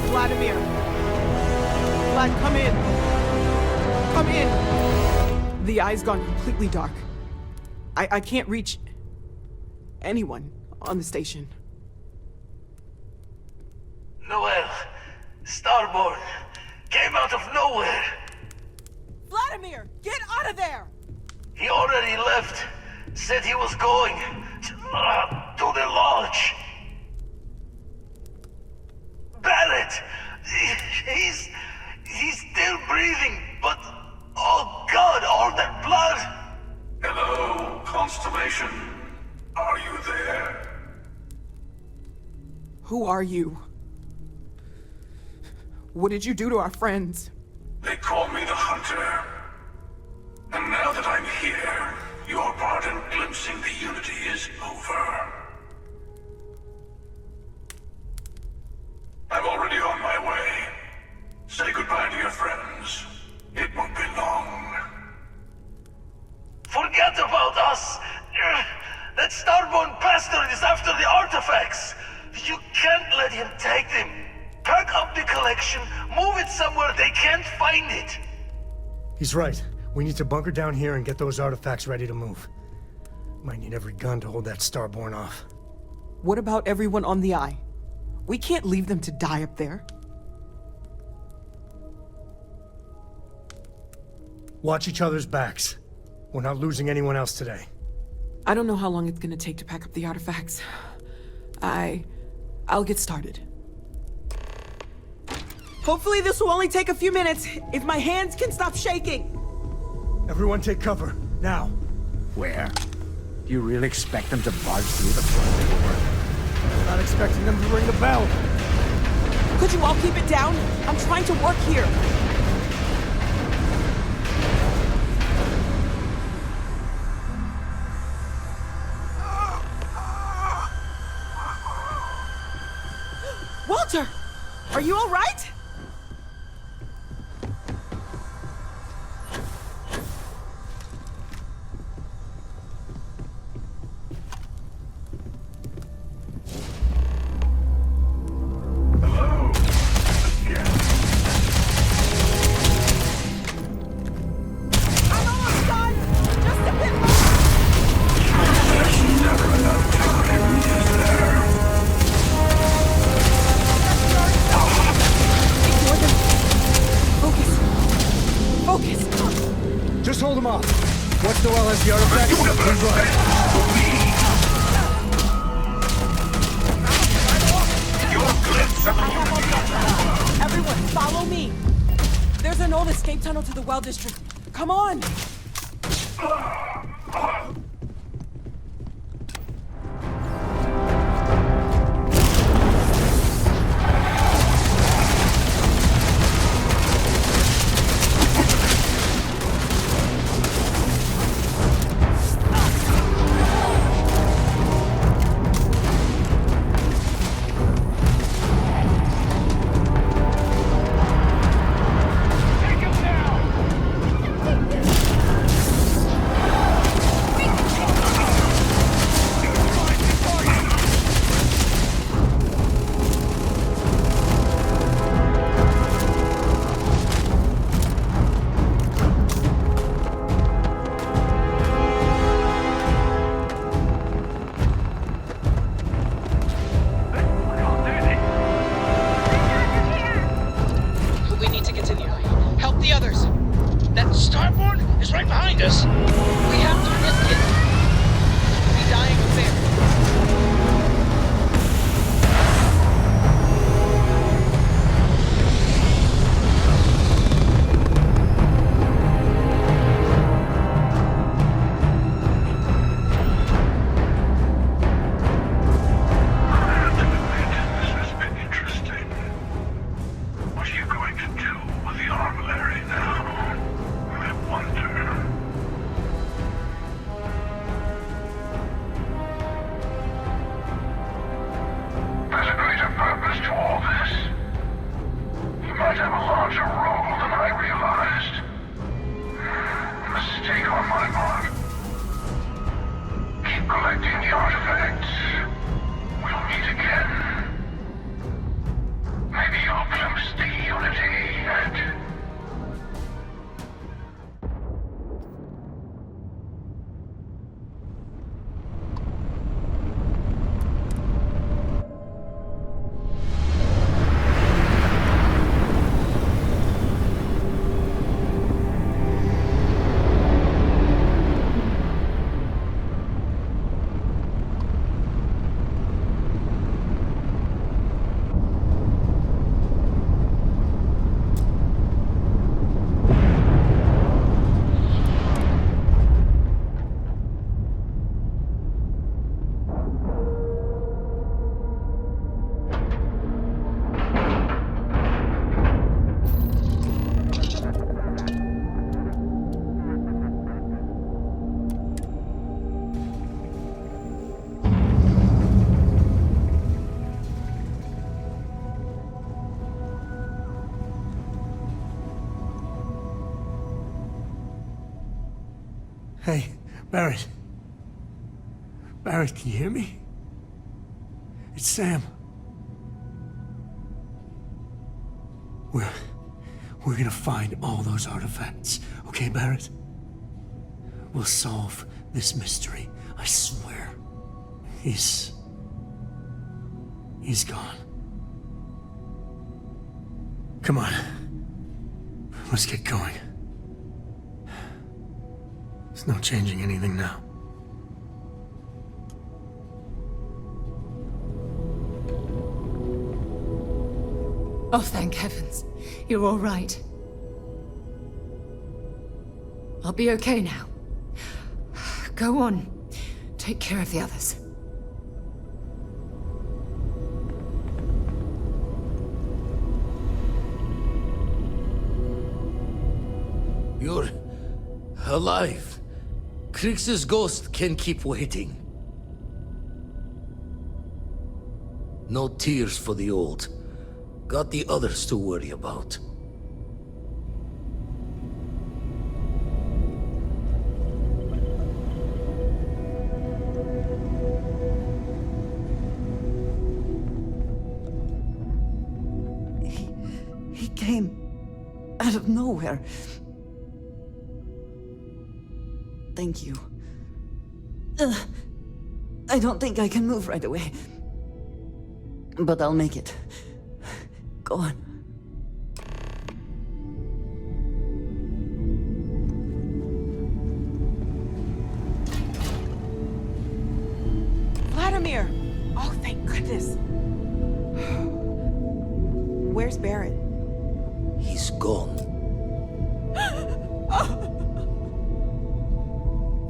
Vladimir! Vlad, come in! Come in! The eye's gone completely dark. I can't reach anyone on the station. Noel, Starborn, came out of nowhere. Vladimir, get out of there! He already left. Said he was going to the lodge. Barrett, he's still breathing, but oh God, all that blood. Hello, Constellation. Are you there? Who are you? What did you do to our friends? They call me the Hunter. And now that I'm here, your part in glimpsing the Unity is over. I'm already on my way. Say goodbye to your friends. It won't be long. Forget about us! That Starborn bastard is after the artifacts! You can't let him take them! Pack up the collection, move it somewhere they can't find it! He's right. We need to bunker down here and get those artifacts ready to move. Might need every gun to hold that Starborn off. What about everyone on the Eye? We can't leave them to die up there. Watch each other's backs. We're not losing anyone else today. I don't know how long it's gonna take to pack up the artifacts. I'll get started. Hopefully this will only take a few minutes, if my hands can stop shaking! Everyone take cover, now. Where? Do you really expect them to barge through the front door? I'm not expecting them to ring the bell. Could you all keep it down? I'm trying to work here. Walter! Are you all right? off. Once the well has the artifacts, we run. Everyone, follow me. There's an old escape tunnel to the well district. Come on! Hey, Barrett. Barrett, can you hear me? It's Sam. We're gonna find all those artifacts, okay, Barrett? We'll solve this mystery, I swear. He's gone. Come on. Let's get going. There's no changing anything now. Oh, thank heavens. You're all right. I'll be okay now. Go on. Take care of the others. You're alive. Krix's ghost can keep waiting. No tears for the old. Got the others to worry about. He came out of nowhere. Thank you. I don't think I can move right away. But I'll make it. Go on. Barrett? He's gone.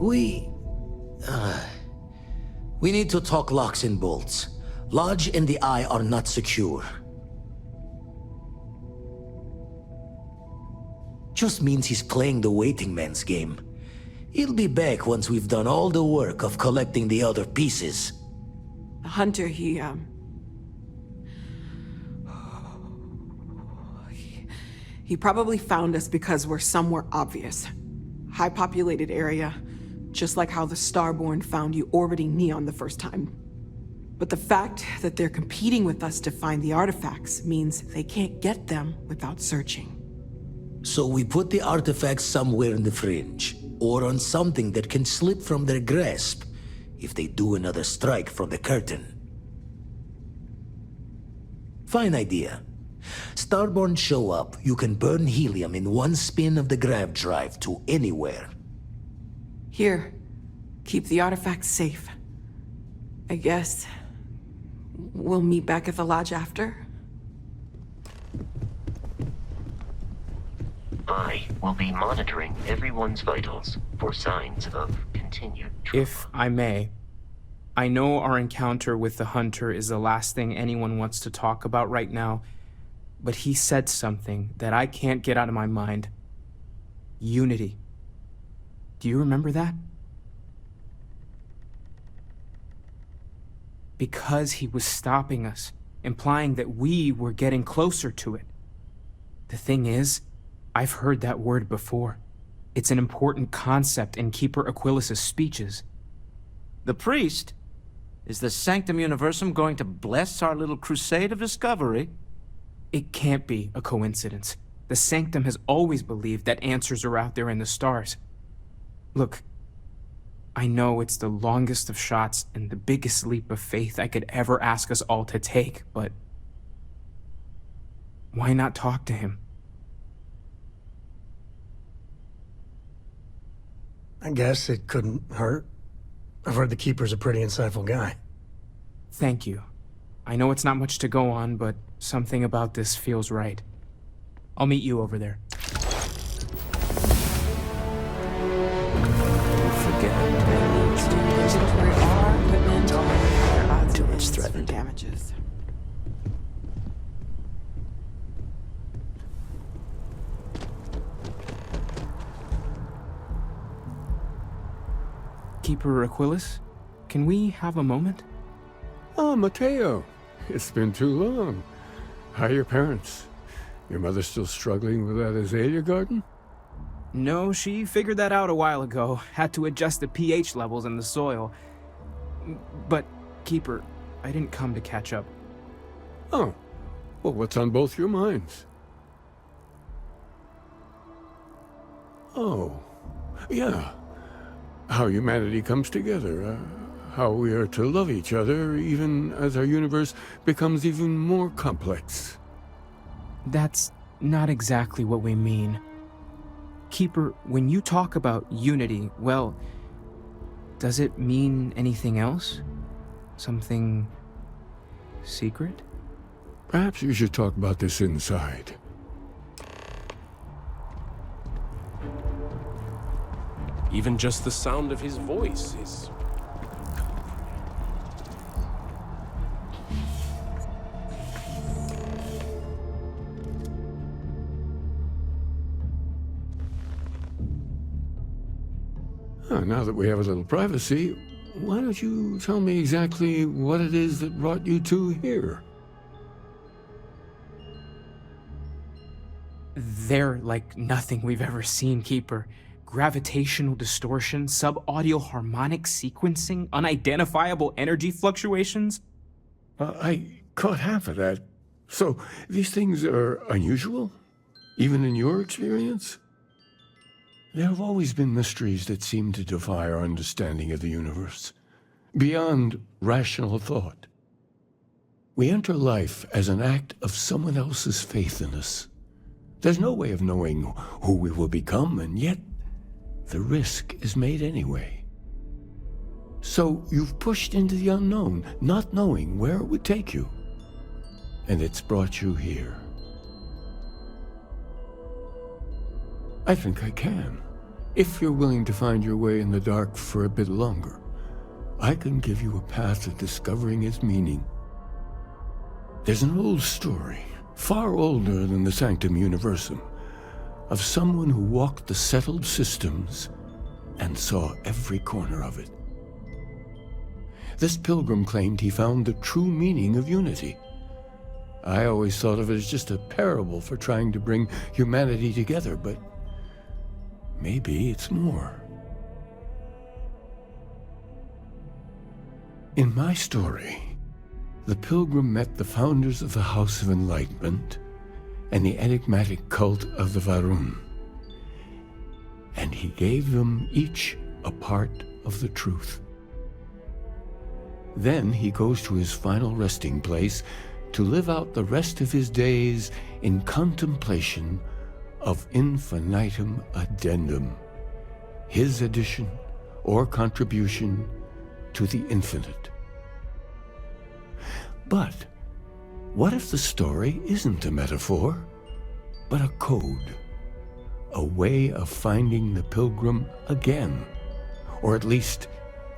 We need to talk locks and bolts. Lodge and the Eye are not secure. Just means he's playing the waiting man's game. He'll be back once we've done all the work of collecting the other pieces. The hunter, he probably found us because we're somewhere obvious. High-populated area, just like how the Starborn found you orbiting Neon the first time. But the fact that they're competing with us to find the artifacts means they can't get them without searching. So we put the artifacts somewhere in the fringe, or on something that can slip from their grasp if they do another strike from the curtain. Fine idea. Starborn show up, you can burn helium in one spin of the grav drive to anywhere. Here, keep the artifacts safe. I guess we'll meet back at the lodge after? I will be monitoring everyone's vitals for signs of continued trauma. If I may, I know our encounter with the hunter is the last thing anyone wants to talk about right now, but he said something that I can't get out of my mind. Unity. Do you remember that? Because he was stopping us, implying that we were getting closer to it. The thing is, I've heard that word before. It's an important concept in Keeper Aquilas's speeches. The priest? Is the Sanctum Universum going to bless our little crusade of discovery? It can't be a coincidence. The Sanctum has always believed that answers are out there in the stars. Look, I know it's the longest of shots and the biggest leap of faith I could ever ask us all to take, but why not talk to him? I guess it couldn't hurt. I've heard the Keeper's a pretty insightful guy. Thank you. I know it's not much to go on, but something about this feels right. I'll meet you over there. Too much threatened. Damages. Keeper Aquilas, can we have a moment? Oh, Mateo. It's been too long. How are your parents? Your mother still struggling with that azalea garden? No, she figured that out a while ago. Had to adjust the pH levels in the soil. But, Keeper, I didn't come to catch up. Oh. Well, what's on both your minds? Oh. Yeah. How humanity comes together. How we are to love each other, even as our universe becomes even more complex. That's not exactly what we mean. Keeper, when you talk about unity, well, does it mean anything else? Something secret? Perhaps you should talk about this inside. Even just the sound of his voice is... Now that we have a little privacy, why don't you tell me exactly what it is that brought you two here? They're like nothing we've ever seen, Keeper. Gravitational distortion, sub-audio harmonic sequencing, unidentifiable energy fluctuations. I caught half of that. So, these things are unusual? Even in your experience? There have always been mysteries that seem to defy our understanding of the universe, beyond rational thought. We enter life as an act of someone else's faith in us. There's no way of knowing who we will become, and yet the risk is made anyway. So you've pushed into the unknown, not knowing where it would take you. And it's brought you here. I think I can. If you're willing to find your way in the dark for a bit longer, I can give you a path to discovering its meaning. There's an old story, far older than the Sanctum Universum, of someone who walked the settled systems and saw every corner of it. This pilgrim claimed he found the true meaning of unity. I always thought of it as just a parable for trying to bring humanity together, but maybe it's more. In my story, the pilgrim met the founders of the House of Enlightenment and the enigmatic cult of the Varun, and he gave them each a part of the truth. Then he goes to his final resting place to live out the rest of his days in contemplation of infinitum addendum, his addition or contribution to the infinite. But what if the story isn't a metaphor, but a code, a way of finding the pilgrim again, or at least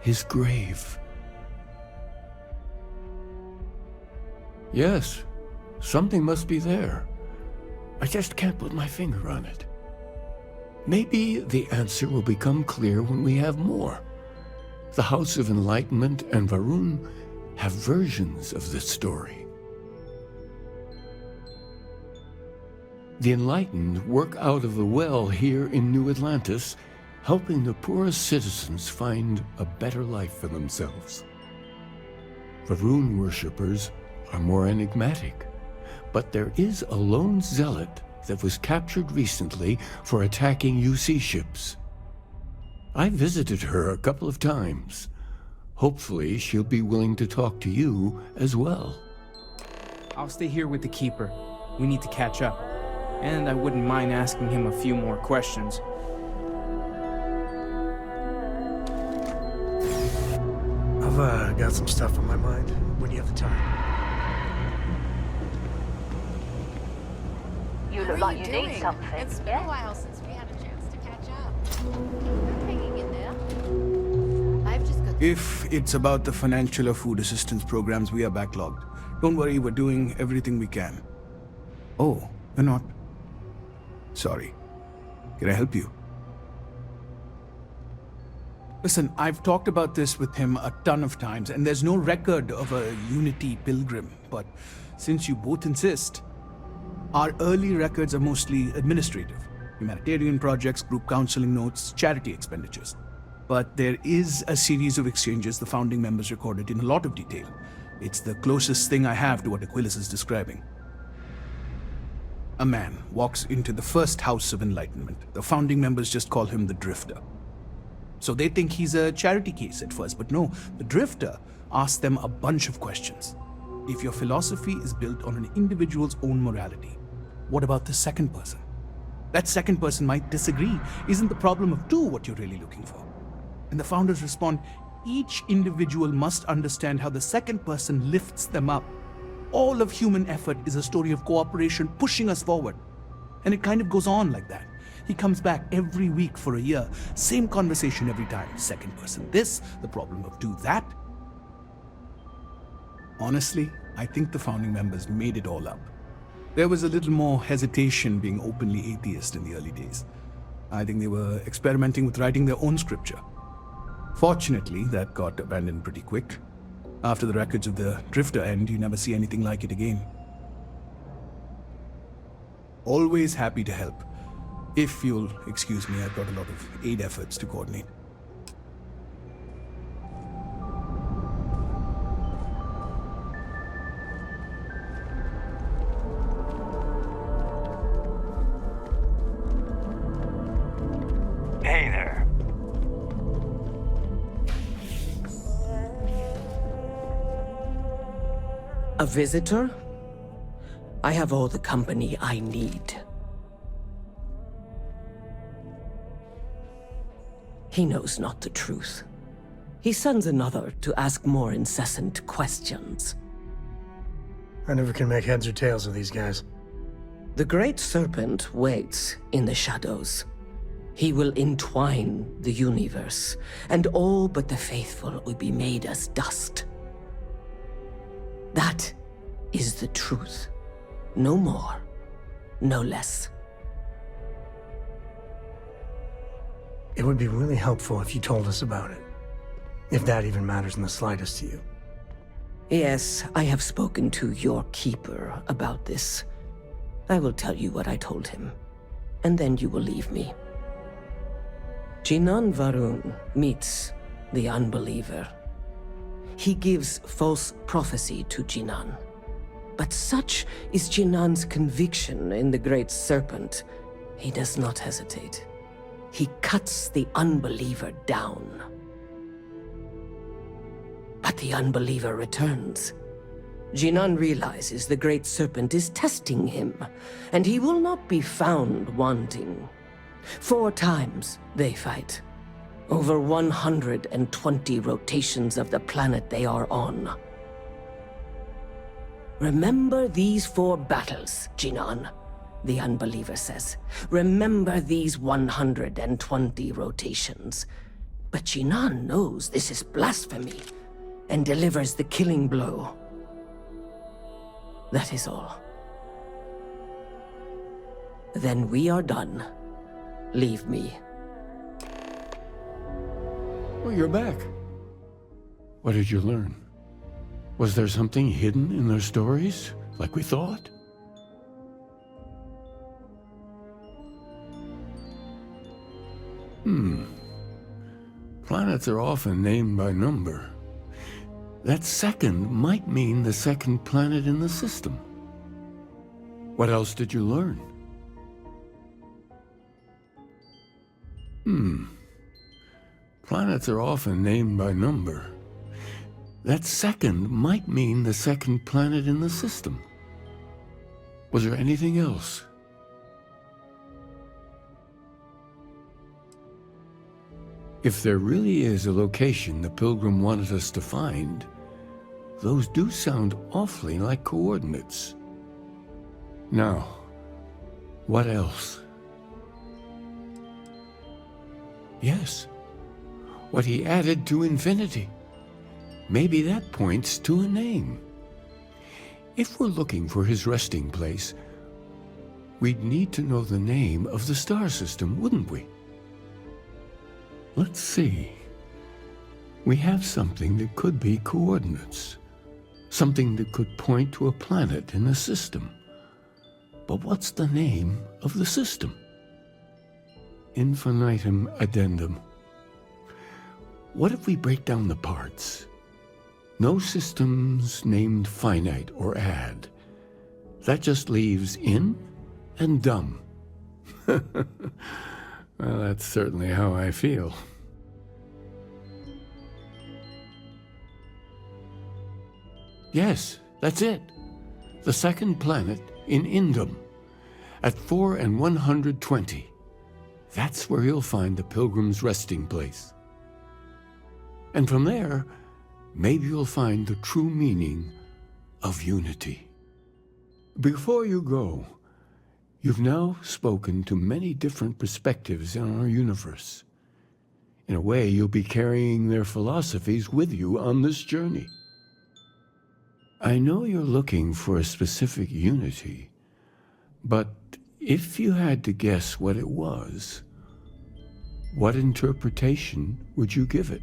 his grave? Yes, something must be there. I just can't put my finger on it. Maybe the answer will become clear when we have more. The House of Enlightenment and Varun have versions of this story. The Enlightened work out of the well here in New Atlantis, helping the poorest citizens find a better life for themselves. Varun worshippers are more enigmatic, but there is a lone zealot that was captured recently for attacking UC ships. I visited her a couple of times. Hopefully she'll be willing to talk to you as well. I'll stay here with the Keeper. We need to catch up. And I wouldn't mind asking him a few more questions. I've got some stuff on my mind. When do you have the time? You look like you need something. It's been a while since we had a chance to catch up. I'm hanging in there. I've just got... If it's about the financial or food assistance programs, we are backlogged. Don't worry, we're doing everything we can. Oh, we're not. Sorry. Can I help you? Listen, I've talked about this with him a ton of times, and there's no record of a Unity pilgrim, but since you both insist, our early records are mostly administrative. Humanitarian projects, group counseling notes, charity expenditures. But there is a series of exchanges the founding members recorded in a lot of detail. It's the closest thing I have to what Aquilus is describing. A man walks into the first House of Enlightenment. The founding members just call him the Drifter. So they think he's a charity case at first, but no, the Drifter asks them a bunch of questions. If your philosophy is built on an individual's own morality, what about the second person? That second person might disagree. Isn't the problem of two what you're really looking for? And the founders respond, each individual must understand how the second person lifts them up. All of human effort is a story of cooperation pushing us forward. And it kind of goes on like that. He comes back every week for a year. Same conversation every time. Second person this, the problem of two that. Honestly, I think the founding members made it all up. There was a little more hesitation being openly atheist in the early days. I think they were experimenting with writing their own scripture. Fortunately, that got abandoned pretty quick. After the records of the Drifter end, you never see anything like it again. Always happy to help. If you'll excuse me, I've got a lot of aid efforts to coordinate. Hey there. A visitor? I have all the company I need. He knows not the truth. He sends another to ask more incessant questions. I never can make heads or tails of these guys. The Great Serpent waits in the shadows. He will entwine the universe, and all but the faithful will be made as dust. That is the truth. No more, no less. It would be really helpful if you told us about it. If that even matters in the slightest to you. Yes, I have spoken to your keeper about this. I will tell you what I told him, and then you will leave me. Jinan Varun meets the unbeliever. He gives false prophecy to Jinan. But such is Jinan's conviction in the Great Serpent, he does not hesitate. He cuts the unbeliever down. But the unbeliever returns. Jinan realizes the Great Serpent is testing him, and he will not be found wanting. 4 times they fight. Over 120 rotations of the planet they are on. Remember these 4 battles, Jinan, the unbeliever says. Remember these 120 rotations. But Jinan knows this is blasphemy, and delivers the killing blow. That is all. Then we are done. Leave me. Well, you're back. What did you learn? Was there something hidden in their stories, like we thought? Planets are often named by number. That second might mean the second planet in the system. What else did you learn? Planets are often named by number. That second might mean the second planet in the system. Was there anything else? If there really is a location the Pilgrim wanted us to find, those do sound awfully like coordinates. Now, what else? Yes, what he added to infinity. Maybe that points to a name. If we're looking for his resting place, we'd need to know the name of the star system, wouldn't we? Let's see. We have something that could be coordinates. Something that could point to a planet in the system. But what's the name of the system? Infinitum addendum. What if we break down the parts? No systems named finite or add. That just leaves in and dumb. Well, that's certainly how I feel. Yes, that's it. The second planet in Indum, at 4 and 120. That's where you'll find the Pilgrim's resting place. And from there, maybe you'll find the true meaning of unity. Before you go, you've now spoken to many different perspectives in our universe. In a way, you'll be carrying their philosophies with you on this journey. I know you're looking for a specific unity, but if you had to guess what it was, what interpretation would you give it?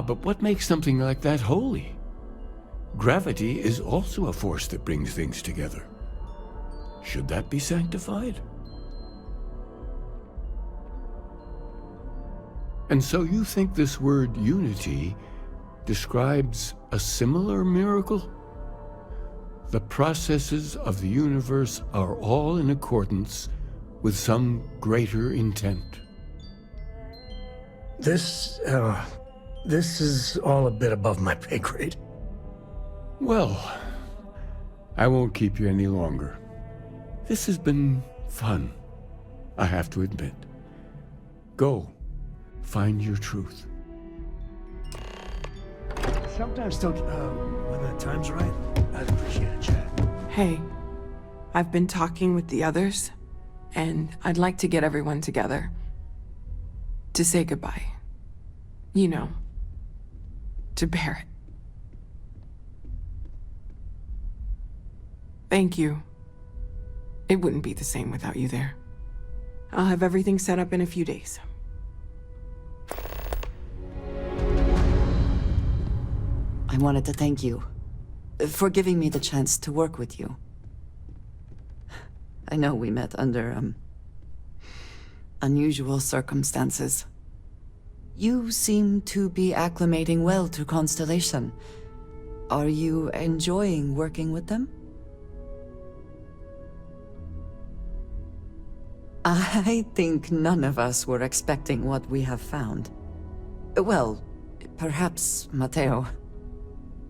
But what makes something like that holy? Gravity is also a force that brings things together. Should that be sanctified? And so you think this word unity describes a similar miracle? The processes of the universe are all in accordance with some greater intent. This is all a bit above my pay grade. Well, I won't keep you any longer. This has been fun, I have to admit. Go, find your truth. Sometimes don't, When the time's right, I'd appreciate a chat. Hey, I've been talking with the others, and I'd like to get everyone together. To say goodbye. You know, to Barrett. Thank you. It wouldn't be the same without you there. I'll have everything set up in a few days. I wanted to thank you for giving me the chance to work with you. I know we met under, unusual circumstances. You seem to be acclimating well to Constellation. Are you enjoying working with them? I think none of us were expecting what we have found. Well, perhaps Matteo.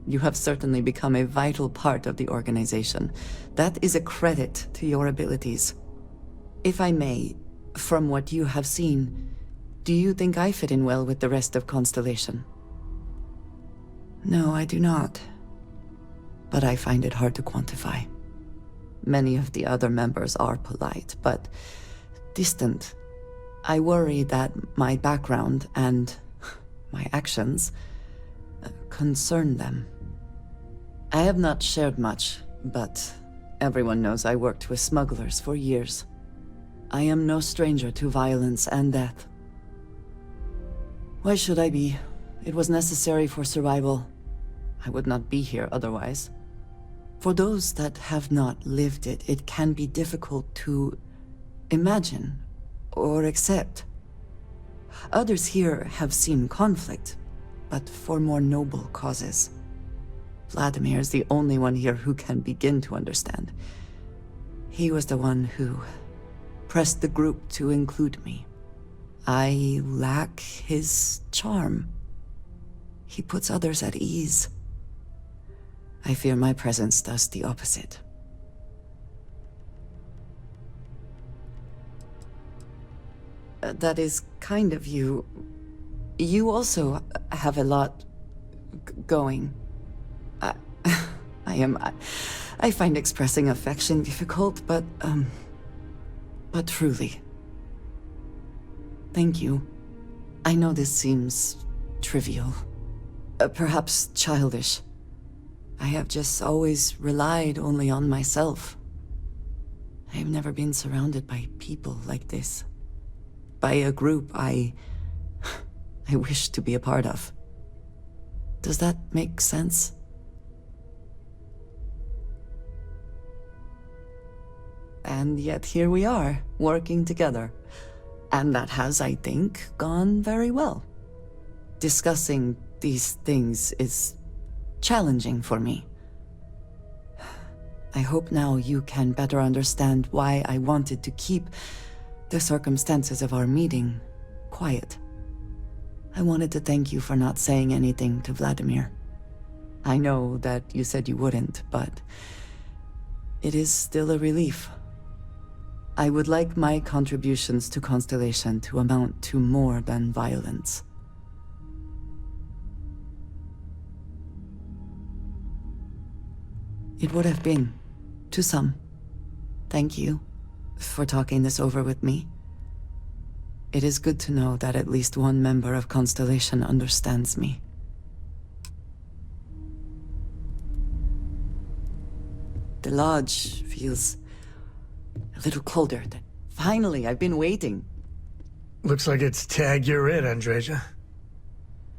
You have certainly become a vital part of the organization. That is a credit to your abilities. If I may, from what you have seen, do you think I fit in well with the rest of Constellation? No, I do not. But I find it hard to quantify. Many of the other members are polite, but distant. I worry that my background and my actions concern them. I have not shared much, but everyone knows I worked with smugglers for years. I am no stranger to violence and death. Why should I be? It was necessary for survival. I would not be here otherwise. For those that have not lived it, it can be difficult to imagine or accept. Others here have seen conflict, but for more noble causes. Vladimir is the only one here who can begin to understand. He was the one who pressed the group to include me. I lack his charm. He puts others at ease. I fear my presence does the opposite. That is kind of you. You also have a lot going. I find expressing affection difficult, but truly. Thank you. I know this seems trivial, perhaps childish. I have just always relied only on myself. I have never been surrounded by people like this. By a group I wish to be a part of. Does that make sense? And yet here we are, working together. And that has, I think, gone very well. Discussing these things is challenging for me. I hope now you can better understand why I wanted to keep the circumstances of our meeting quiet. I wanted to thank you for not saying anything to Vladimir. I know that you said you wouldn't, but it is still a relief. I would like my contributions to Constellation to amount to more than violence. It would have been, to some. Thank you for talking this over with me. It is good to know that at least one member of Constellation understands me. The lodge feels a little colder. Finally, I've been waiting. Looks like it's tag you're it, Andreja.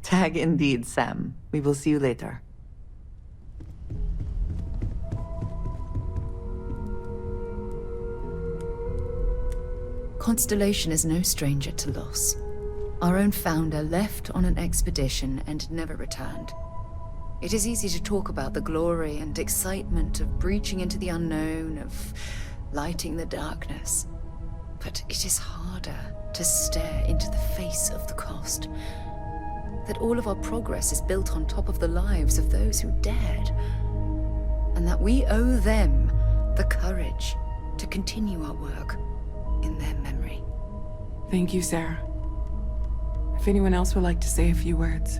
Tag indeed, Sam. We will see you later. Constellation is no stranger to loss. Our own founder left on an expedition and never returned. It is easy to talk about the glory and excitement of breaching into the unknown, of lighting the darkness. But it is harder to stare into the face of the cost. That all of our progress is built on top of the lives of those who dared. And that we owe them the courage to continue our work in their memory. Thank you, Sarah. If anyone else would like to say a few words.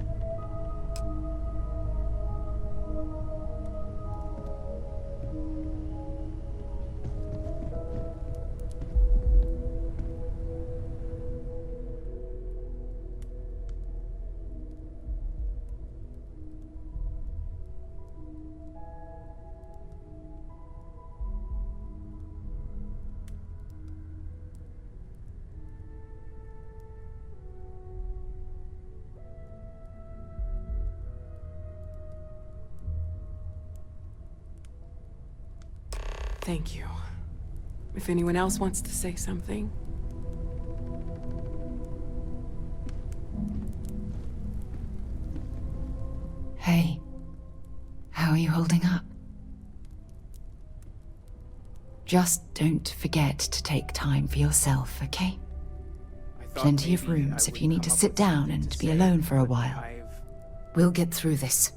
Thank you. If anyone else wants to say something. Hey, how are you holding up? Just don't forget to take time for yourself, okay? Plenty of rooms if you need to sit down and be alone for a while. We'll get through this.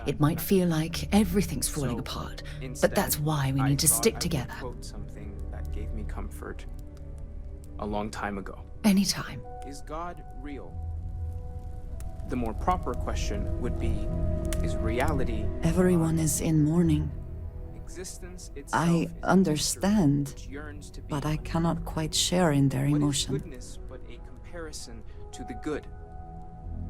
It might feel like everything's falling apart, but that's why we need to stick together. Quote something that gave me comfort a long time ago. Anytime. Is God real? The more proper question would be, is reality... Everyone is in mourning. Existence itself I is understand, which yearns to be but I cannot quite share in their What is emotion. goodness but a comparison to the good?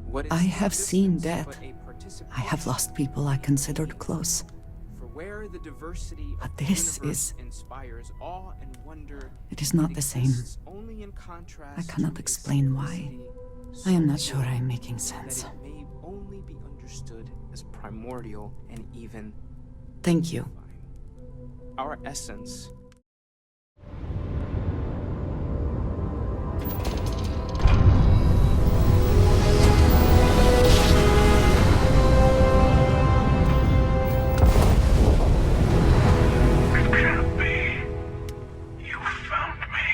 What is I have seen existence death. but a participation? I have lost people I considered close. For where the diversity But of the this universe is... inspires awe and wonder, It is not the same. exists only in contrast I cannot to a explain why. simplicity I am not so sure I'm great making sense. that it may only be understood as primordial and even Thank you. our essence. It can't be. You found me.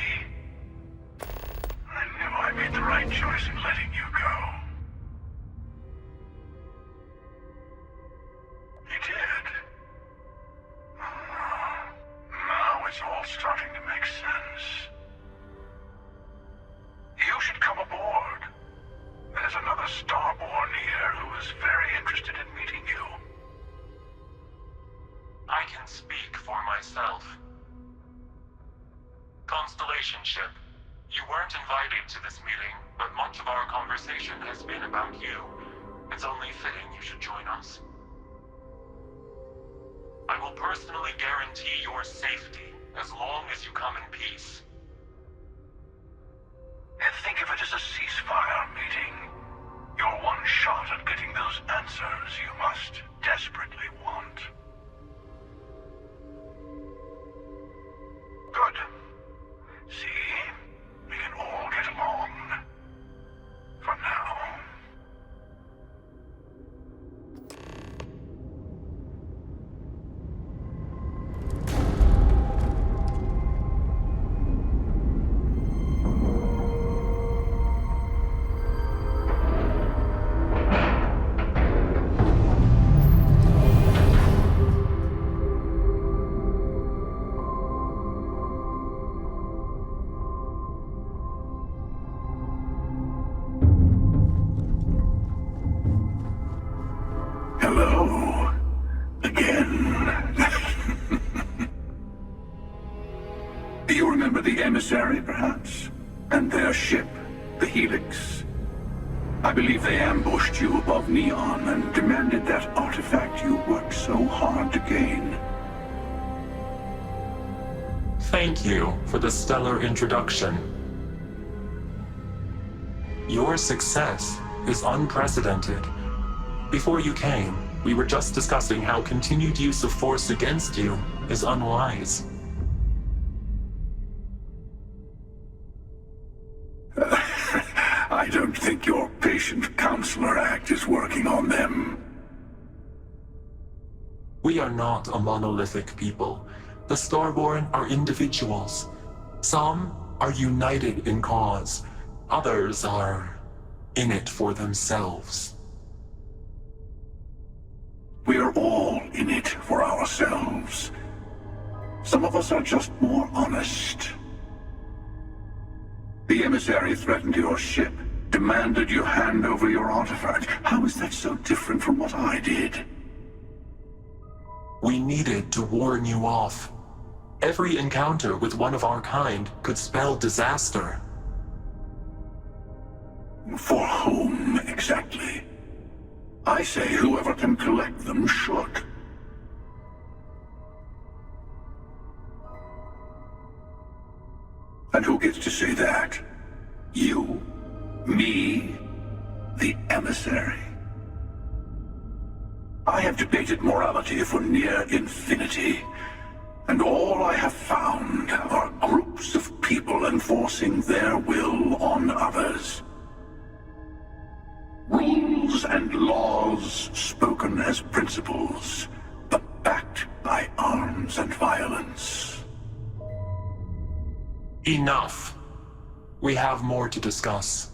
I knew I made the right choice in letting you go. You did. Now it's all starting to make sense. You should come aboard. There's another Starborn here who is very interested in meeting you. I can speak for myself. Constellation ship, you weren't invited to this meeting, but much of our conversation has been about you. It's only fitting you should join us. I will personally guarantee your safety as long as you come in peace. And think of it as a ceasefire meeting. Your one shot at getting those answers you must desperately want. Good. See? We can all get along. For now. Hello. Again. Do you remember the emissary, perhaps? And their ship, the Helix? I believe they ambushed you above Neon and demanded that artifact you worked so hard to gain. Thank you for the stellar introduction. Your success is unprecedented. Before you came, we were just discussing how continued use of force against you is unwise. I don't think your patient counselor act is working on them. We are not a monolithic people. The Starborn are individuals. Some are united in cause. Others are in it for themselves. We are all in it for ourselves. Some of us are just more honest. The emissary threatened your ship, demanded you hand over your artifact. How is that so different from what I did? We needed to warn you off. Every encounter with one of our kind could spell disaster. For whom, exactly? I say whoever can collect them should. And who gets to say that? You? Me? The emissary? I have debated morality for near infinity. And all I have found are groups of people enforcing their will on others. Rules and laws spoken as principles, but backed by arms and violence. Enough. We have more to discuss.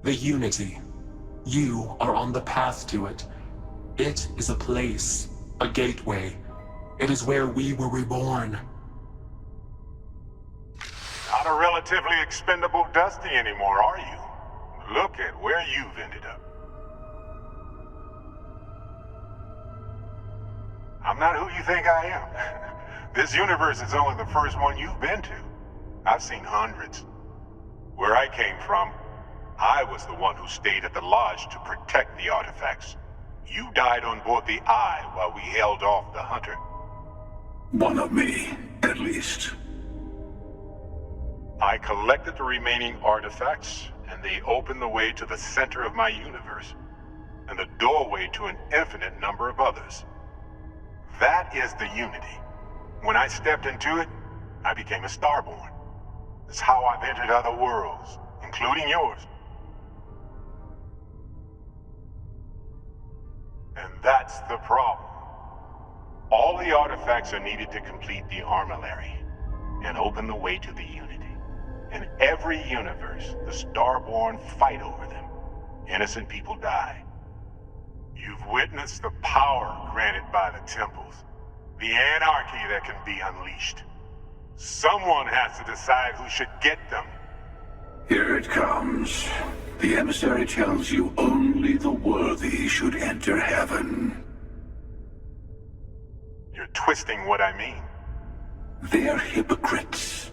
The Unity. You are on the path to it. It is a place, a gateway. It is where we were reborn. Not a relatively expendable Dusty anymore, are you? Look at where you've ended up. I'm not who you think I am. This universe is only the first one you've been to. I've seen hundreds. Where I came from, I was the one who stayed at the lodge to protect the artifacts. You died on board the Eye while we held off the Hunter. One of me, at least. I collected the remaining artifacts, and they opened the way to the center of my universe, and the doorway to an infinite number of others. That is the Unity. When I stepped into it, I became a Starborn. It's how I've entered other worlds, including yours. And that's the problem. All the artifacts are needed to complete the armillary and open the way to the Unity. In every universe, the Starborn fight over them. Innocent people die. You've witnessed the power granted by the temples, the anarchy that can be unleashed. Someone has to decide who should get them. Here it comes. The emissary tells you only the worthy should enter heaven. You're twisting what I mean. They're hypocrites.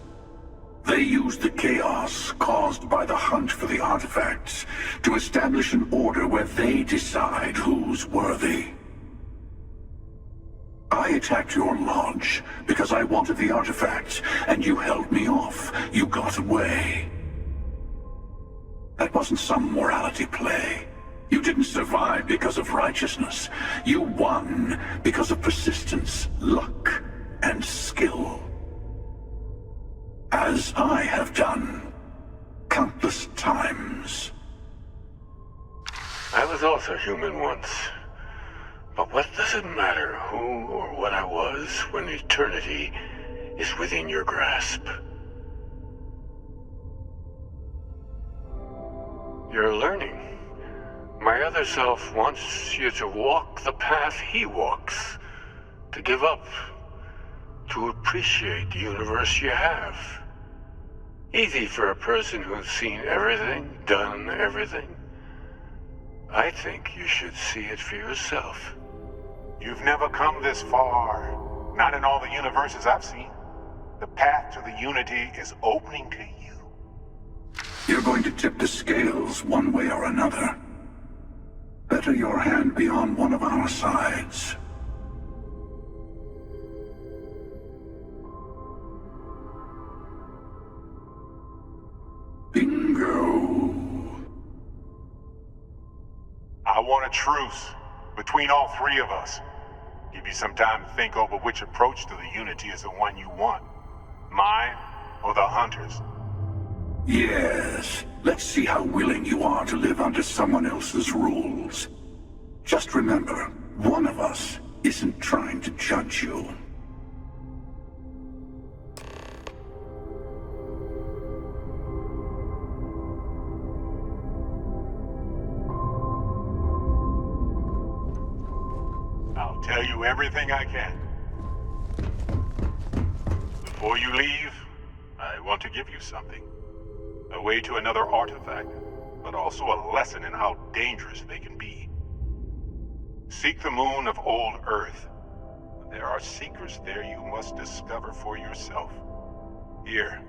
They use the chaos caused by the hunt for the artifacts to establish an order where they decide who's worthy. I attacked your lodge because I wanted the artifacts, and you held me off. You got away. That wasn't some morality play. You didn't survive because of righteousness. You won because of persistence, luck, and skill. As I have done countless times. I was also human once. But what does it matter who or what I was when eternity is within your grasp? You're learning. My other self wants you to walk the path he walks. To give up. To appreciate the universe you have. Easy for a person who's seen everything, done everything. I think you should see it for yourself. You've never come this far. Not in all the universes I've seen. The path to the Unity is opening to you. You're going to tip the scales one way or another. Better your hand be on one of our sides. Bingo. I want a truce between all three of us. Give you some time to think over which approach to the Unity is the one you want. Mine or the Hunters? Yes. Let's see how willing you are to live under someone else's rules. Just remember, one of us isn't trying to judge you. I'll tell you everything I can. Before you leave, I want to give you something. A way to another artifact, but also a lesson in how dangerous they can be. Seek the moon of old Earth. There are secrets there you must discover for yourself. Here,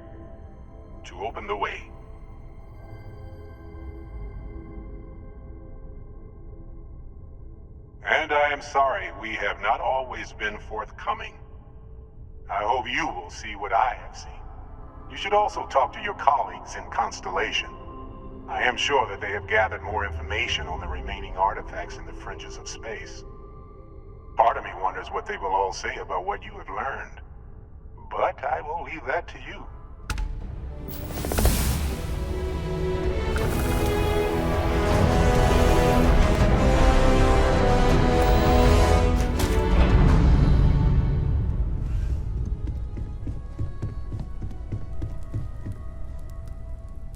to open the way. And I am sorry we have not always been forthcoming. I hope you will see what I have seen. You should also talk to your colleagues in Constellation. I am sure that they have gathered more information on the remaining artifacts in the fringes of space. Part of me wonders what they will all say about what you have learned. But I will leave that to you.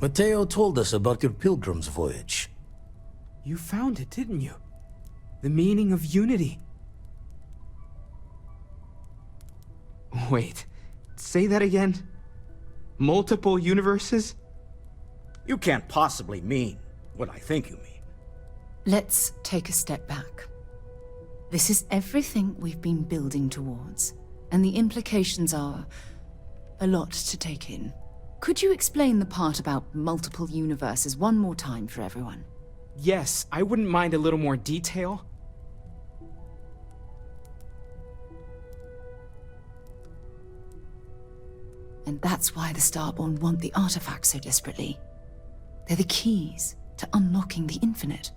Mateo told us about your pilgrim's voyage. You found it, didn't you? The meaning of unity. Wait, say that again? Multiple universes? You can't possibly mean what I think you mean. Let's take a step back. This is everything we've been building towards, and the implications are a lot to take in. Could you explain the part about multiple universes one more time for everyone? Yes, I wouldn't mind a little more detail. And that's why the Starborn want the artifacts so desperately. They're the keys to unlocking the infinite.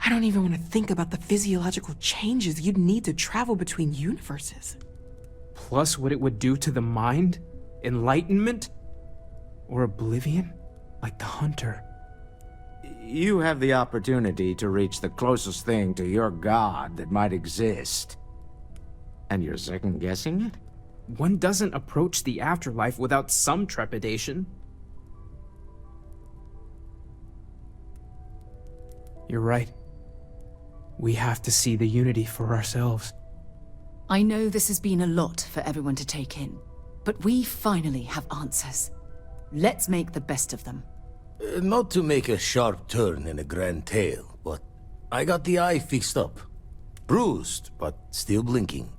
I don't even want to think about the physiological changes you'd need to travel between universes. Plus what it would do to the mind? Enlightenment? Or oblivion? Like the Hunter. You have the opportunity to reach the closest thing to your god that might exist. And you're second-guessing it? One doesn't approach the afterlife without some trepidation. You're right. We have to see the unity for ourselves. I know this has been a lot for everyone to take in, but we finally have answers. Let's make the best of them. Not to make a sharp turn in a grand tale, but I got the eye fixed up. Bruised, but still blinking.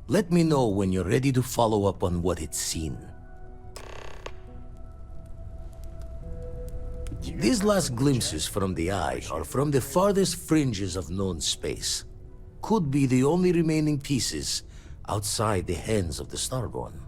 Let me know when you're ready to follow up on what it's seen. These last glimpses from the eye are from the farthest fringes of known space. Could be the only remaining pieces outside the hands of the Starborn.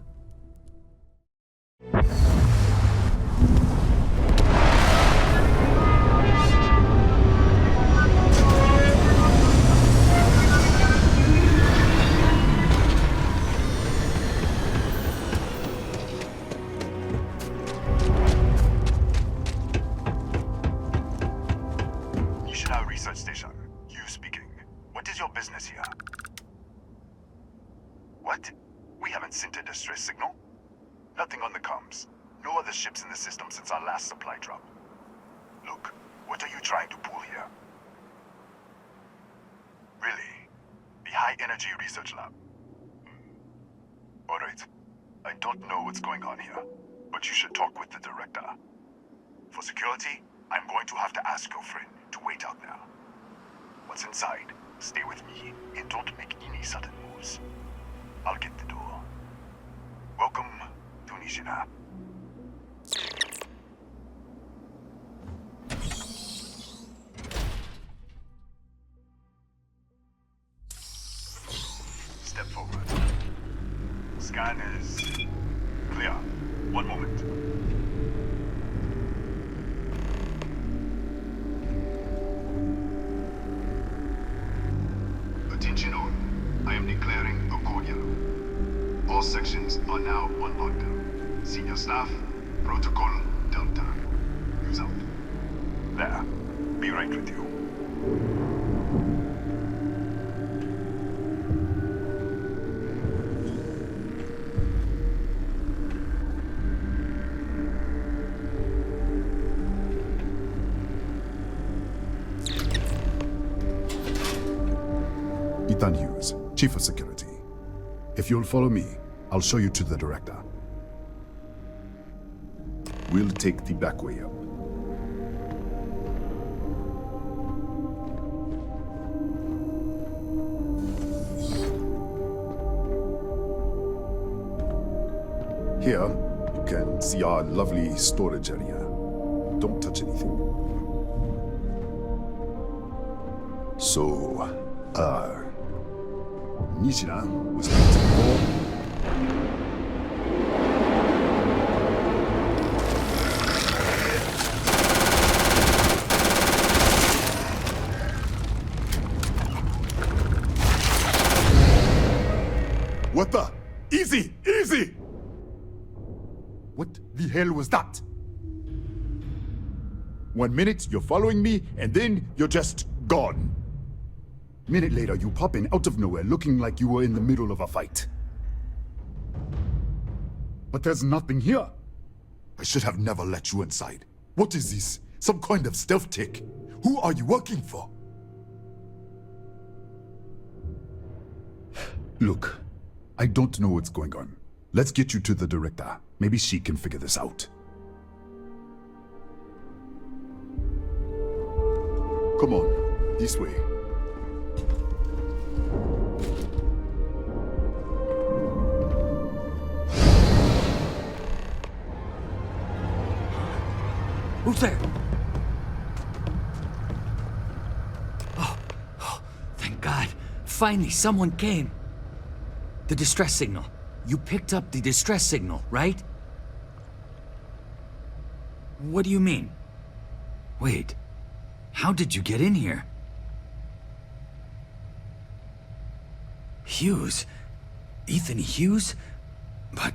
Research station. You speaking. What is your business here? What? We haven't sent a distress signal? Nothing on the comms. No other ships in the system since our last supply drop. Look, what are you trying to pull here? Really? The High Energy Research Lab? Alright. I don't know what's going on here, but you should talk with the director. For security, I'm going to have to ask your friend to wait out there. Once inside, stay with me and don't make any sudden moves. I'll get the door. Welcome to Nishina. Step forward. Scan is clear. One moment. Attention all. I am declaring a cordial. All sections are now on lockdown. Senior staff, protocol Delta. Use out. There. Be right with you. Ethan Hughes, Chief of Security. If you'll follow me, I'll show you to the director. We'll take the back way up. Here, you can see our lovely storage area. Don't touch anything. So, Nishina was meant to go. What the? Easy! Easy! What the hell was that? 1 minute, you're following me, and then you're just gone. Minute later, you pop in out of nowhere looking like you were in the middle of a fight. But there's nothing here. I should have never let you inside. What is this? Some kind of stealth tick? Who are you working for? Look, I don't know what's going on. Let's get you to the director. Maybe she can figure this out. Come on, this way. Who's there? Oh, thank God. Finally, someone came. The distress signal. You picked up the distress signal, right? What do you mean? Wait, how did you get in here? Hughes? Ethan Hughes? But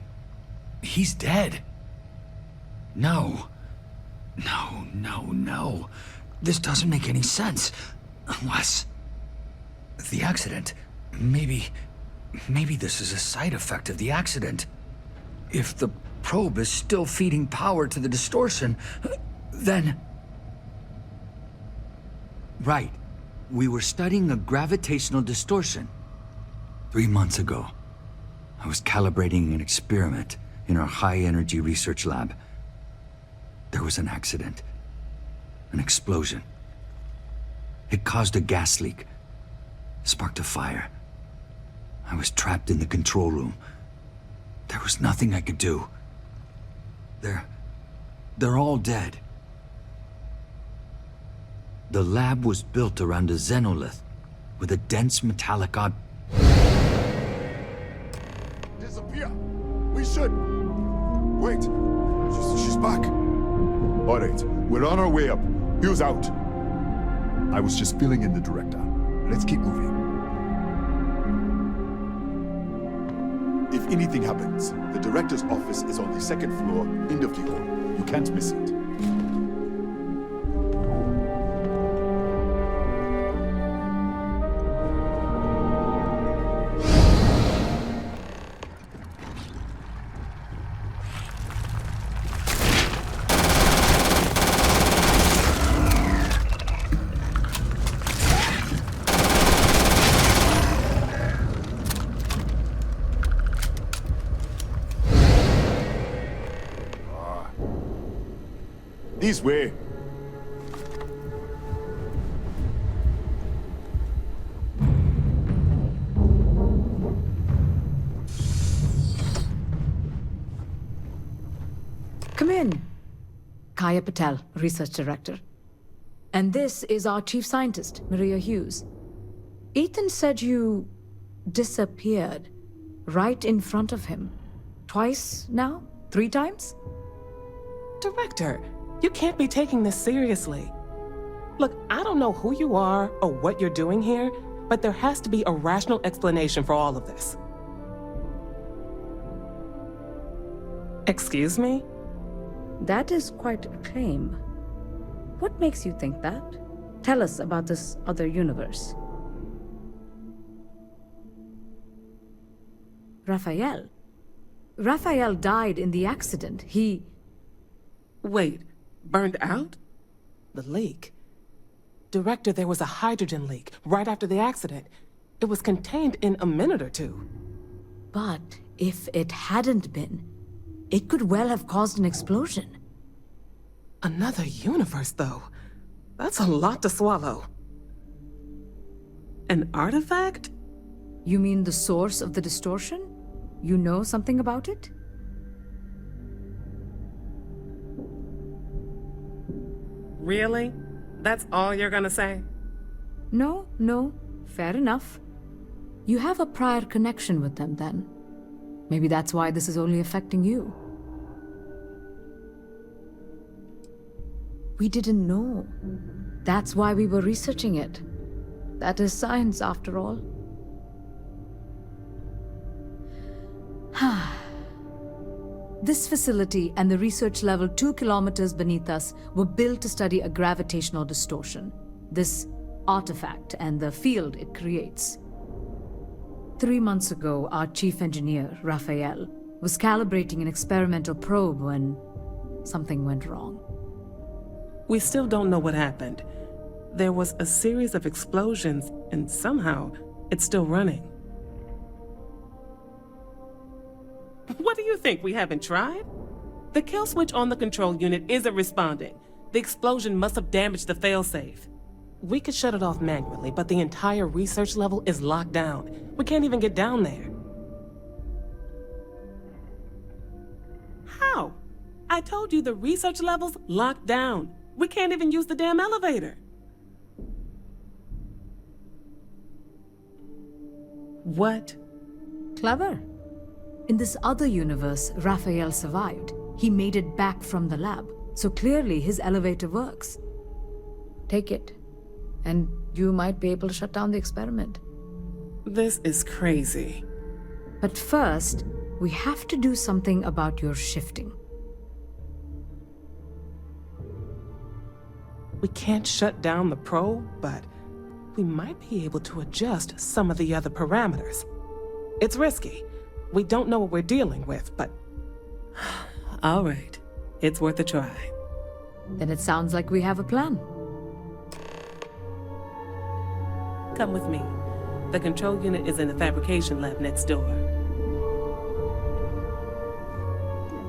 he's dead. No. No. This doesn't make any sense. Unless... the accident. Maybe this is a side effect of the accident. If the probe is still feeding power to the distortion, then... Right. We were studying a gravitational distortion. 3 months ago, I was calibrating an experiment in our high-energy research lab. There was an accident. An explosion. It caused a gas leak. Sparked a fire. I was trapped in the control room. There was nothing I could do. They're all dead. The lab was built around a xenolith with a dense metallic Disappear! We should... Wait. She's back. All right, we're on our way up. Hughes out. I was just filling in the director. Let's keep moving. If anything happens, the director's office is on the second floor, end of the hall. You can't miss it. This way. Come in. Kaya Patel, Research Director. And this is our Chief Scientist, Maria Hughes. Ethan said you disappeared right in front of him. Twice now? 3 times? Director, you can't be taking this seriously. Look, I don't know who you are or what you're doing here, but there has to be a rational explanation for all of this. Excuse me? That is quite a claim. What makes you think that? Tell us about this other universe. Raphael. Raphael died in the accident. He... Wait, burned out? The leak. Director, there was a hydrogen leak right after the accident. It was contained in a minute or 2. But if it hadn't been, it could well have caused an explosion. Another universe, though. That's a lot to swallow. An artifact? You mean the source of the distortion? You know something about it? Really? That's all you're gonna say? No. Fair enough. You have a prior connection with them, then. Maybe that's why this is only affecting you. We didn't know. That's why we were researching it. That is science, after all. This facility and the research level 2 kilometers beneath us were built to study a gravitational distortion, this artifact and the field it creates. 3 months ago, our chief engineer, Raphael, was calibrating an experimental probe when something went wrong. We still don't know what happened. There was a series of explosions, and somehow it's still running. What do you think? We haven't tried? The kill switch on the control unit isn't responding. The explosion must have damaged the failsafe. We could shut it off manually, but the entire research level is locked down. We can't even get down there. How? I told you the research level's locked down. We can't even use the damn elevator. What? Clever. In this other universe, Raphael survived. He made it back from the lab, so clearly his elevator works. Take it, and you might be able to shut down the experiment. This is crazy. But first, we have to do something about your shifting. We can't shut down the probe, but we might be able to adjust some of the other parameters. It's risky. We don't know what we're dealing with, but... All right. It's worth a try. Then it sounds like we have a plan. Come with me. The control unit is in the fabrication lab next door.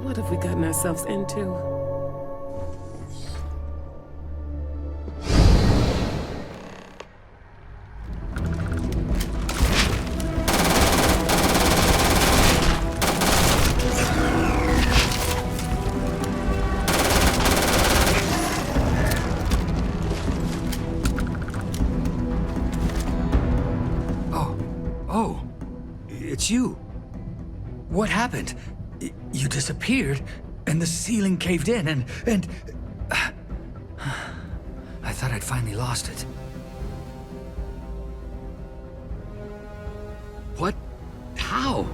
What have we gotten ourselves into? You. What happened? You disappeared, and the ceiling caved in, and... I thought I'd finally lost it. What? How?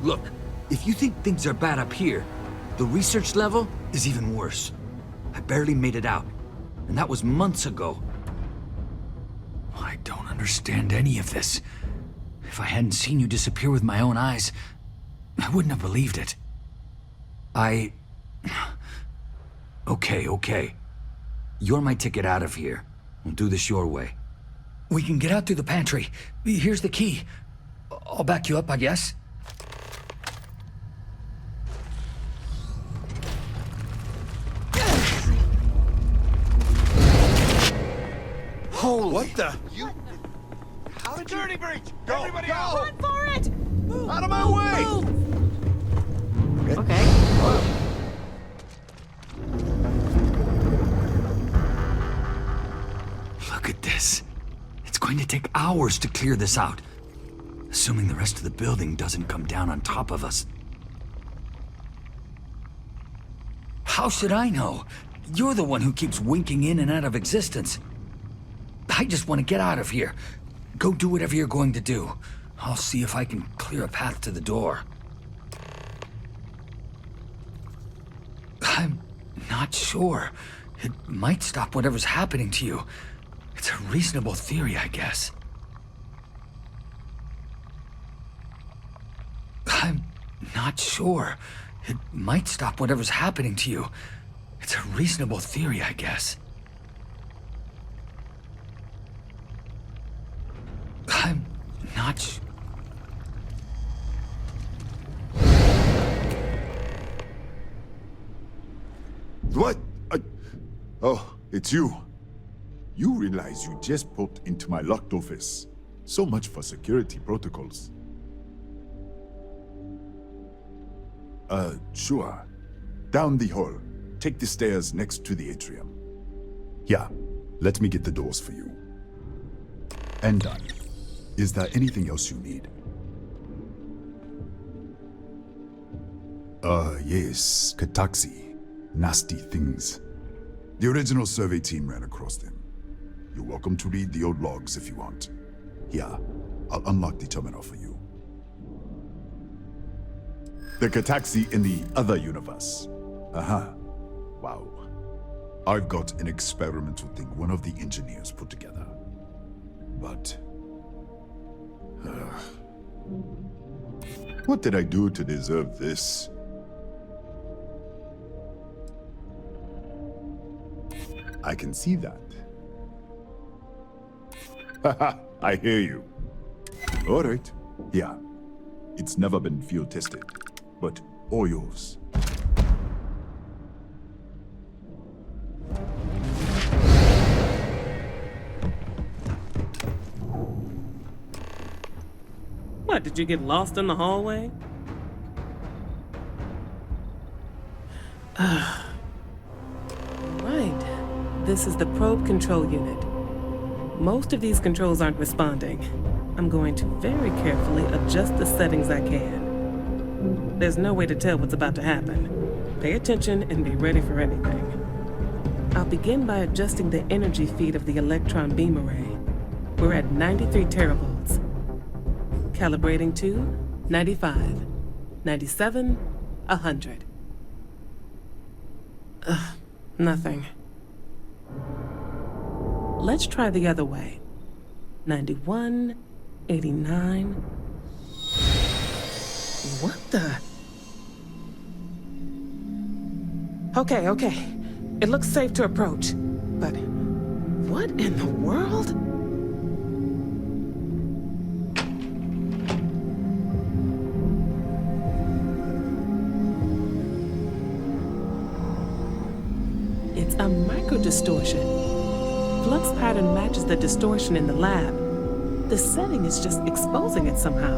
Look, if you think things are bad up here, the research level is even worse. I barely made it out, and that was months ago. I don't understand any of this. If I hadn't seen you disappear with my own eyes, I wouldn't have believed it. Okay. You're my ticket out of here. We'll do this your way. We can get out through the pantry. Here's the key. I'll back you up, I guess. Holy... What the... You... How did you... Security breach! Go! Everybody Go! out! Run for it! Move, out of my way! Move. Okay. Look at this. It's going to take hours to clear this out. Assuming the rest of the building doesn't come down on top of us. How should I know? You're the one who keeps winking in and out of existence. I just want to get out of here. Go do whatever you're going to do. I'll see if I can clear a path to the door. I'm not sure. It might stop whatever's happening to you. It's a reasonable theory, I guess. I'm not sure. It might stop whatever's happening to you. It's a reasonable theory, I guess. I'm not sure. What? Oh, it's you. You realize you just popped into my locked office. So much for security protocols. Sure. Down the hall. Take the stairs next to the atrium. Yeah, let me get the doors for you. And done. Is there anything else you need? Yes, Kataxi. Nasty things. The original survey team ran across them. You're welcome to read the old logs if you want. Here, I'll unlock the terminal for you. The Cataxi in the other universe. Aha. Wow. I've got an experimental thing one of the engineers put together. But... what did I do to deserve this? I can see that. Haha, I hear you. All right. Yeah. It's never been field tested, but all yours. What, did you get lost in the hallway? Right. This is the probe control unit. Most of these controls aren't responding. I'm going to very carefully adjust the settings I can. There's no way to tell what's about to happen. Pay attention and be ready for anything. I'll begin by adjusting the energy feed of the electron beam array. We're at 93 teravolts. Calibrating to 95, 97, 100. Nothing. Let's try the other way. 91, 89. What the? Okay. It looks safe to approach. But what in the world? It's a microdistortion. Flux pattern matches the distortion in the lab. The setting is just exposing it somehow.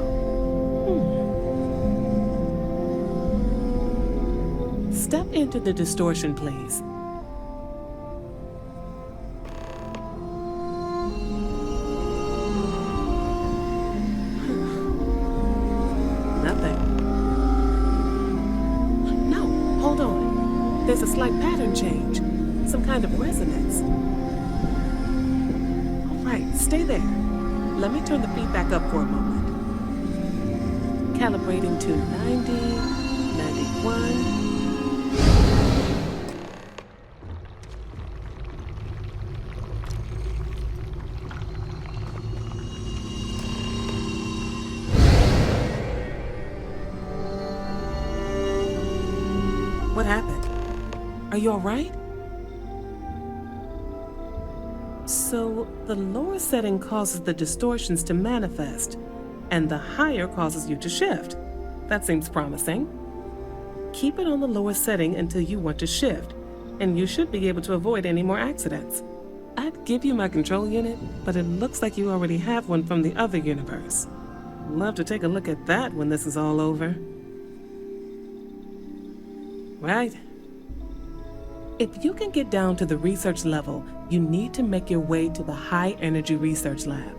Step into the distortion, please. Nothing. No, hold on. There's a slight pattern change. Some kind of resonance. All right, stay there. Let me turn the feed back up for a moment. Calibrating to 90, 91. What happened? Are you all right? So, the lower setting causes the distortions to manifest, and the higher causes you to shift. That seems promising. Keep it on the lower setting until you want to shift, and you should be able to avoid any more accidents. I'd give you my control unit, but it looks like you already have one from the other universe. Love to take a look at that when this is all over. Right. If you can get down to the research level, you need to make your way to the high energy research lab.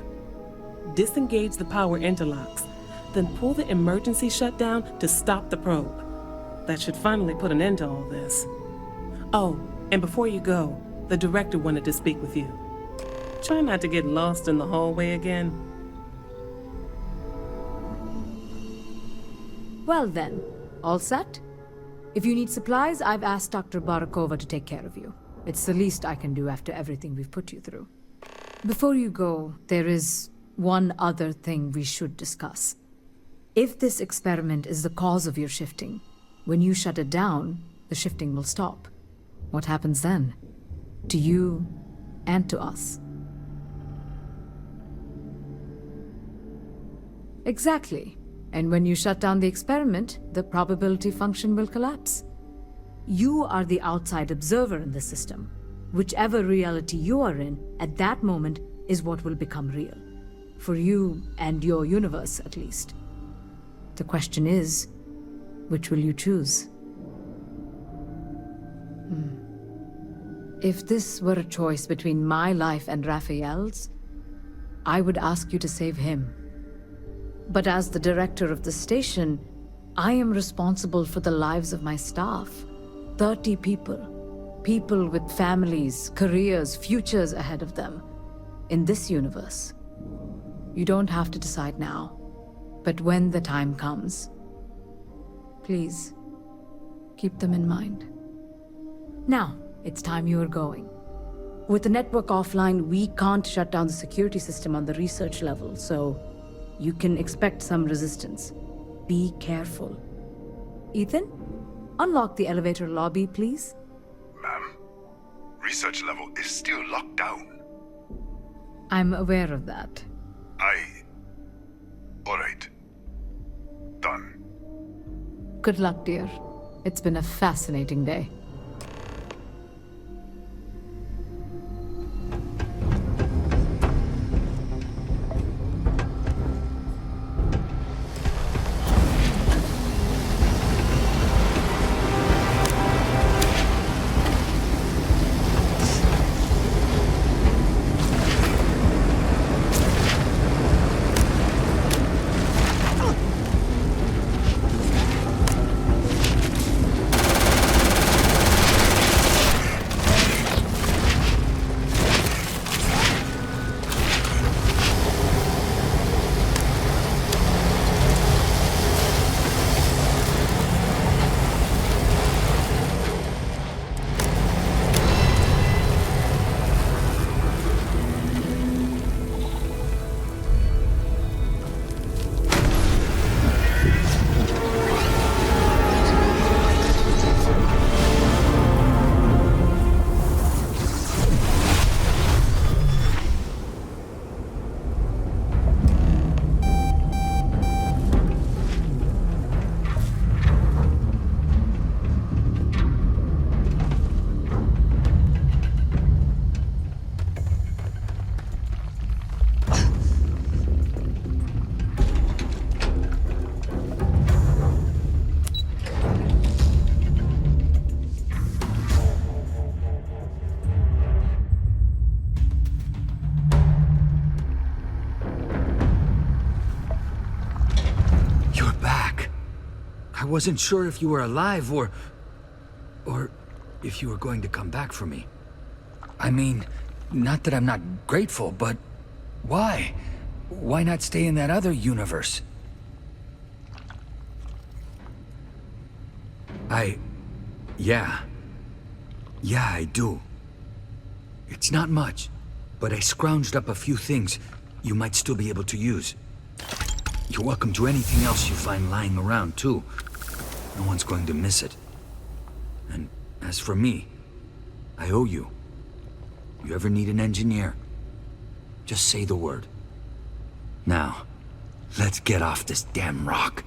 Disengage the power interlocks, then pull the emergency shutdown to stop the probe. That should finally put an end to all this. Oh, and before you go, the director wanted to speak with you. Try not to get lost in the hallway again. Well then, all set? If you need supplies, I've asked Dr. Barakova to take care of you. It's the least I can do after everything we've put you through. Before you go, there is one other thing we should discuss. If this experiment is the cause of your shifting, when you shut it down, the shifting will stop. What happens then? To you and to us. Exactly. And when you shut down the experiment, the probability function will collapse. You are the outside observer in the system. Whichever reality you are in, at that moment, is what will become real. For you and your universe, at least. The question is, which will you choose? If this were a choice between my life and Raphael's, I would ask you to save him. But as the director of the station, I am responsible for the lives of my staff. 30 people. People with families, careers, futures ahead of them. In this universe. You don't have to decide now. But when the time comes, Please, keep them in mind. Now, it's time you are going. With the network offline, we can't shut down the security system on the research level, so you can expect some resistance. Be careful. Ethan, unlock the elevator lobby, please. Ma'am, research level is still locked down. I'm aware of that. All right. Done. Good luck, dear. It's been a fascinating day. I wasn't sure if you were alive or if you were going to come back for me. I mean, not that I'm not grateful, but why? Why not stay in that other universe? Yeah, I do. It's not much, but I scrounged up a few things you might still be able to use. You're welcome to anything else you find lying around, too. No one's going to miss it. And as for me, I owe you. You ever need an engineer, just say the word. Now, let's get off this damn rock.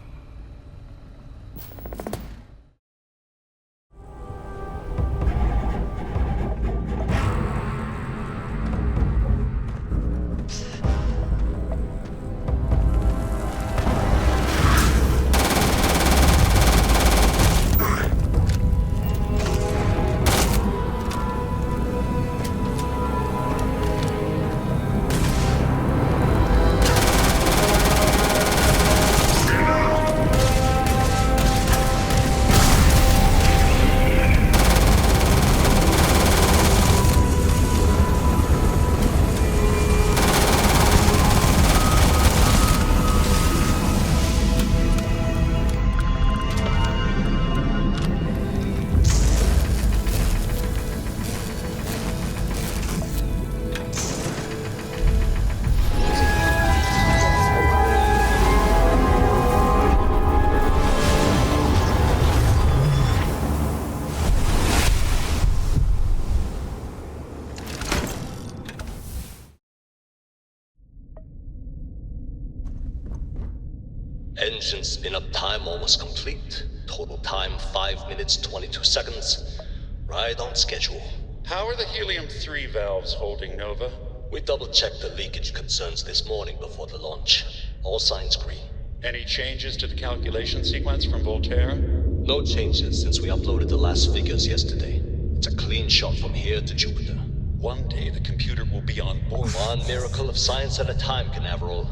Engine spin-up time almost complete. Total time 5 minutes 22 seconds. Right on schedule. How are the helium-3 valves holding, Nova? We double-checked the leakage concerns this morning before the launch. All signs green. Any changes to the calculation sequence from Voltaire? No changes since we uploaded the last figures yesterday. It's a clean shot from here to Jupiter. One day the computer will be on board. One miracle of science at a time, Canaveral.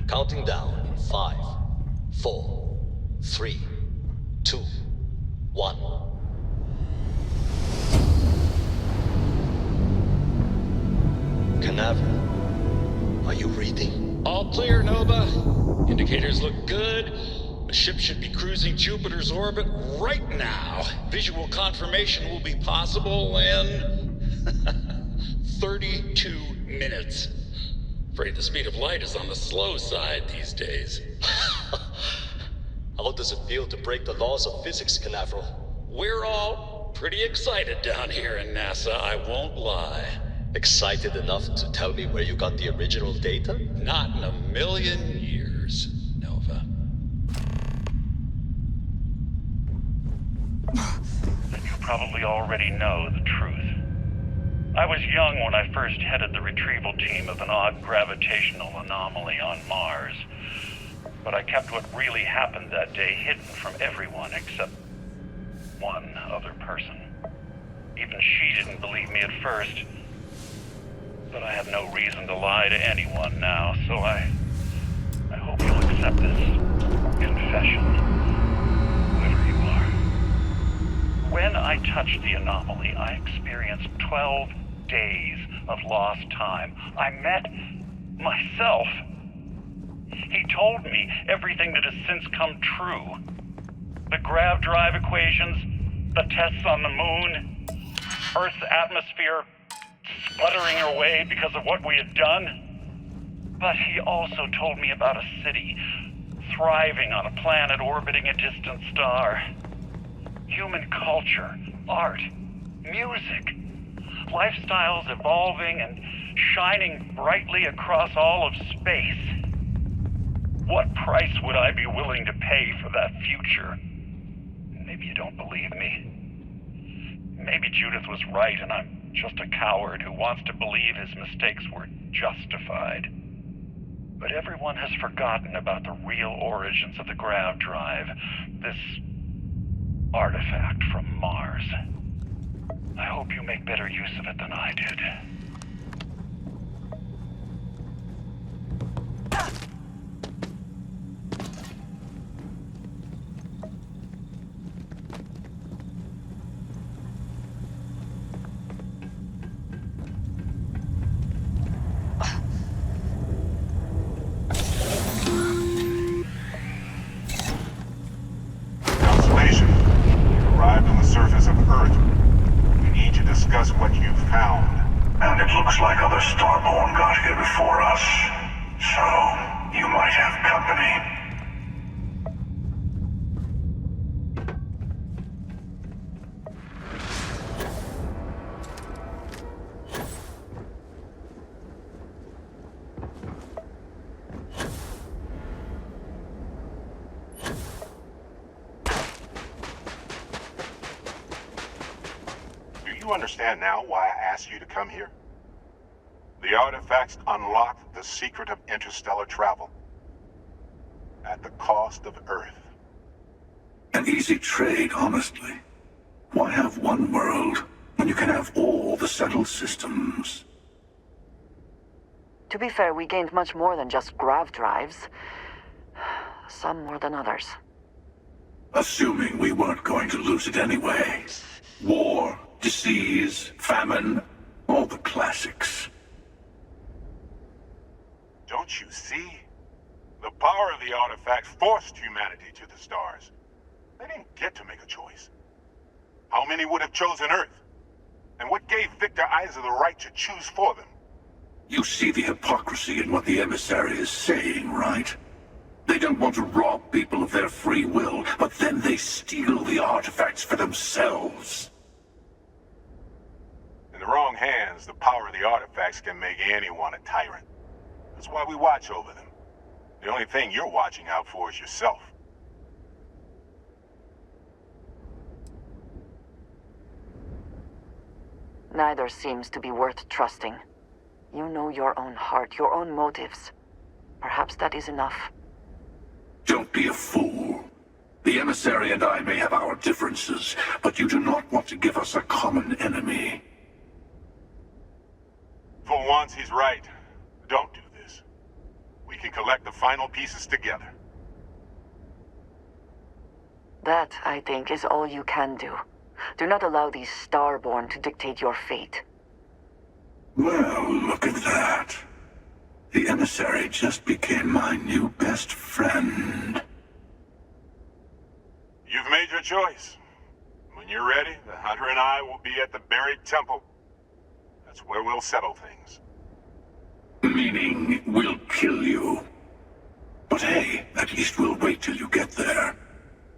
Counting down in 5, 4, 3, 2, 1. Canaveral, are you reading? All clear, Nova. Indicators look good. The ship should be cruising Jupiter's orbit right now. Visual confirmation will be possible in 32 minutes. Afraid the speed of light is on the slow side these days. How does it feel to break the laws of physics, Canaveral? We're all pretty excited down here in NASA, I won't lie. Excited enough to tell me where you got the original data? Not in a million years, Nova. You probably already know the truth. I was young when I first headed the retrieval team of an odd gravitational anomaly on Mars. But I kept what really happened that day hidden from everyone except one other person. Even she didn't believe me at first. But I have no reason to lie to anyone now, so I hope you'll accept this confession, whoever you are. When I touched the anomaly, I experienced 12 days of lost time. I met myself. He told me everything that has since come true. The grav drive equations, the tests on the moon, Earth's atmosphere sputtering away because of what we had done. But he also told me about a city thriving on a planet orbiting a distant star. Human culture, art, music, lifestyles evolving and shining brightly across all of space. What price would I be willing to pay for that future? Maybe you don't believe me. Maybe Judith was right and I'm just a coward who wants to believe his mistakes were justified. But everyone has forgotten about the real origins of the grav drive, this artifact from Mars. I hope you make better use of it than I did. What you've found. And it looks like other Starborn got here before us. So, you might have company. You understand now why I asked you to come here? The artifacts unlocked the secret of interstellar travel. At the cost of Earth. An easy trade, honestly. Why have one world when you can have all the settled systems? To be fair, we gained much more than just grav drives. Some more than others. Assuming we weren't going to lose it anyway. War, disease, famine, all the classics. Don't you see? The power of the artifact forced humanity to the stars. They didn't get to make a choice. How many would have chosen Earth? And what gave Victor Isa the right to choose for them? You see the hypocrisy in what the emissary is saying, right? They don't want to rob people of their free will, but then they steal the artifacts for themselves. In the wrong hands, the power of the artifacts can make anyone a tyrant. That's why we watch over them. The only thing you're watching out for is yourself. Neither seems to be worth trusting. You know your own heart, your own motives. Perhaps that is enough. Don't be a fool. The emissary and I may have our differences, but you do not want to give us a common enemy. For once, he's right. Don't do this. We can collect the final pieces together. That, I think, is all you can do. Do not allow these Starborn to dictate your fate. Well, look at that. The emissary just became my new best friend. choice. When you're ready, the Hunter and I will be at the buried temple. That's where we'll settle things. Meaning, we'll kill you. But hey, at least we'll wait till you get there.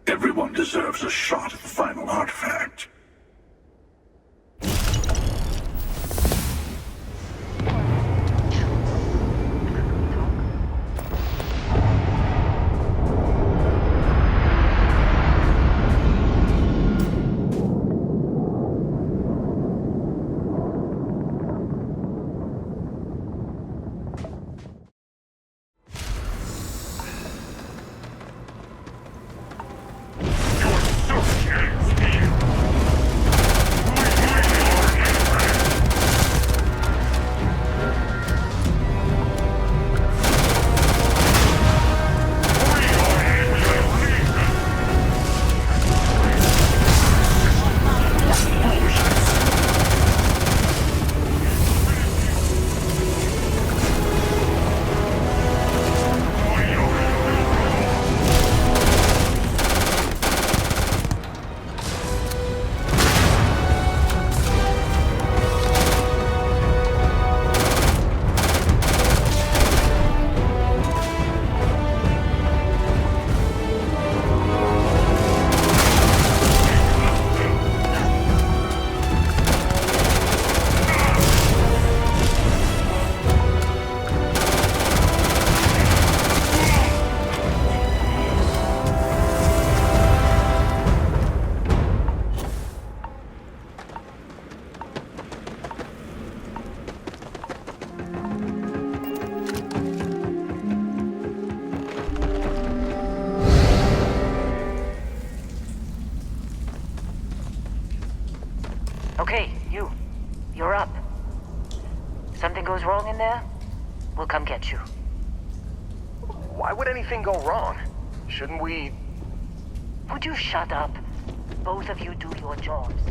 Everyone deserves a shot at the final artifact. Okay, you're up. Something goes wrong in there, we'll come get you. Why would anything go wrong? Shouldn't we... Would you shut up? Both of you do your jobs.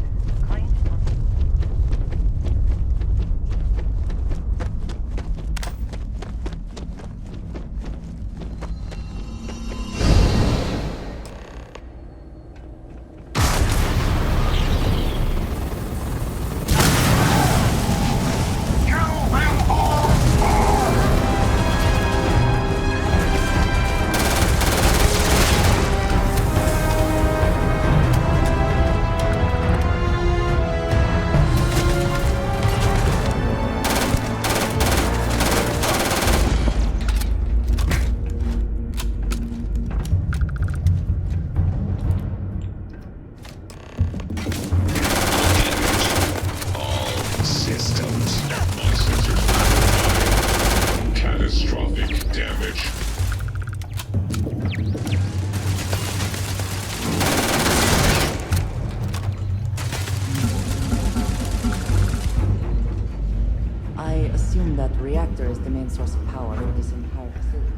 Is the main source of power in this entire facility.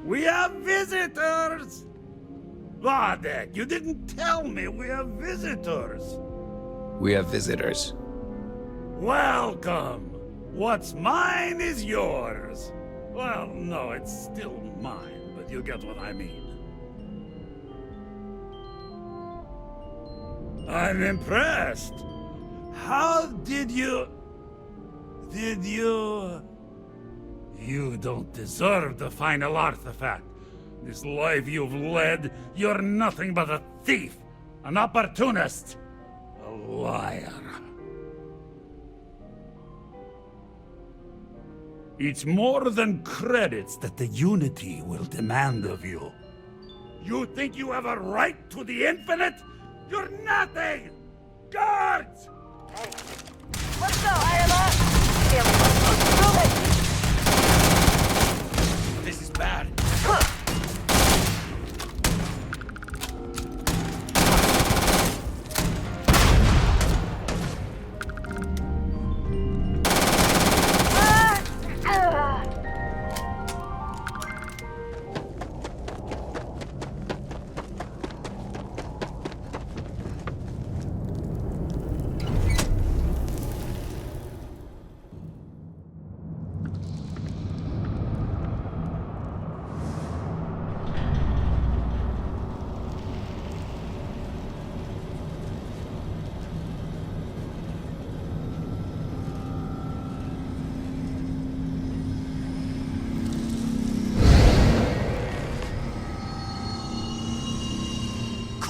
We have visitors! Vadek, you didn't tell me we have visitors! We have visitors. Welcome! What's mine is yours. Well, no, it's still mine, but you get what I mean. I'm impressed. How did you... You don't deserve the final artifact. This life you've led, you're nothing but a thief, an opportunist, a liar. It's more than credits that the Unity will demand of you. You think you have a right to the infinite? You're nothing! Guards! Let's go, IMR! This is bad.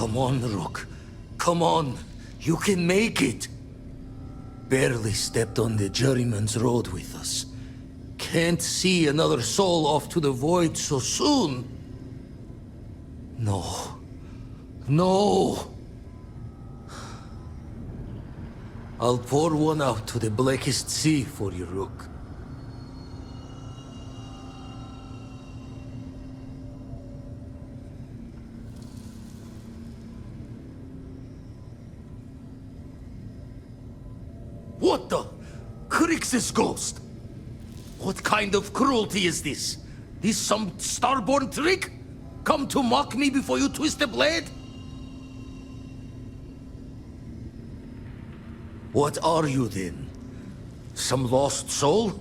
Come on, Rook. Come on. You can make it. Barely stepped on the juryman's road with us. Can't see another soul off to the void so soon. No. No. I'll pour one out to the blackest sea for you, Rook. What the? Crix's ghost? What kind of cruelty is this? This some starborn trick? Come to mock me before you twist the blade? What are you then? Some lost soul?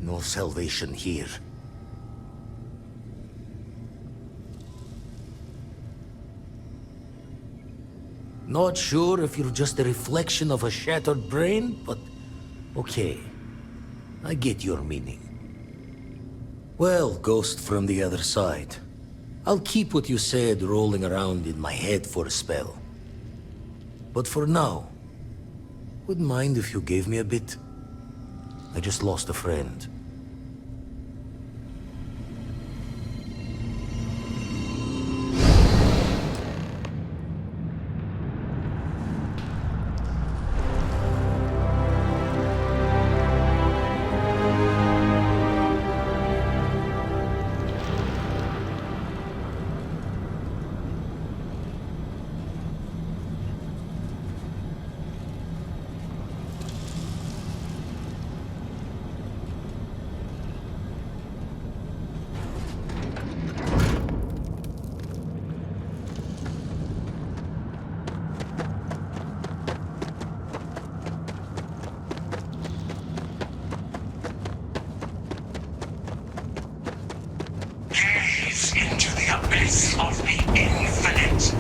No salvation here. Not sure if you're just a reflection of a shattered brain, but okay. I get your meaning. Well, ghost from the other side. I'll keep what you said rolling around in my head for a spell. But for now, wouldn't mind if you gave me a bit. I just lost a friend. Into the abyss of the infinite.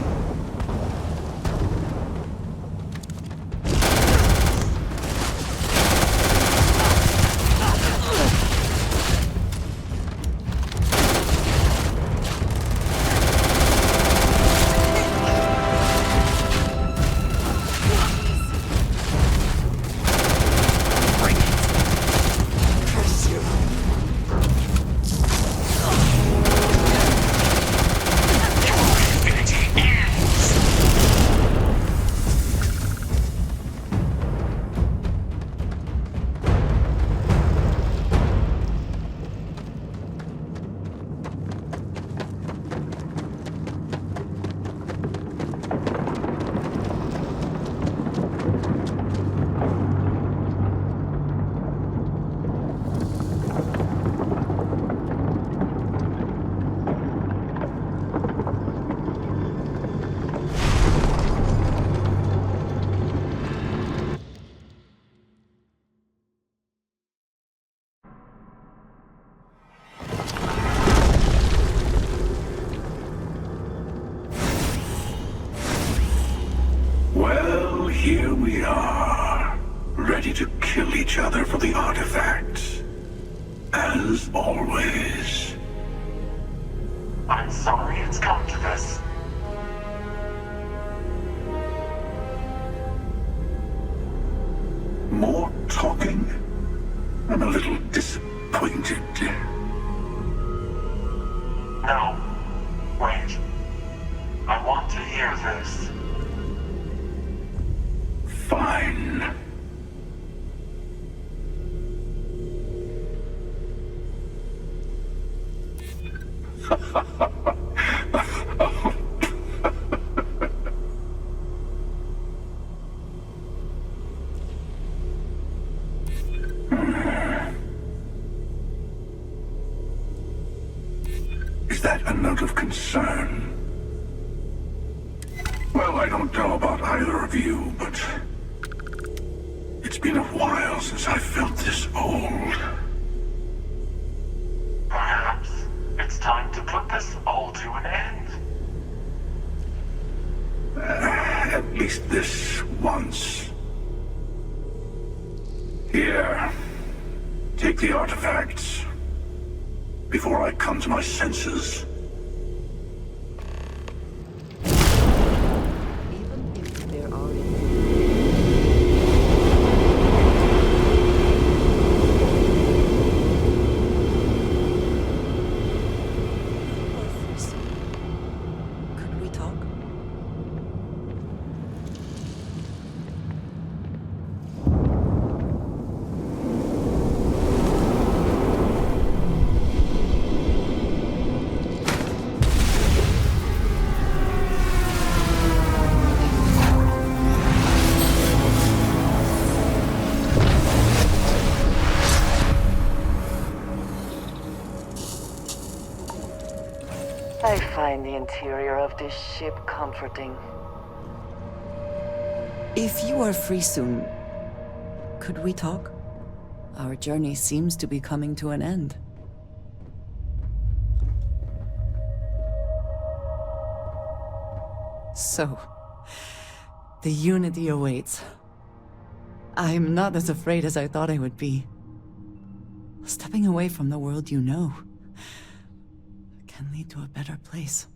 Here we are, ready to kill each other for the artifacts. As always. I'm sorry it's come to this. More talking? I'm a little disappointed. No. Wait. I want to hear this. Fine. Is that a note of concern? Well, I don't know about either of you, but it's been a while since I felt this old. Perhaps it's time to put this all to an end. At least this once. Here, take the artifacts before I come to my senses. I find the interior of this ship comforting. If you are free soon, could we talk? Our journey seems to be coming to an end. So, the Unity awaits. I'm not as afraid as I thought I would be. Stepping away from the world you know can lead to a better place.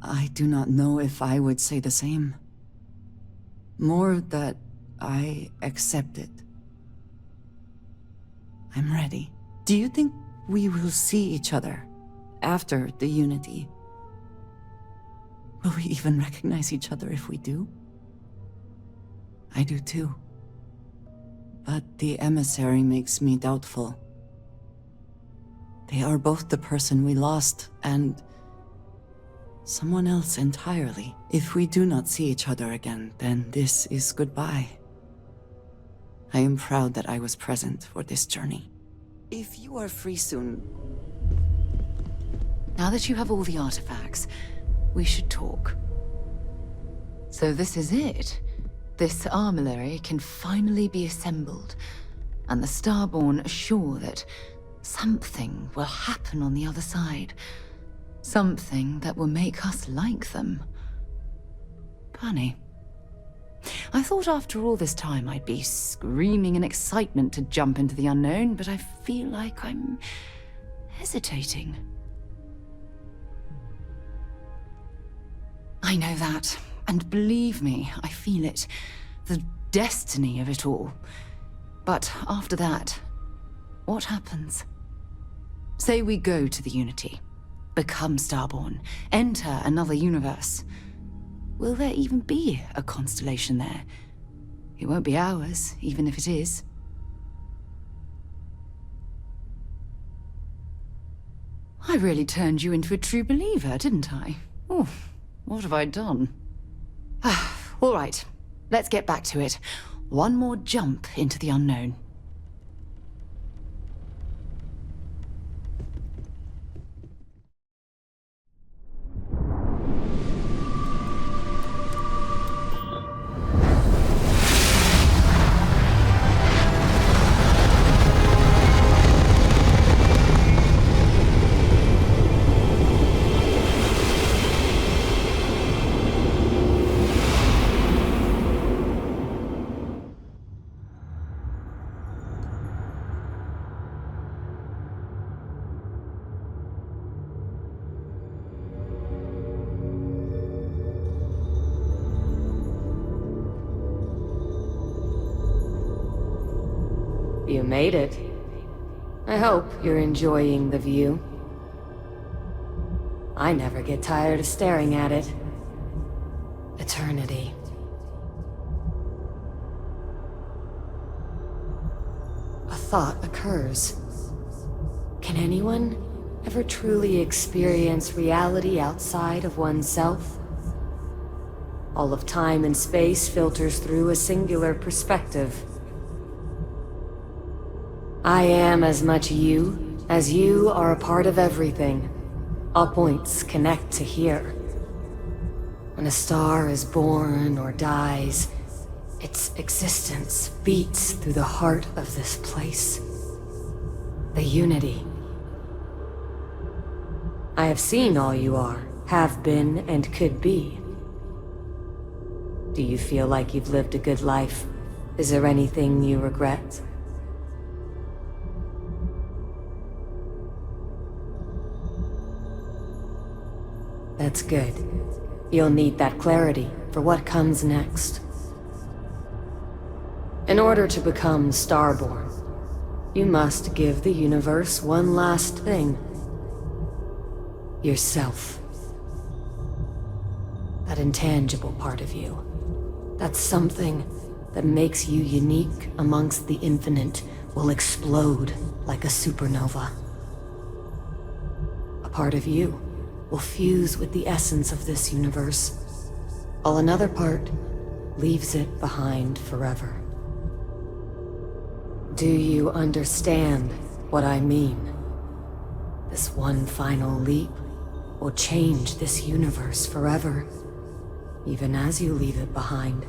I do not know if I would say the same. More that I accept it. I'm ready. Do you think we will see each other after the Unity? Will we even recognize each other if we do? I do too. But the emissary makes me doubtful. They are both the person we lost and someone else entirely. If we do not see each other again, then this is goodbye. I am proud that I was present for this journey. If you are free soon... Now that you have all the artifacts, we should talk. So this is it. This armillary can finally be assembled, and the Starborn are sure that something will happen on the other side. Something that will make us like them. Funny. I thought after all this time I'd be screaming in excitement to jump into the unknown, but I feel like I'm hesitating. I know that, and believe me, I feel it. The destiny of it all. But after that, what happens? Say we go to the Unity, become Starborn, enter another universe. Will there even be a constellation there? It won't be ours, even if it is. I really turned you into a true believer, didn't I? Oh, what have I done? All right, let's get back to it. One more jump into the unknown. You made it. I hope you're enjoying the view. I never get tired of staring at it. Eternity. A thought occurs. Can anyone ever truly experience reality outside of oneself? All of time and space filters through a singular perspective. I am as much you as you are a part of everything. All points connect to here. When a star is born or dies, its existence beats through the heart of this place. The Unity. I have seen all you are, have been, and could be. Do you feel like you've lived a good life? Is there anything you regret? That's good. You'll need that clarity for what comes next. In order to become Starborn, you must give the universe one last thing. Yourself. That intangible part of you. That's something that makes you unique amongst the infinite will explode like a supernova. A part of you will fuse with the essence of this universe, while another part leaves it behind forever. Do you understand what I mean? This one final leap will change this universe forever, even as you leave it behind.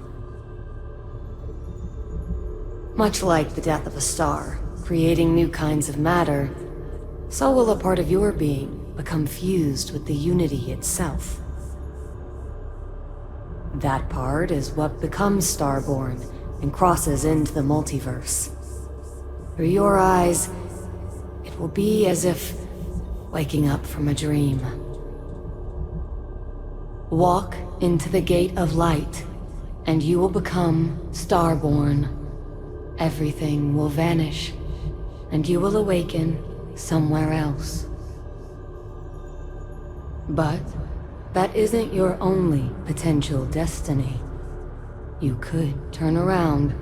Much like the death of a star, creating new kinds of matter, so will a part of your being become fused with the unity itself. That part is what becomes Starborn and crosses into the multiverse. Through your eyes, it will be as if waking up from a dream. Walk into the gate of light, and you will become Starborn. Everything will vanish, and you will awaken somewhere else. But that isn't your only potential destiny. You could turn around,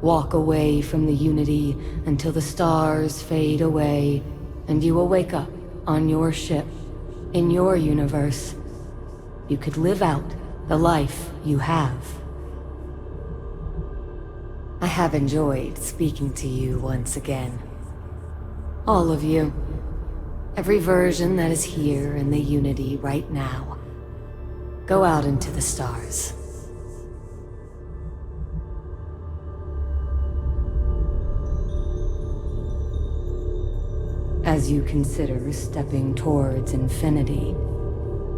walk away from the unity until the stars fade away, and you will wake up on your ship, in your universe. You could live out the life you have. I have enjoyed speaking to you once again. All of you. Every version that is here in the Unity right now. Go out into the stars. As you consider stepping towards infinity,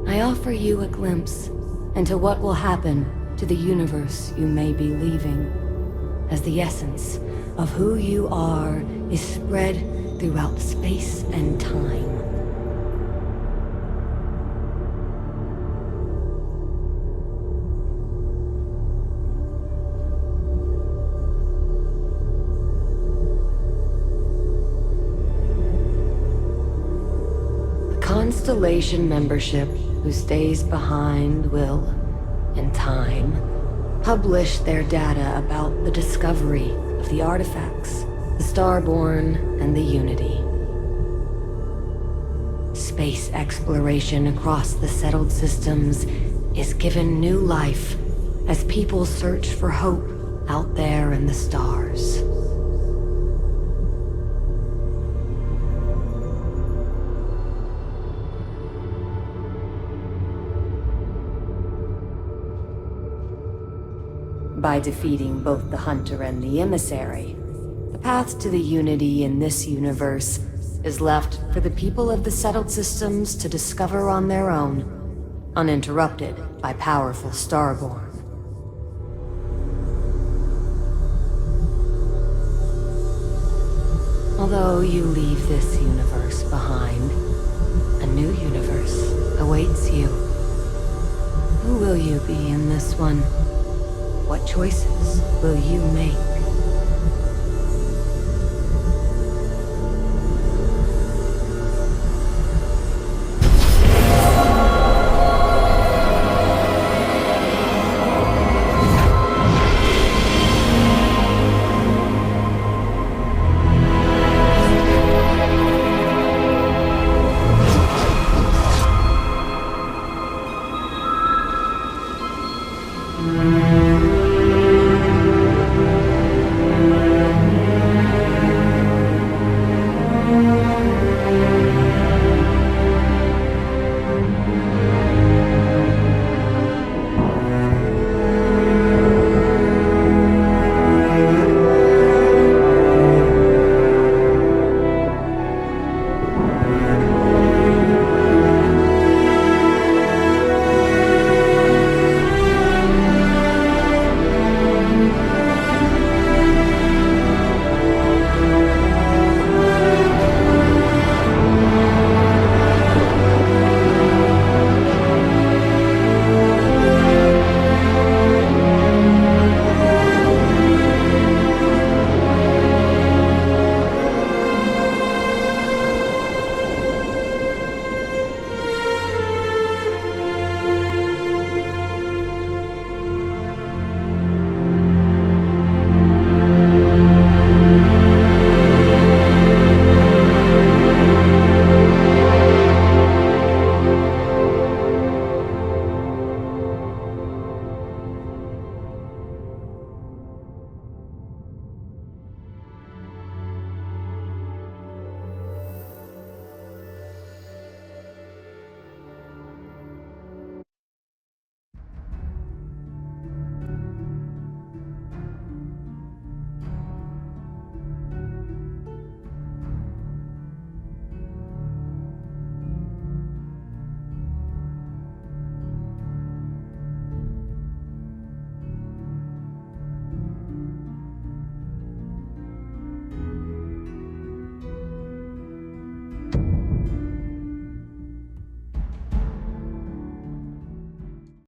I offer you a glimpse into what will happen to the universe you may be leaving, as the essence of who you are is spread throughout space and time. The Constellation membership who stays behind will, in time, publish their data about the discovery of the artifacts, the Starborn, and the Unity. Space exploration across the settled systems is given new life as people search for hope out there in the stars. By defeating both the Hunter and the Emissary, the path to the Unity in this universe is left for the people of the settled systems to discover on their own, uninterrupted by powerful Starborn. Although you leave this universe behind, a new universe awaits you. Who will you be in this one? What choices will you make?